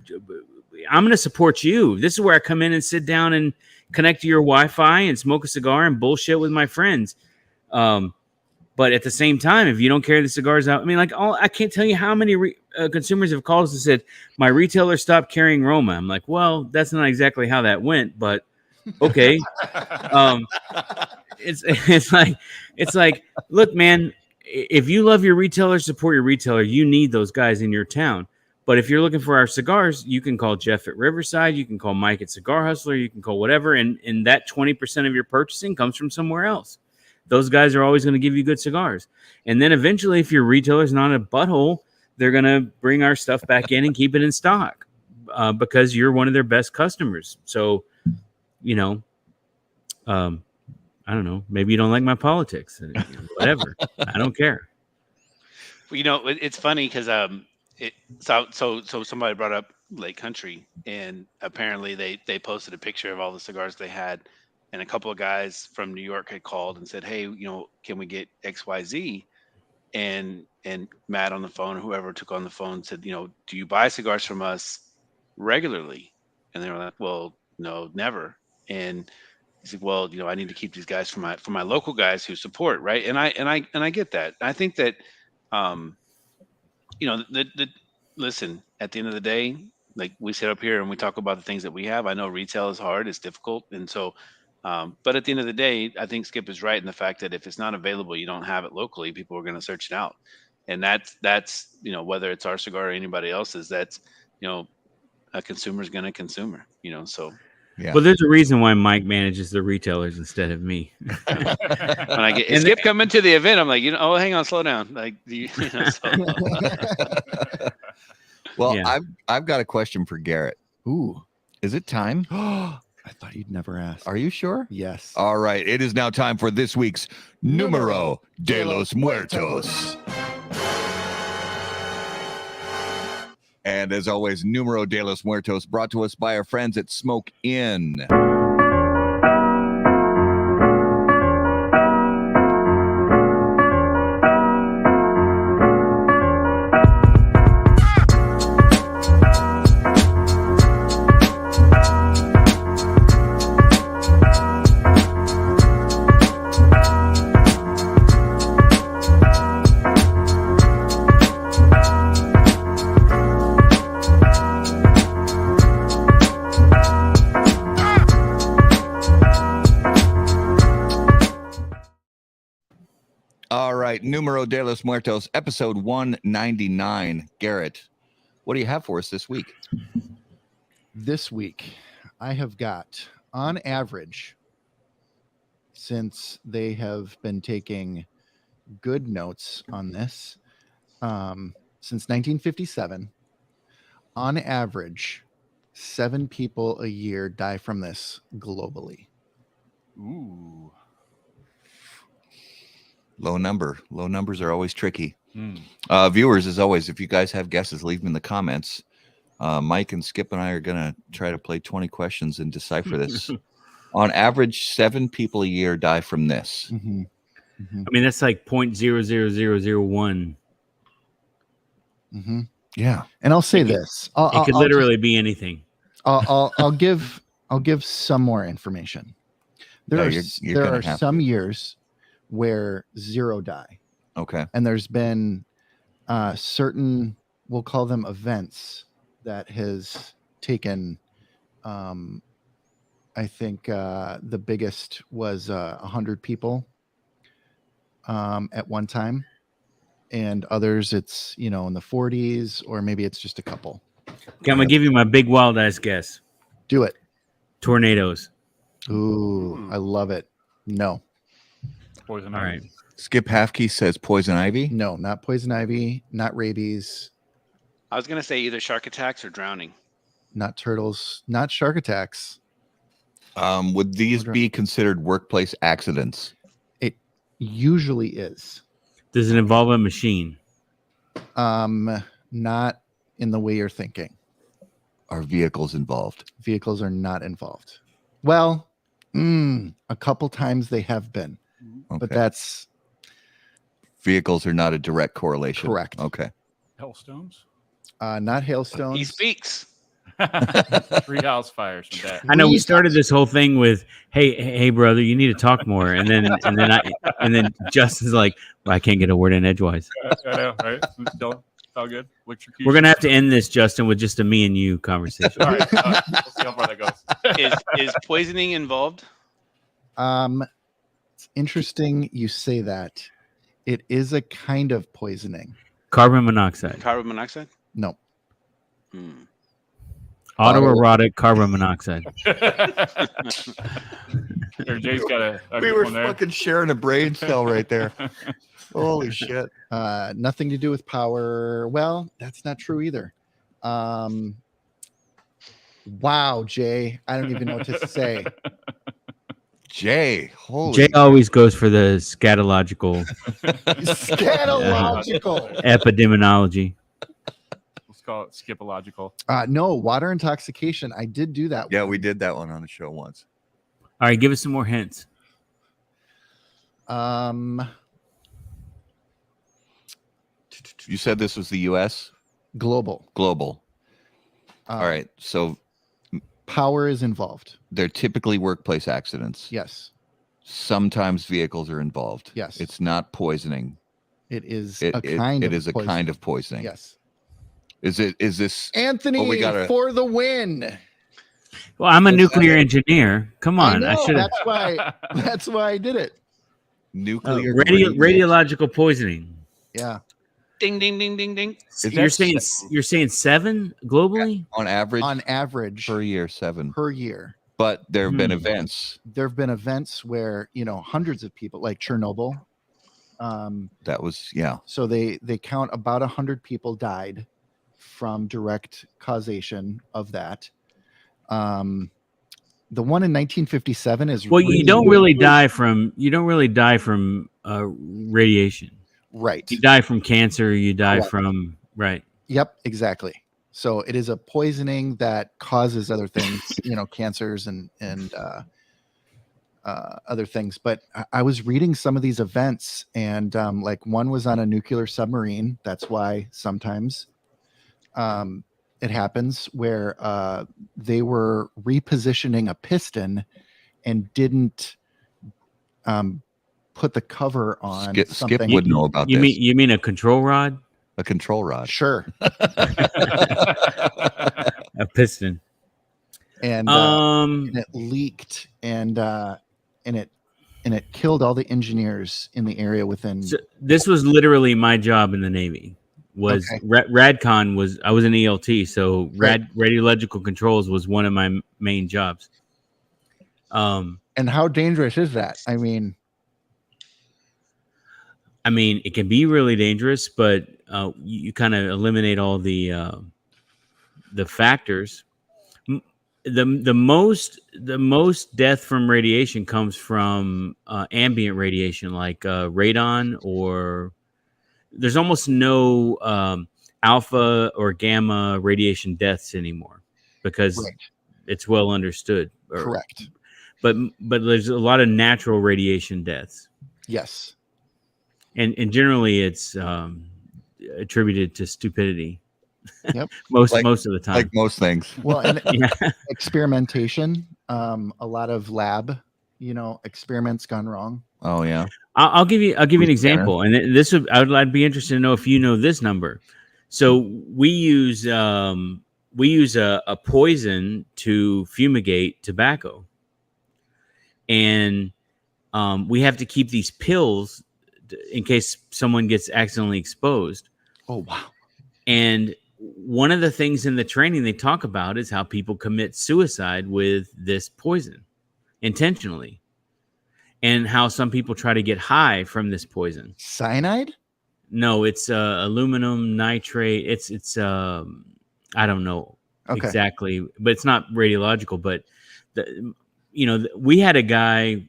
I'm going to support you. This is where I come in and sit down and connect to your Wi-Fi and smoke a cigar and bullshit with my friends. But at the same time, if you don't carry the cigars out, I mean, I can't tell you how many consumers have called us and said, my retailer stopped carrying Roma. I'm like, well, that's not exactly how that went, but okay. It's like, look, man, if you love your retailer, support your retailer. You need those guys in your town. But if you're looking for our cigars, you can call Jeff at Riverside. You can call Mike at Cigar Hustler. You can call whatever. And that 20% of your purchasing comes from somewhere else. Those guys are always going to give you good cigars. And then eventually, if your retailer's not a butthole, they're going to bring our stuff back in and keep it in stock because you're one of their best customers. So, I don't know. Maybe you don't like my politics. Whatever. I don't care. Well, it's funny because so somebody brought up Lake Country, and apparently they posted a picture of all the cigars they had, and a couple of guys from New York had called and said, hey, can we get XYZ? And Matt on the phone, or whoever took on the phone, said, do you buy cigars from us regularly? And they were like, well, no, never. And he said, well, I need to keep these guys for my local guys who support, right? And I get that. I think that, listen, at the end of the day, like we sit up here and we talk about the things that we have. I know retail is hard, it's difficult, and so, but at the end of the day, I think Skip is right in the fact that if it's not available, you don't have it locally, people are going to search it out, and that's whether it's our cigar or anybody else's, that's a consumer's going to consumer, so. Yeah. Well, there's a reason why Mike manages the retailers instead of me. When I get Skip coming to the event, I'm like, oh, hang on, slow down. Like, Well, yeah. I've got a question for Garrett. Ooh, is it time? I thought you'd never ask. Are you sure? Yes. All right. It is now time for this week's Numero de los Muertos. And as always, Numero de los Muertos brought to us by our friends at Smoke Inn. right, Numero de los Muertos, episode 199. Garrett, what do you have for us this week? This week, I have got, on average, since they have been taking good notes on this, since 1957, on average, 7 people a year die from this globally. Ooh. Low number. Low numbers are always tricky. Viewers, as always, if you guys have guesses, leave them in the comments. Mike and Skip and I are going to try to play 20 questions and decipher this. On average, 7 people a year die from this. Mm-hmm. Mm-hmm. I mean, that's like 0.00001. Mm-hmm. Yeah. And I'll say this. It could literally be anything. I'll give some more information. There are some years where 0 die. Okay. And there's been certain, we'll call them events, that has taken, I think the biggest was 100 people at one time. And others, it's, in the 40s, or maybe it's just a couple. Okay, I'm going to give you my big wild ass guess. Do it. Tornadoes. Ooh, I love it. No. Poison. All right. Skip Halfkey says poison ivy. No, not poison ivy, not rabies. I was going to say either shark attacks or drowning. Not turtles, not shark attacks. Would these be considered workplace accidents? It usually is. Does it involve a machine? Not in the way you're thinking. Are vehicles involved? Vehicles are not involved. Well, a couple times they have been, but that's vehicles are not a direct correlation. Correct. Okay. Hailstones? Not hailstones. He speaks. 3 house fires from that. I know we started this whole thing with, hey, brother, you need to talk more, and then Justin's like, well, I can't get a word in edgewise. I know, right? Still, all good. We're gonna have to end this, Justin, with just a me and you conversation. All right, we'll see how far that goes. Is poisoning involved? It's interesting you say that. It is a kind of poisoning. Carbon monoxide. Carbon monoxide? No. Autoerotic carbon monoxide. Jay's got a we were one there. fucking sharing a brain cell right there. Holy shit. Nothing to do with power. Well, that's not true either. Wow, Jay. I don't even know what to say. Jay, holy. Jay always goes for the scatological epidemiology. Let's call it skipological. No, water intoxication. I did do that. Yeah, one. we did that one on the show once. All right, give us some more hints. You said this was the U.S.? Global. All right, so power is involved. they're typically workplace accidents. Yes. Sometimes vehicles are involved. Yes. It's not poisoning. It is It a kind is a kind of poisoning. Yes. Is this Anthony for the win? Well, I'm a nuclear engineer. Come on, I should have. That's why I did it. nuclear radiological poisoning. Yeah. Ding, ding, ding, ding, ding. You're saying 7 globally? on average On average per year 7. per year. But there have been events. There have been events where, hundreds of people, like Chernobyl. That was So they count about 100 people died from direct causation of that. The one in 1957 is you don't really die from radiation. Right. You die from cancer. You die from right. Yep, exactly. So it is a poisoning that causes other things, cancers and other things. But I was reading some of these events, and like one was on a nuclear submarine. That's why sometimes it happens where they were repositioning a piston and didn't put the cover on. Skip would know about this. You mean a control rod? A control rod. Sure. A piston. And it leaked and it and it killed all the engineers in the area within. So this was literally my job in the Navy. Was Okay. Radcon was I was an ELT, so radiological controls was one of my main jobs. And how dangerous is that? I mean, it can be really dangerous, but you kind of eliminate all the factors. The most death from radiation comes from ambient radiation, like radon, or there's almost no alpha or gamma radiation deaths anymore because it's well understood. Correct. But there's a lot of natural radiation deaths. Yes. And generally it's attributed to stupidity. Yep. most of the time. Like most things. Well, and experimentation, a lot of lab, experiments gone wrong. Oh yeah. I'll give you an example, and I'd be interested to know if you know this number. So we use a poison to fumigate tobacco, and we have to keep these pills in case someone gets accidentally exposed. Oh wow! And one of the things in the training they talk about is how people commit suicide with this poison intentionally. And how some people try to get high from this poison. Cyanide? No, it's aluminum nitrate. It's I don't know exactly, but it's not radiological. But we had a guy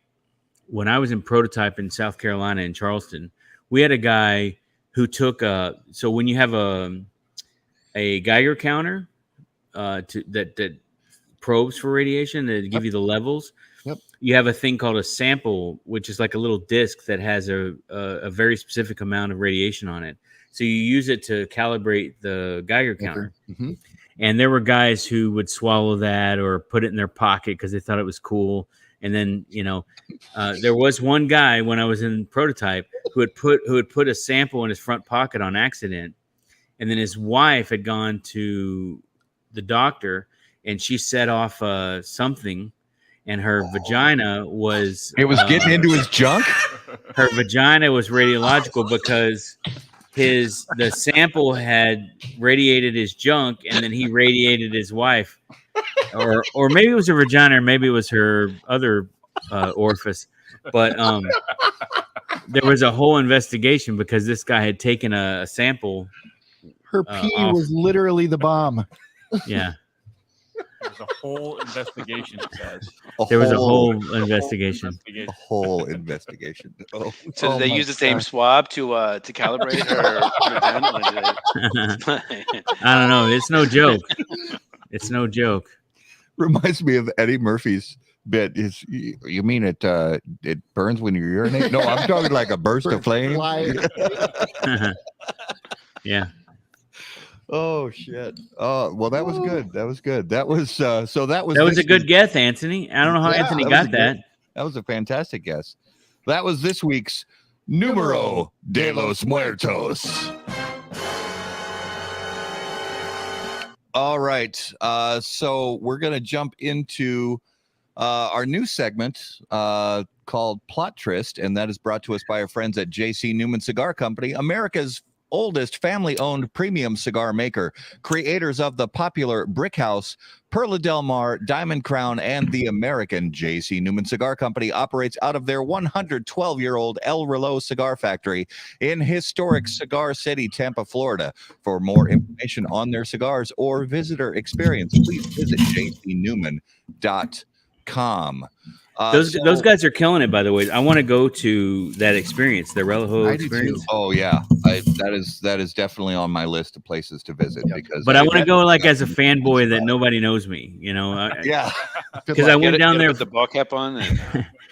when I was in prototype in South Carolina in Charleston. We had a guy who took so when you have a Geiger counter that probes for radiation that give you the levels. Yep. You have a thing called a sample, which is like a little disc that has a very specific amount of radiation on it. So you use it to calibrate the Geiger counter. Mm-hmm. And there were guys who would swallow that or put it in their pocket because they thought it was cool. And then, there was one guy when I was in prototype who had put a sample in his front pocket on accident. And then his wife had gone to the doctor and she set off something. And her vagina was... It was getting into his junk? Her vagina was radiological because the sample had radiated his junk and then he radiated his wife. Or maybe it was her vagina or maybe it was her other orifice. But there was a whole investigation because this guy had taken a sample. Her pee was literally the bomb. Yeah. There's a whole investigation. There was a whole investigation. A whole investigation. Oh. So did they use the same swab to calibrate her? I don't know. It's no joke. It's no joke. Reminds me of Eddie Murphy's bit. You mean it burns when you urinate? No, I'm talking like a burst of flame. Yeah. Oh shit! Oh well, that was good. That was good. That was that was a good guess, Anthony. I don't know how Anthony got that. That was a fantastic guess. That was this week's Numero de los Muertos. All right, so we're gonna jump into our new segment called Plot Tryst, and that is brought to us by our friends at J.C. Newman Cigar Company, America's oldest family-owned premium cigar maker, creators of the popular Brick House, Perla Del Mar, Diamond Crown, and the American J.C. Newman Cigar Company operates out of their 112-year-old El Reloj cigar factory in historic Cigar City, Tampa, Florida. For more information on their cigars or visitor experience, please visit jcnewman.com. Those guys are killing it, by the way. I want to go to that experience, the Reloj experience. Oh yeah, that is definitely on my list of places to visit. Because I want to go like as a fanboy that nobody knows me, yeah, because I went down there with the ball cap on.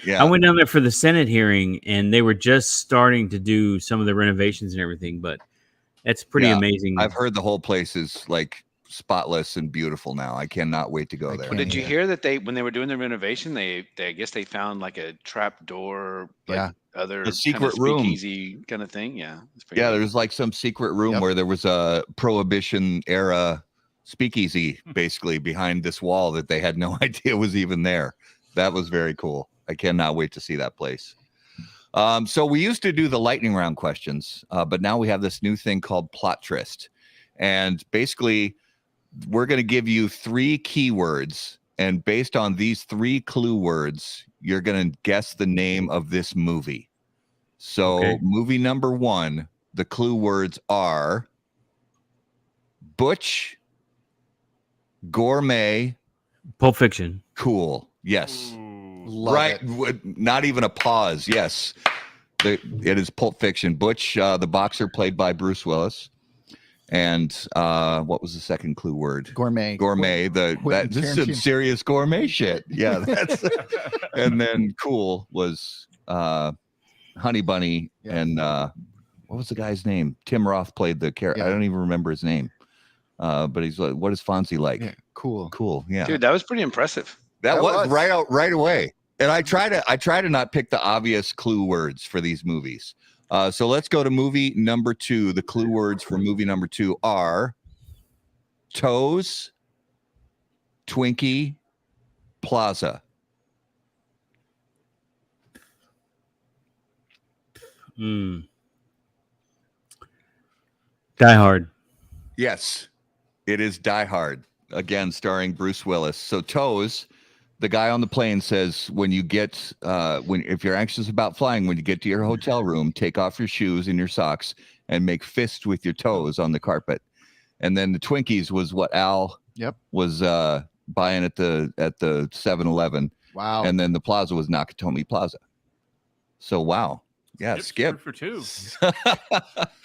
I went down there for the Senate hearing, and they were just starting to do some of the renovations and everything. But that's pretty amazing. I've heard the whole place is like spotless and beautiful now. I cannot wait to go there. But did you hear that when they were doing the renovation, I guess they found like a trap door, other secret kind of speakeasy kind of thing. Yeah. There's like some secret room where there was a Prohibition era speakeasy basically behind this wall that they had no idea was even there. That was very cool. I cannot wait to see that place. So we used to do the lightning round questions, but now we have this new thing called Plot Twist. And basically, we're going to give you 3 keywords. And based on these 3 clue words, you're going to guess the name of this movie. So movie number 1, the clue words are Butch, Gourmet, Pulp Fiction. Cool. Yes. Love it. Not even a pause. Yes. It is Pulp Fiction. Butch, the boxer played by Bruce Willis. And what was the second clue word? Gourmet. This is some serious gourmet shit. Yeah, that's. And then Cool was Honey Bunny, and what was the guy's name? Tim Roth played the character. I don't even remember his name. But he's like, what is Fonzie like? Yeah, cool. Yeah, dude, that was pretty impressive. That was right away. And I try to not pick the obvious clue words for these movies. So let's go to movie number 2. The clue words for movie number 2 are Toes, Twinkie, Plaza. Die Hard. Yes, it is Die Hard. Again, starring Bruce Willis. So Toes, the guy on the plane says, when you get, if you're anxious about flying, when you get to your hotel room, take off your shoes and your socks and make fists with your toes on the carpet. And then the Twinkies was what Al was buying at the 7-Eleven. Wow. And then the Plaza was Nakatomi Plaza. So, wow. Yeah, Skip. For 2.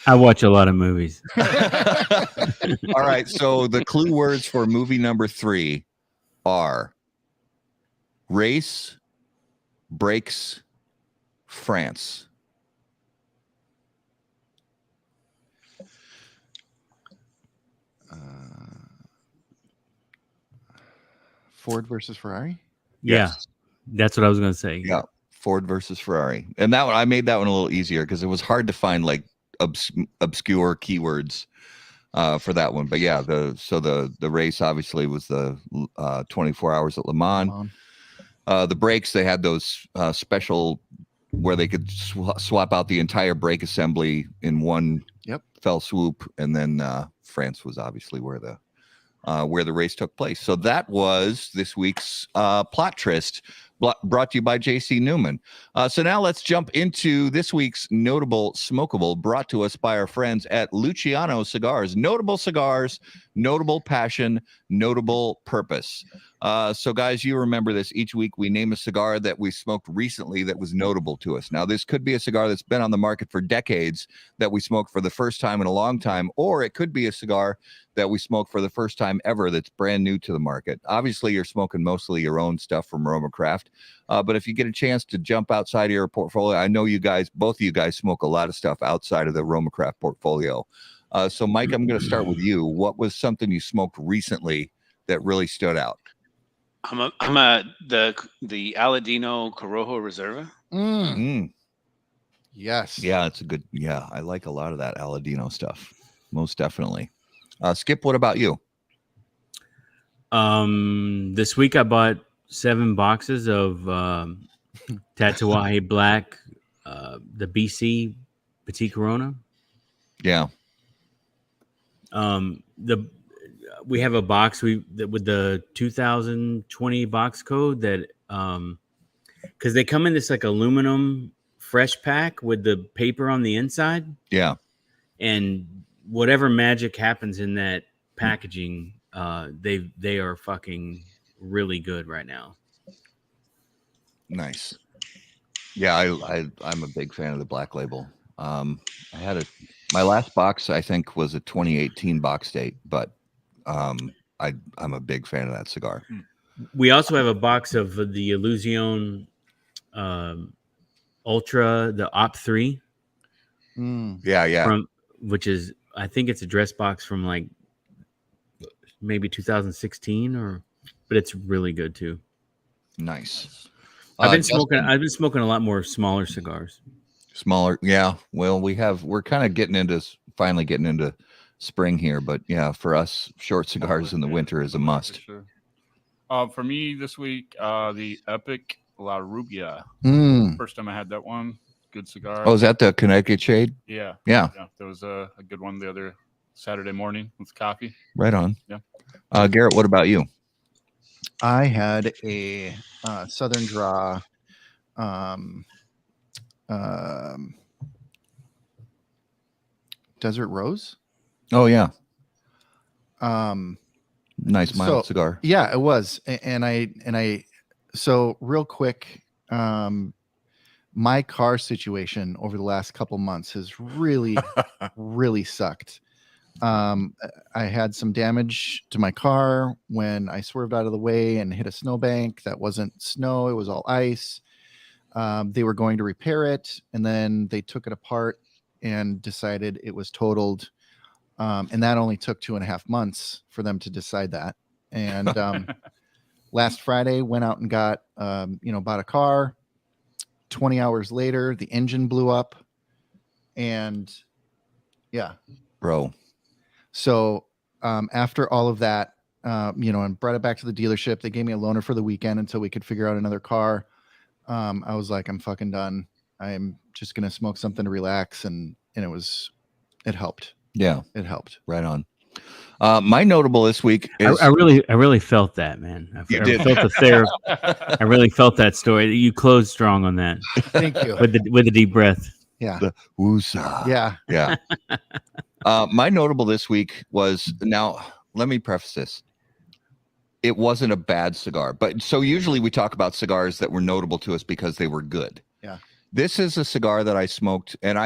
I watch a lot of movies. All right. So the clue words for movie number 3 are race, brakes, France. Ford versus Ferrari? Yeah, that's what I was going to say. Yeah, Ford versus Ferrari. And that one, I made that one a little easier because it was hard to find like obscure keywords for that one. But yeah, the race obviously was the 24 hours at Le Mans. The brakes, they had those special where they could swap out the entire brake assembly in one fell swoop. And then France was obviously where the race took place. So that was this week's Plot Twist, brought to you by JC Newman. So now let's jump into this week's Notable Smokable, brought to us by our friends at Luciano Cigars. Notable cigars, notable passion, notable purpose. So guys, you remember this. Each week we name a cigar that we smoked recently that was notable to us. Now, this could be a cigar that's been on the market for decades that we smoked for the first time in a long time, or it could be a cigar that we smoke for the first time ever that's brand new to the market. Obviously, you're smoking mostly your own stuff from Roma Craft, but if you get a chance to jump outside of your portfolio, I know you guys, both of you guys smoke a lot of stuff outside of the Roma Craft portfolio. So Mike, I'm going to start with you. What was something you smoked recently that really stood out? I'm the Aladino Corojo Reserva. Yes. Yeah, it's a good. Yeah, I like a lot of that Aladino stuff. Most definitely. Skip, what about you? This week I bought 7 boxes of Tatuaje Black, the BC Petit Corona. Yeah. We have a box with the 2020 box code that because they come in this like aluminum fresh pack with the paper on the inside. Yeah. And whatever magic happens in that packaging, they are fucking really good right now. Nice. Yeah, I'm a big fan of the Black Label. I had my last box I think was a 2018 box date, but I'm a big fan of that cigar. We also have a box of the Illusion Ultra, the Op 3. Yeah. Which is, I think it's a dress box from like maybe 2016 but it's really good too. Nice. I've been smoking a lot more smaller cigars. Smaller, yeah. Well, we're kind of finally getting into spring here, but yeah, for us, short cigars in the winter is a must. Sure. For me this week, the Epic La Rubia. First time I had that one. Good cigar. Oh, is that the Connecticut shade? Yeah. Yeah. There was a good one the other Saturday morning with coffee. Right on. Yeah. Garrett, what about you? I had a Southern Draw Desert Rose. Oh yeah. Nice mild cigar. Yeah, it was. And I so real quick, my car situation over the last couple months has really really sucked. I had some damage to my car when I swerved out of the way and hit a snowbank. That wasn't snow, it was all ice. They were going to repair it, and then they took it apart and decided it was totaled. And that only took 2.5 months for them to decide that. And last Friday, went out and got, bought a car. 20 hours later, the engine blew up. And yeah. Bro. So after all of that, and brought it back to the dealership, they gave me a loaner for the weekend until we could figure out another car. I was like, I'm fucking done. I'm just going to smoke something to relax. And it helped. Yeah, it helped. Right on. My notable this week is I really felt that, man. I felt the therapy. I really felt that story. You closed strong on that. Thank you. With the deep breath. Yeah. The woosah. Yeah. Yeah. My notable this week was, now let me preface this. It wasn't a bad cigar, but so usually we talk about cigars that were notable to us because they were good. Yeah. This is a cigar that I smoked, and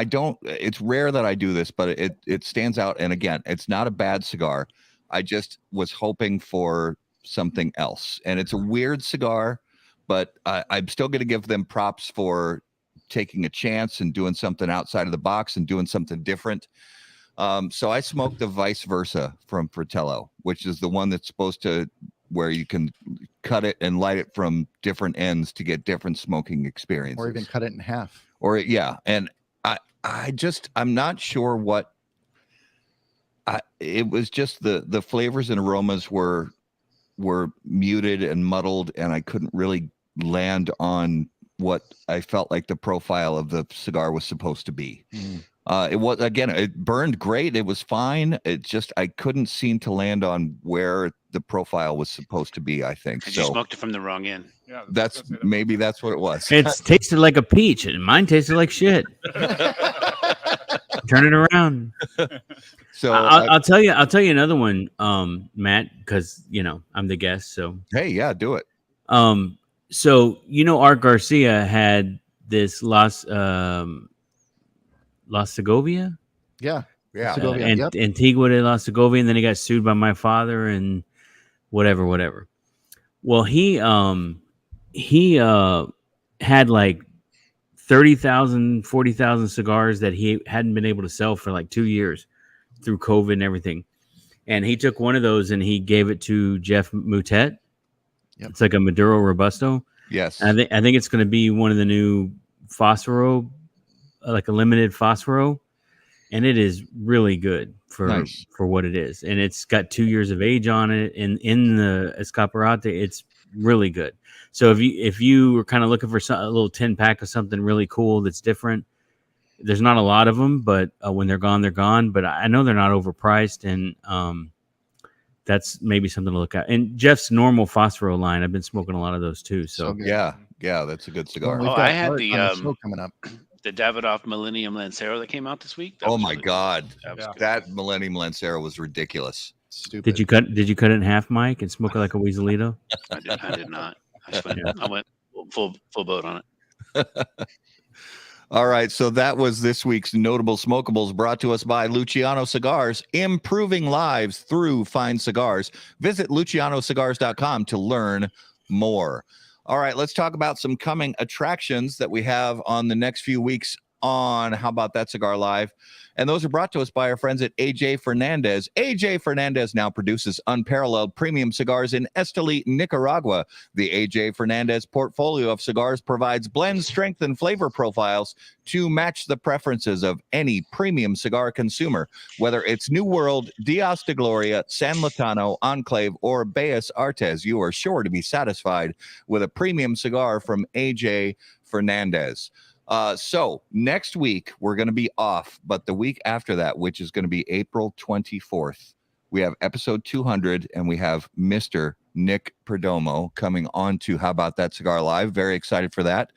it's rare that I do this, but it stands out. And again, it's not a bad cigar. I just was hoping for something else. And it's a weird cigar, but I'm still going to give them props for taking a chance and doing something outside of the box and doing something different. So I smoked the Vice Versa from Fratello, which is the one that's supposed to, where you can cut it and light it from different ends to get different smoking experiences. Or even cut it in half. And I'm not sure what it was. Just the flavors and aromas were muted and muddled, and I couldn't really land on what I felt like the profile of the cigar was supposed to be. It was, again, it burned great. It was fine. It just, I couldn't seem to land on where the profile was supposed to be, I think. You smoked it from the wrong end. Yeah, that's maybe that's what it was. It tasted like a peach, and mine tasted like shit. Turn it around. So I'll tell you another one, Matt, because I'm the guest. So hey, yeah, do it. So Art Garcia had this Las Segovia. Yeah. Segovia, Antigua de la Segovia, and then he got sued by my father and whatever. Well, he had like 30,000, 40,000 cigars that he hadn't been able to sell for like 2 years through COVID and everything. And he took one of those and he gave it to Jeff Moutet. Yep. It's like a Maduro Robusto. Yes. And I think it's going to be one of the new Fosforo, like a limited Fosforo. And it is really good for what it is. And it's got 2 years of age on it. And in the Escaparate, it's really good. So if you were kind of looking for a little 10-pack of something really cool that's different, there's not a lot of them, but when they're gone, they're gone. But I know they're not overpriced, and that's maybe something to look at. And Jeff's normal Fosforo line, I've been smoking a lot of those too. So yeah, that's a good cigar. Well, I had the coming up. The Davidoff Millennium Lancero that came out this week. Oh my God, good. That Millennium Lancero was ridiculous. Stupid. Did you cut it in half, Mike, and smoke it like a Weaselito? I did not. I went full boat on it. All right, so that was this week's Notable Smokables, brought to us by Luciano Cigars, improving lives through fine cigars. Visit lucianocigars.com to learn more. All right, let's talk about some coming attractions that we have on the next few weeks on How About That Cigar Live. And those are brought to us by our friends at AJ Fernandez. AJ Fernandez now produces unparalleled premium cigars in Esteli, Nicaragua. The AJ Fernandez portfolio of cigars provides blend, strength, and flavor profiles to match the preferences of any premium cigar consumer. Whether it's New World, Dios de Gloria, San Latano, Enclave, or Bellas Artes, you are sure to be satisfied with a premium cigar from AJ Fernandez. So next week we're going to be off, but the week after that, which is going to be April 24th, we have episode 200 and we have Mr. Nick Perdomo coming on to How About That Cigar Live. Very excited for that.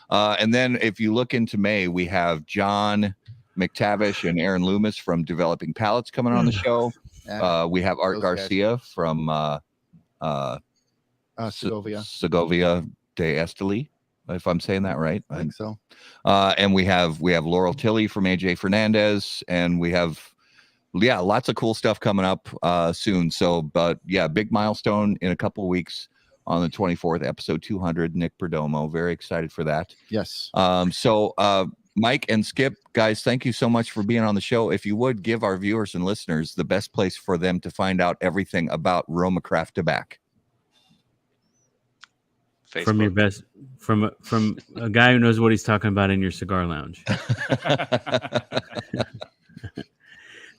And then if you look into May, we have John McTavish and Aaron Loomis from Developing Palates coming on the show. We have Art Garcia from Segovia de Esteli, if I'm saying that right. I think so. And we have Laurel Tilley from AJ Fernandez, and we have lots of cool stuff coming up soon. So, but yeah, big milestone in a couple of weeks on the 24th, episode 200. Nick Perdomo, very excited for that. Yes. So Mike and Skip, guys, thank you so much for being on the show. If you would give our viewers and listeners the best place for them to find out everything about Roma Craft Tobacco. Facebook. From a guy who knows what he's talking about in your cigar lounge.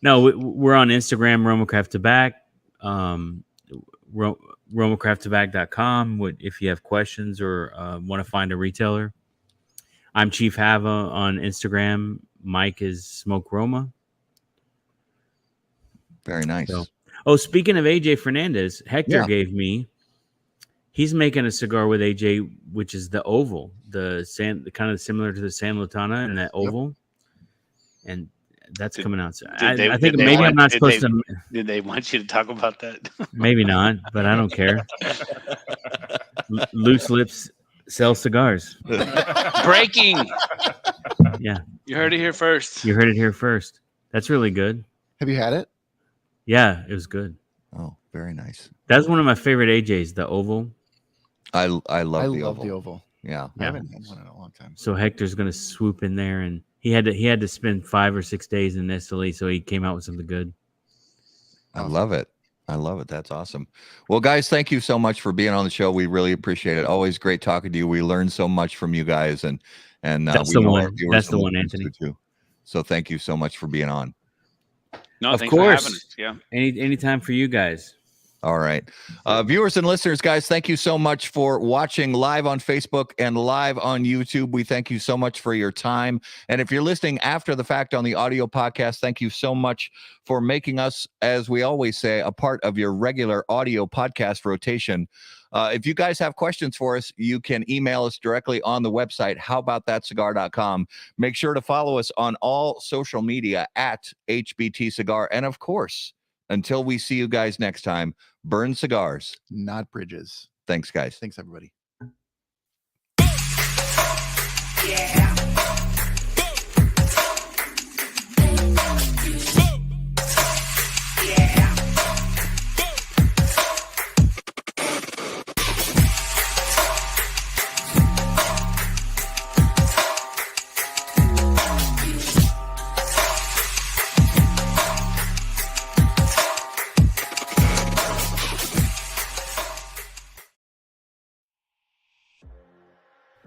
No, we're on Instagram, Roma Craft Tobacco, RomaCraftTobacco.com. If you have questions or want to find a retailer, I'm Chief Hava on Instagram. Mike is Smoke Roma. Very nice. So, speaking of AJ Fernandez, Hector gave me. He's making a cigar with AJ, which is the oval, the kind of similar to the San Latana and that oval, and that's coming out. I think maybe I'm not supposed to. Did they want you to talk about that? Maybe not, but I don't care. Loose lips sell cigars. Breaking. Yeah, you heard it here first. You heard it here first. That's really good. Have you had it? Yeah, it was good. Oh, very nice. That's one of my favorite AJs, the oval. I love the oval. Yeah. I haven't had one in a long time. So Hector's going to swoop in there, and he had to spend 5 or 6 days in Esteli, so he came out with something good. I love it. That's awesome. Well, guys, thank you so much for being on the show. We really appreciate it. Always great talking to you. We learn so much from you guys, and that's the one. That's the one, Anthony. Too. So thank you so much for being on. No, of course. Yeah. Anytime for you guys. All right. Viewers and listeners, guys, thank you so much for watching live on Facebook and live on YouTube. We thank you so much for your time. And if you're listening after the fact on the audio podcast, thank you so much for making us, as we always say, a part of your regular audio podcast rotation. If you guys have questions for us, you can email us directly on the website, howaboutthatcigar.com. Make sure to follow us on all social media at HBT Cigar. And of course, until we see you guys next time, burn cigars, not bridges. Thanks, guys. Thanks, everybody. Yeah.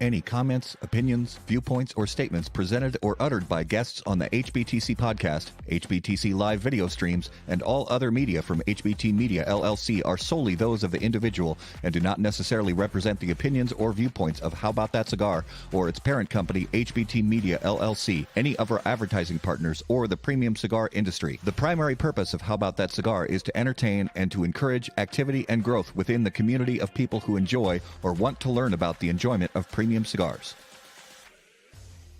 Any comments, opinions, viewpoints, or statements presented or uttered by guests on the HBTC podcast, HBTC live video streams, and all other media from HBT Media LLC are solely those of the individual and do not necessarily represent the opinions or viewpoints of How About That Cigar or its parent company, HBT Media LLC, any of our advertising partners, or the premium cigar industry. The primary purpose of How About That Cigar is to entertain and to encourage activity and growth within the community of people who enjoy or want to learn about the enjoyment of premium cigars.